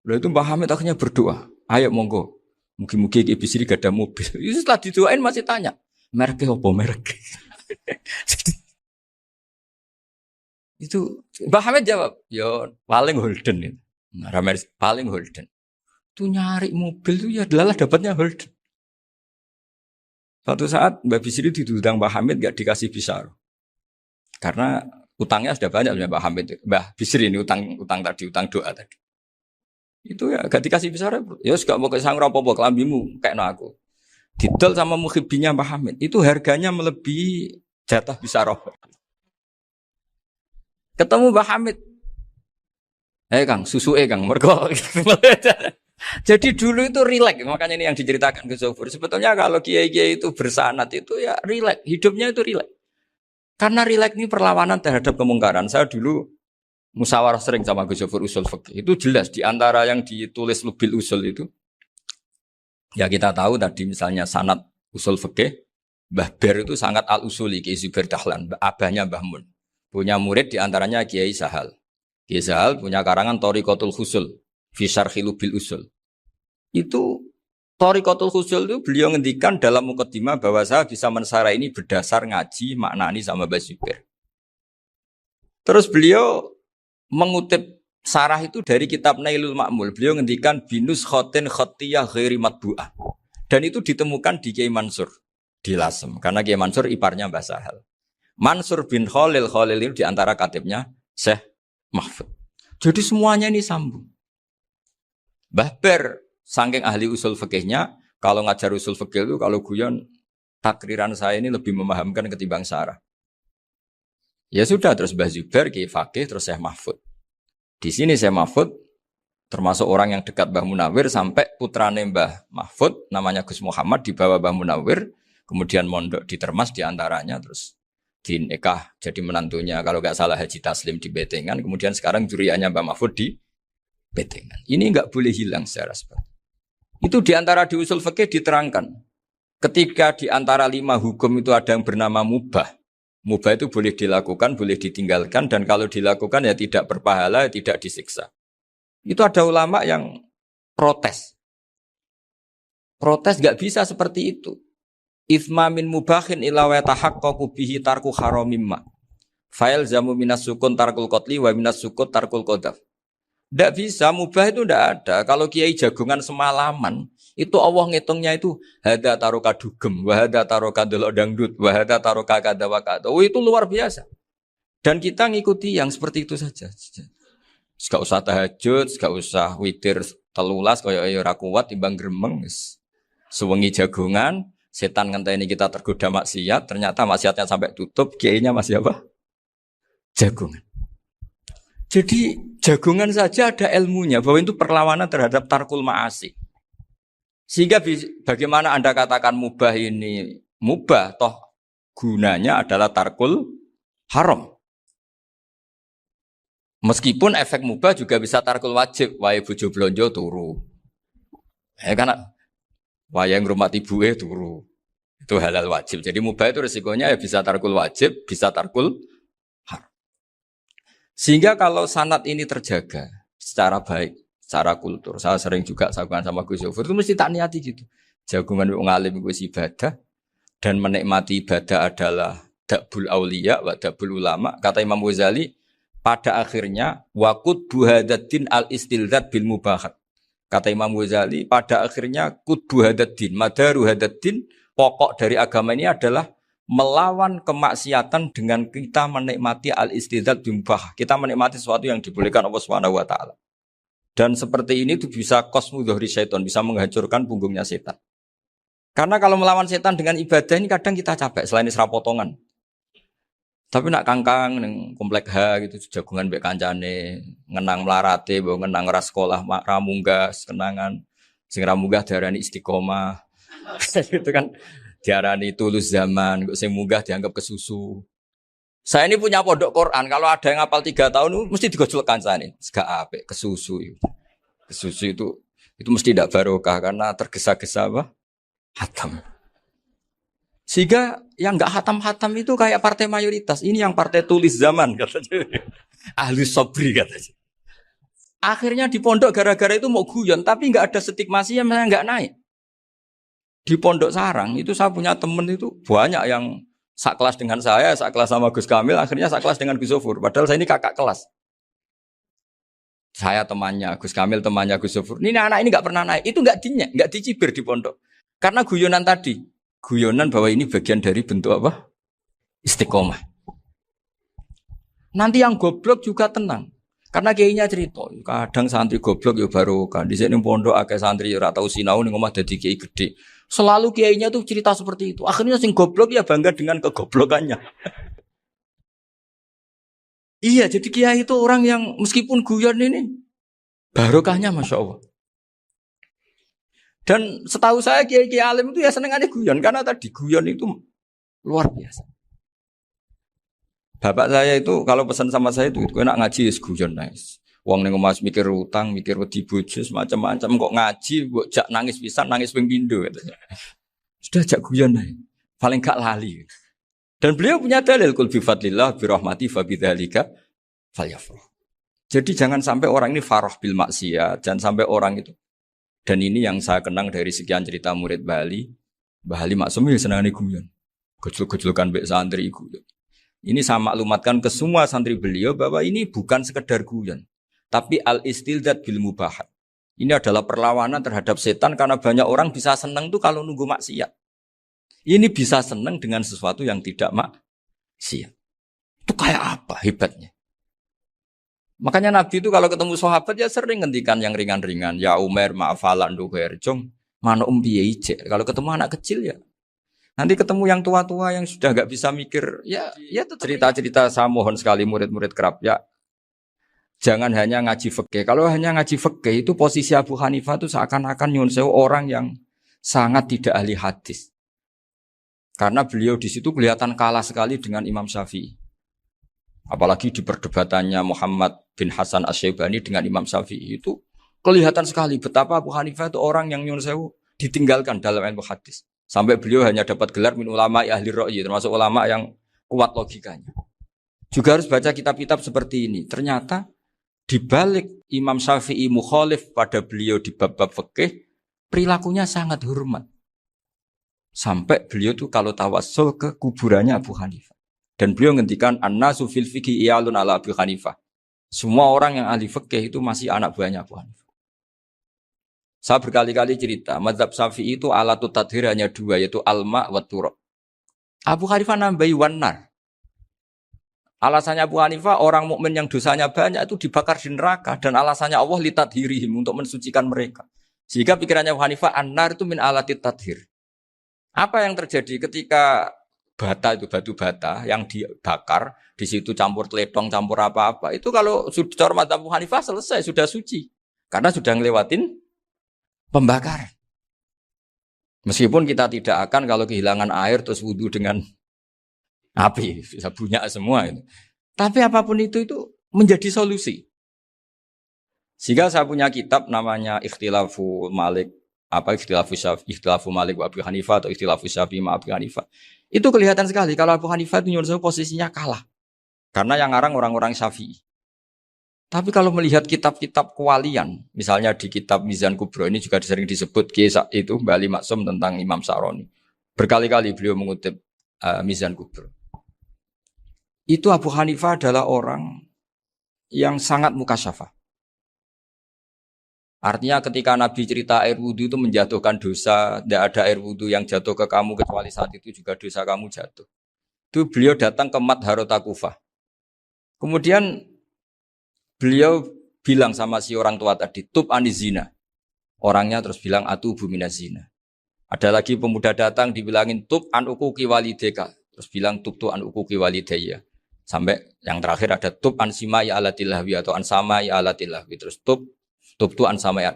Lalu itu Mbah Hamid akhirnya berdoa, ayo monggo, mungkin Ki Bisri gak ada mobil. Itu setelah didoain masih tanya, merek apa merek? Itu Mbah Hamid jawab, yo paling Holden itu. Paling Holden. Itu nyari mobil itu ya adalah dapatnya Holden. Suatu saat Mbah Bisri diundang Mbah Hamid gak dikasih bisar. Karena utangnya sudah banyak Mbah Hamid. Mbah Bisri ini utang doa tadi. Itu ya gak dikasih bisar. Ya gak mau kesang apa-apa kelambimu kayak aku. Didol sama muhibbinya Mbah Hamid. Itu harganya melebihi jatah bisarah. Ketemu Mbah Hamid. Kang, susu Kang, mergo. Jadi dulu itu rileks, makanya ini yang diceritakan ke Zofur. Sebetulnya kalau kiai-kiai itu bersanat itu ya rileks, hidupnya itu rileks. Karena rileks ini perlawanan terhadap kemungkaran. Saya dulu musyawarah sering sama Gus Zofur usul fikih. Itu jelas di antara yang ditulis Lubil Usul itu. Ya kita tahu tadi misalnya sanad usul fikih, Mbah Ber itu sangat al-usuli, Kiai Zubair Dahlan, abahnya Mbah Mun. Punya murid diantaranya Kiai Sahal. Kiai Sahal punya karangan Thariqatul Husul, fi syarhi Lubil Usul. Itu Thariqatul Husul itu beliau ngendikan dalam mukaddimah bahwa saya bisa mensarah ini berdasar ngaji maknani sama Mbah Zubair. Terus beliau mengutip sarah itu dari kitab Nailul Ma'mul. Beliau ngendikan binus khotin khotiyah ghairi matbu'ah. Dan itu ditemukan di Kiai Mansur di Lasem. Karena Kiai Mansur iparnya Mbah Sahal. Mansur bin Khalil itu diantara katibnya Syekh Mahfud. Jadi semuanya ini sambung. Mbah Ber, saking ahli usul fikihnya, kalau ngajar usul fikih itu, kalau guyon, takriran saya ini lebih memahamkan ketimbang sarah. Ya sudah, terus Mbah Zubair, Kiai Fakih, terus Syekh Mahfud. Di sini Syekh Mahfud, termasuk orang yang dekat Mbah Munawir, sampai putrane Mbah Mahfud, namanya Gus Muhammad, dibawa Mbah Munawir, kemudian mondok di Termas diantaranya, terus di nikah jadi menantunya kalau nggak salah Haji Taslim di Betengan, kemudian sekarang juriannya Mbak Mahfud di Betengan. Ini nggak boleh hilang secara sebab. Itu diantara di usul fikih diterangkan. Ketika diantara 5 hukum itu ada yang bernama mubah. Mubah itu boleh dilakukan, boleh ditinggalkan, dan kalau dilakukan ya tidak berpahala, tidak disiksa. Itu ada ulama yang protes. Protes nggak bisa seperti itu. Ithma min mubahin ila wa tahaqqaqu bihi tarku haramimma. Fa'il zamu minas sukun tarkul qatli wa minas sukut tarkul qadaf. Tidak bisa, mubah itu tidak ada. Kalau kiai jagungan semalaman, itu Allah ngitungnya itu hada taroka dugem, wahada taroka delok dangdut, wahada taroka kada wa kada. Oh, itu luar biasa. Dan kita ngikuti yang seperti itu saja. Gak usah tahajud, gak usah witir telulas kaya ora kuat timbang gremeng. Sewengi jagungan, setan ngenteni kita tergoda maksiat, ternyata maksiatnya sampai tutup, kiainya masih apa? Jagungan. Jadi jagungan saja ada ilmunya bahwa itu perlawanan terhadap tarkul ma'asi. Sehingga bagaimana Anda katakan mubah ini mubah, toh gunanya adalah tarkul haram. Meskipun efek mubah juga bisa tarkul wajib, wae bojo blonjo turu. Karena wayang rumah ibuke turu. Itu halal wajib. Jadi mubah itu resikonya ya bisa tarkul wajib, bisa tarkul haram. Sehingga kalau sanad ini terjaga secara baik, secara kultur. Saya sering juga sakuan sama Gus Yofur itu mesti tak niati gitu. Jagungan wong alim Gus ibadah dan menikmati ibadah adalah dabul auliya wa dabul ulama. Kata Imam Ghazali, pada akhirnya waqud buhadatin al-istilzat bil mubahat. Kata Imam Ghazali, pada akhirnya qudbu hadaddin, madaru hadaddin, pokok dari agama ini adalah melawan kemaksiatan dengan kita menikmati al-istidzat bimubah. Kita menikmati sesuatu yang dibolehkan Allah Subhanahu wa taala. Dan seperti ini itu bisa qasmu dhuhri syaitan, bisa menghancurkan punggungnya setan. Karena kalau melawan setan dengan ibadah ini kadang kita capek selain isra potongan. Tapi nak kangkang ning komplek H gitu jagungan mbek kancane, ngenang melarate, mbok ngenang ras sekolah ramunggah, kenangan sing ramunggah diarani istiqomah. Itu kan diarani tulus zaman, kok sing munggah dianggap kesusu. Saya ini punya pondok Quran, kalau ada yang hafal 3 tahun mesti digojlok kancane. Gak apik kesusu itu. Kesusu itu mesti tidak barokah karena tergesa-gesa apa? Hatam. Sehingga yang enggak hatam-hatam itu kayak partai mayoritas. Ini yang partai tulis zaman katanya. Ahli sobri katanya. Akhirnya di pondok gara-gara itu mau guyon, tapi enggak ada stigmasi yang enggak naik. Di pondok sarang itu saya punya temen itu banyak yang sekelas dengan saya, sekelas sama Gus Kamil, akhirnya sekelas dengan Gus Zofur. Padahal saya ini kakak kelas. Saya temannya, Gus Kamil temannya Gus Zofur. Ini anak ini enggak pernah naik. Itu enggak dicibir di pondok. Karena guyonan tadi. Guyonan bahwa ini bagian dari bentuk apa? Istiqomah. Nanti yang goblok juga tenang. Karena kiainya cerita, kadang santri goblok ya barokah. Di sini pondok akeh santri ora tau sinau ning omah dadi kiai gede. Selalu kiainya tuh cerita seperti itu. Akhirnya sing goblok ya bangga dengan kegoblokannya. Iya, jadi kiai itu orang yang meskipun guyon ini barokahnya Masya Allah. Dan setahu saya kiai-kiai alim itu ya seneng aja guyon. Karena tadi guyon itu luar biasa. Bapak saya itu kalau pesan sama saya itu enak ngaji ya guyon nice. Wong ning omah mikir utang, mikir wedi bojo macam-macam kok ngaji kok jak nangis pisan, nangis ping pindho katanya. Sudah jak guyon ae. Paling gak lali. Dan beliau punya dalil kul bi fadlillah bi rahmati fa bidzalika falyafrah. Jadi jangan sampai orang ini farah bil maksiyat, jangan sampai orang itu. Dan ini yang saya kenang dari sekian cerita murid Bali. Mbah Ali Maksum ya senangane guyon. Gojlok-gojlokan mbek santri guyon. Ini saya maklumatkan ke semua santri beliau bahwa ini bukan sekedar guyon, tapi al-istildzat bil mubahat. Ini adalah perlawanan terhadap setan karena banyak orang bisa senang tuh kalau nunggu maksiat. Ini bisa senang dengan sesuatu yang tidak maksiat. Itu kayak apa hebatnya? Makanya Nabi itu kalau ketemu sahabat ya sering ngendikan yang ringan-ringan. Ya Umar ma'afalan duher jong mana piye ijek. Kalau ketemu anak kecil ya. Nanti ketemu yang tua-tua yang sudah enggak bisa mikir ya itu cerita-cerita saya mohon sekali murid-murid kerap ya. Jangan hanya ngaji fikih. Kalau hanya ngaji fikih itu posisi Abu Hanifah itu seakan-akan nyun sewu orang yang sangat tidak ahli hadis. Karena beliau di situ kelihatan kalah sekali dengan Imam Syafi'i. Apalagi di perdebatannya Muhammad bin Hasan Asy-Syaibani dengan Imam Syafi'i itu kelihatan sekali betapa Abu Hanifah itu orang yang nyun sewu ditinggalkan dalam ilmu hadis. Sampai beliau hanya dapat gelar min ulama ahli ra'yi, termasuk ulama yang kuat logikanya. Juga harus baca kitab-kitab seperti ini. Ternyata di balik Imam Syafi'i mukhalif pada beliau di bab-bab fikih, perilakunya sangat hormat. Sampai beliau tuh kalau tawassul ke kuburannya Abu Hanifah. Dan beliau ngendikan an-nasu fil fiqhi iyalun ala Abu Hanifah. Semua orang yang ahli fikih itu masih anak buahnya Abu Hanifah. Saya berkali-kali cerita, mazhab Syafi'i itu alatut tadhir hanya 2, yaitu alma wa turab. Abu Hanifah nambahi wanar. Alasannya Abu Hanifah orang mukmin yang dosanya banyak itu dibakar di neraka dan alasannya Allah litadhirihim untuk mensucikan mereka. Sehingga pikirannya Abu Hanifah an-nar itu min alatit tadhir. Apa yang terjadi ketika bata itu batu bata yang dibakar di situ campur teletong campur apa-apa itu kalau sudah mazhab Abu Hanifah selesai sudah suci karena sudah ngelewatin pembakaran. Meskipun kita tidak akan kalau kehilangan air terus wudu dengan api bisa bunyak semua itu. Tapi apapun itu menjadi solusi. Sehingga saya punya kitab namanya Ikhtilafu Malik Apa ikhtilafu Malik wa Abu Hanifah atau ikhtilafu Syafi'i ma Abu Hanifah. Itu kelihatan sekali kalau Abu Hanifah itu nyuruh posisinya kalah. Karena yang ngarang orang-orang Syafi'i. Tapi kalau melihat kitab-kitab kewalian, misalnya di kitab Mizan Kubro ini juga sering disebut itu Bali Maksum tentang Imam Sa'roni. Berkali-kali beliau mengutip Mizan Kubro. Itu Abu Hanifah adalah orang yang sangat mukasyafah. Artinya ketika Nabi cerita air wudhu itu menjatuhkan dosa, tidak ada air wudhu yang jatuh ke kamu kecuali saat itu juga dosa kamu jatuh. Itu beliau datang ke Madharota Kufah. Kemudian beliau bilang sama si orang tua tadi, tub anizina. Orangnya terus bilang atubu minazina. Ada lagi pemuda datang dibilangin tub an ukuki walideka. Terus bilang tub tu an ukuki walidaya. Sampai yang terakhir ada tub an simai alatilahwi atau an samai alatilahwi. Terus tub tu an samai.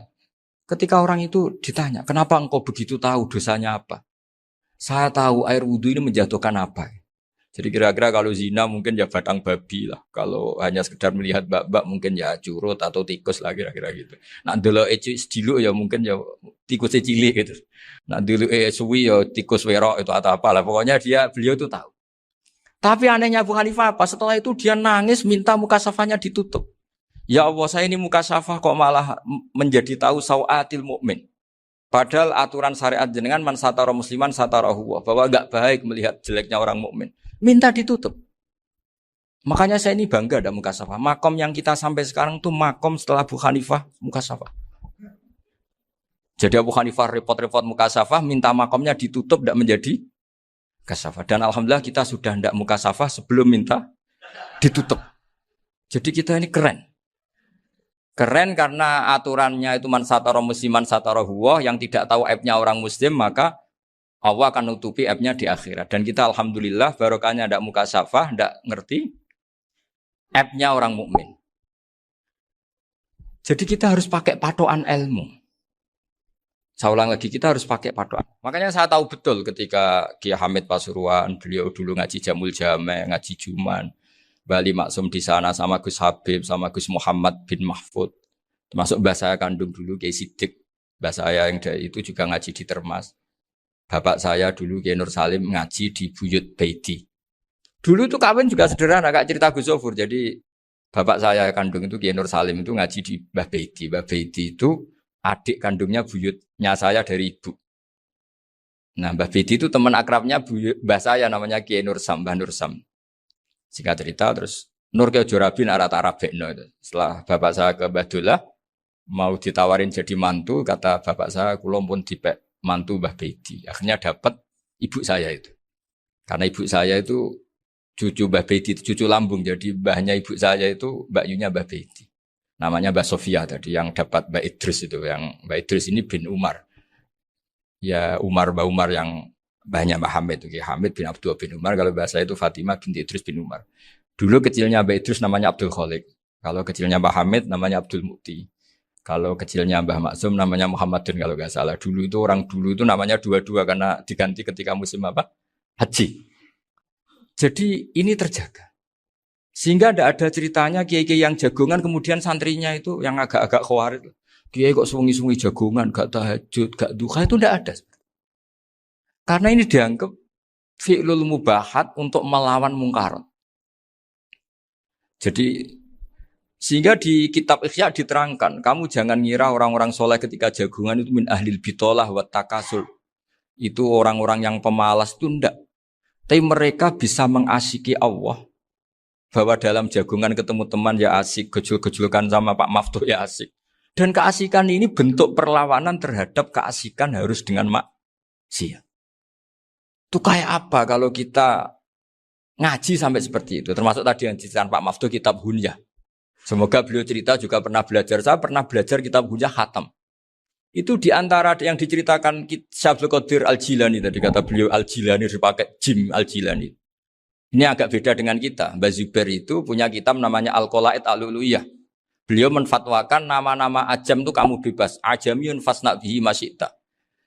Ketika orang itu ditanya, kenapa engkau begitu tahu dosanya apa? Saya tahu air wudhu ini menjatuhkan apa. Jadi kira-kira kalau zina mungkin ya batang babi lah. Kalau hanya sekedar melihat bak-bak mungkin ya curut atau tikus lah kira-kira gitu. Nak dulu sediluk ya mungkin ya tikus cilik gitu. Nak dulu suwi ya tikus werok itu atau apalah. Pokoknya beliau itu tahu. Tapi anehnya Abu Hanifah apa? Setelah itu dia nangis minta mukasafahnya ditutup. Ya Allah, saya ini mukasafah kok malah menjadi tahu sawatil mukmin. Padahal aturan syariat jenengan man satara musliman satarahu, bahwa enggak baik melihat jeleknya orang mukmin. Minta ditutup. Makanya saya ini bangga ada mukasafah. Makom yang kita sampai sekarang tuh makom setelah Abu Hanifah mukasafah. Jadi Abu Hanifah repot-repot mukasafah, minta makomnya ditutup tidak menjadi mukasafah. Dan alhamdulillah kita sudah tidak mukasafah sebelum minta ditutup. Jadi kita ini keren. Keren karena aturannya itu man satara musliman satara huwa, yang tidak tahu aibnya orang muslim maka Allah akan nutupi aibnya di akhirat. Dan kita alhamdulillah barokahnya tidak mukasafah, tidak ngerti aibnya orang mukmin. Jadi kita harus pakai patokan ilmu. Saya ulang lagi, kita harus pakai patokan. Makanya saya tahu betul ketika Kiai Hamid Pasuruan, beliau dulu ngaji Jamul Jame, ngaji Juman, Bali Maksum di sana sama Gus Habib, sama Gus Muhammad bin Mahfud. Termasuk mbah saya kandung dulu Kiai Sidik, mbah saya yang dari itu juga ngaji di Termas. Bapak saya dulu Kiai Nur Salim ngaji di Buyut Baiti. Dulu itu kawin juga sederhana, kayak cerita Gus Zofur. Jadi bapak saya kandung itu Kiai Nur Salim itu ngaji di Mbah Baiti. Mbah Baiti itu adik kandungnya buyutnya saya dari ibu. Nah Mbah Baiti itu teman akrabnya mbah saya namanya Kiai Nur Sam, Mbah Nur Sam. Singkat cerita terus Nur Kiai Jorabin arah-arah bekno itu. Setelah bapak saya ke Badullah mau ditawarin jadi mantu, kata bapak saya kula pun dipek mantu Mbah Baiti. Akhirnya dapat ibu saya itu. Karena ibu saya itu cucu Mbah Baiti, cucu lambung. Jadi mbahnya ibu saya itu Mbak Yunya Mbah Baiti. Namanya Mbah Sofia tadi yang dapat Mbak Idris itu. Yang Mbak Idris ini bin Umar. Ya Mbah Umar yang mbahnya Mbah Hamid. Hamid bin Abdullah bin Umar. Kalau bahasa itu Fatimah binti Idris bin Umar. Dulu kecilnya Mbah Idris namanya Abdul Khalik. Kalau kecilnya Mbah Hamid namanya Abdul Mukti. Kalau kecilnya Mbah Maksum namanya Muhammadun kalau nggak salah. Dulu itu orang dulu itu namanya dua-dua karena diganti ketika musim apa? Haji. Jadi ini terjaga. Sehingga tidak ada ceritanya kiai-kiai yang jagongan kemudian santrinya itu yang agak-agak khawatir. Kiai kok sungi-sungi jagongan, gak tahajud, gak duha, itu tidak ada. Karena ini dianggap fi'lul mubahat untuk melawan mungkar. Jadi sehingga di kitab Ikhya diterangkan, kamu jangan ngira orang-orang soleh ketika jagungan itu min ahlil bitolah wa takasul. Itu orang-orang yang pemalas itu enggak. Tapi mereka bisa mengasyiki Allah. Bahwa dalam jagungan ketemu teman ya asik, gejul-gejulkan sama Pak Maftuh ya asik. Dan keasikan ini bentuk perlawanan terhadap keasikan harus dengan maksiat. Itu kayak apa kalau kita ngaji sampai seperti itu. Termasuk tadi yang diceritakan Pak Maftuh kitab Hunyah. Semoga beliau cerita juga pernah belajar. Saya pernah belajar kitab Hunyah khatam. Itu diantara yang diceritakan Syabdul Qadir Al-Jilani. Tadi kata beliau Al-Jilani dipakai Jim Al-Jilani. Ini agak beda dengan kita. Mbah Zubair itu punya kitab namanya Al-Qolaid Al-Uluiyah. Beliau menfatwakan nama-nama ajam itu kamu bebas. Ajamiyun fasna' bihi masyita.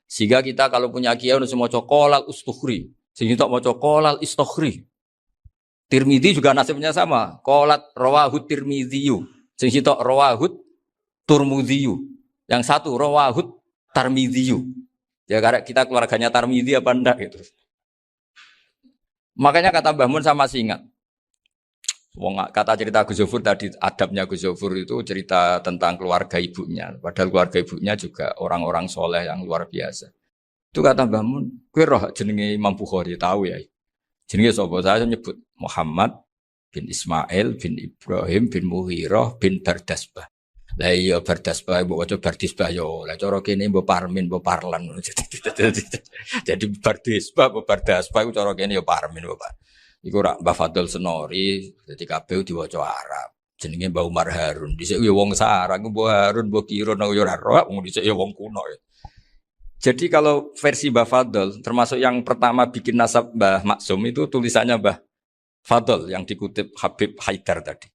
Sehingga kita kalau punya kiai harus mau cokolal ustukhri. Sehingga tak mau cokolal istukhri. Tirmidzi juga nasibnya sama. Qolat rawahut Tirmidziyu. Sing sitok rawahut Turmudziyu. Yang satu rawahut Tarmidhiyu. Ya karena kita keluarganya Tarmidhi apa enggak gitu. Makanya kata Mbah Mun sama masih ingat. Kata cerita Gus Zofur tadi, adabnya Gus Zofur itu cerita tentang keluarga ibunya. Padahal keluarga ibunya juga orang-orang soleh yang luar biasa. Itu kata Mbah Mun, kowe roh jenenge Imam Bukhari tahu ya. Jenenge sapa? Saya nyebut Muhammad bin Ismail bin Ibrahim bin Mughirah bin Bardasbah. Lah iya Bardasbah mbok waca Bardisbah yo. Lah cara kene mbok Parmin mbok Parlan. Jadi Bardisbah mbok Bardasbah iku cara kene yo Parmin mbok. Iku rak Mbah Fadl Senori, dadi kabeh diwaca Arab. Jenenge Mbah Umar Harun. Dhisik yo wong Sarang, Mbah Harun, Mbah Kiro nang yo ora roh, wong dhisik yo wong kuno ya. Jadi kalau versi Mbah Fadl, termasuk yang pertama bikin nasab Mbah Maksum itu tulisannya Mbah Fadl yang dikutip Habib Haidar tadi.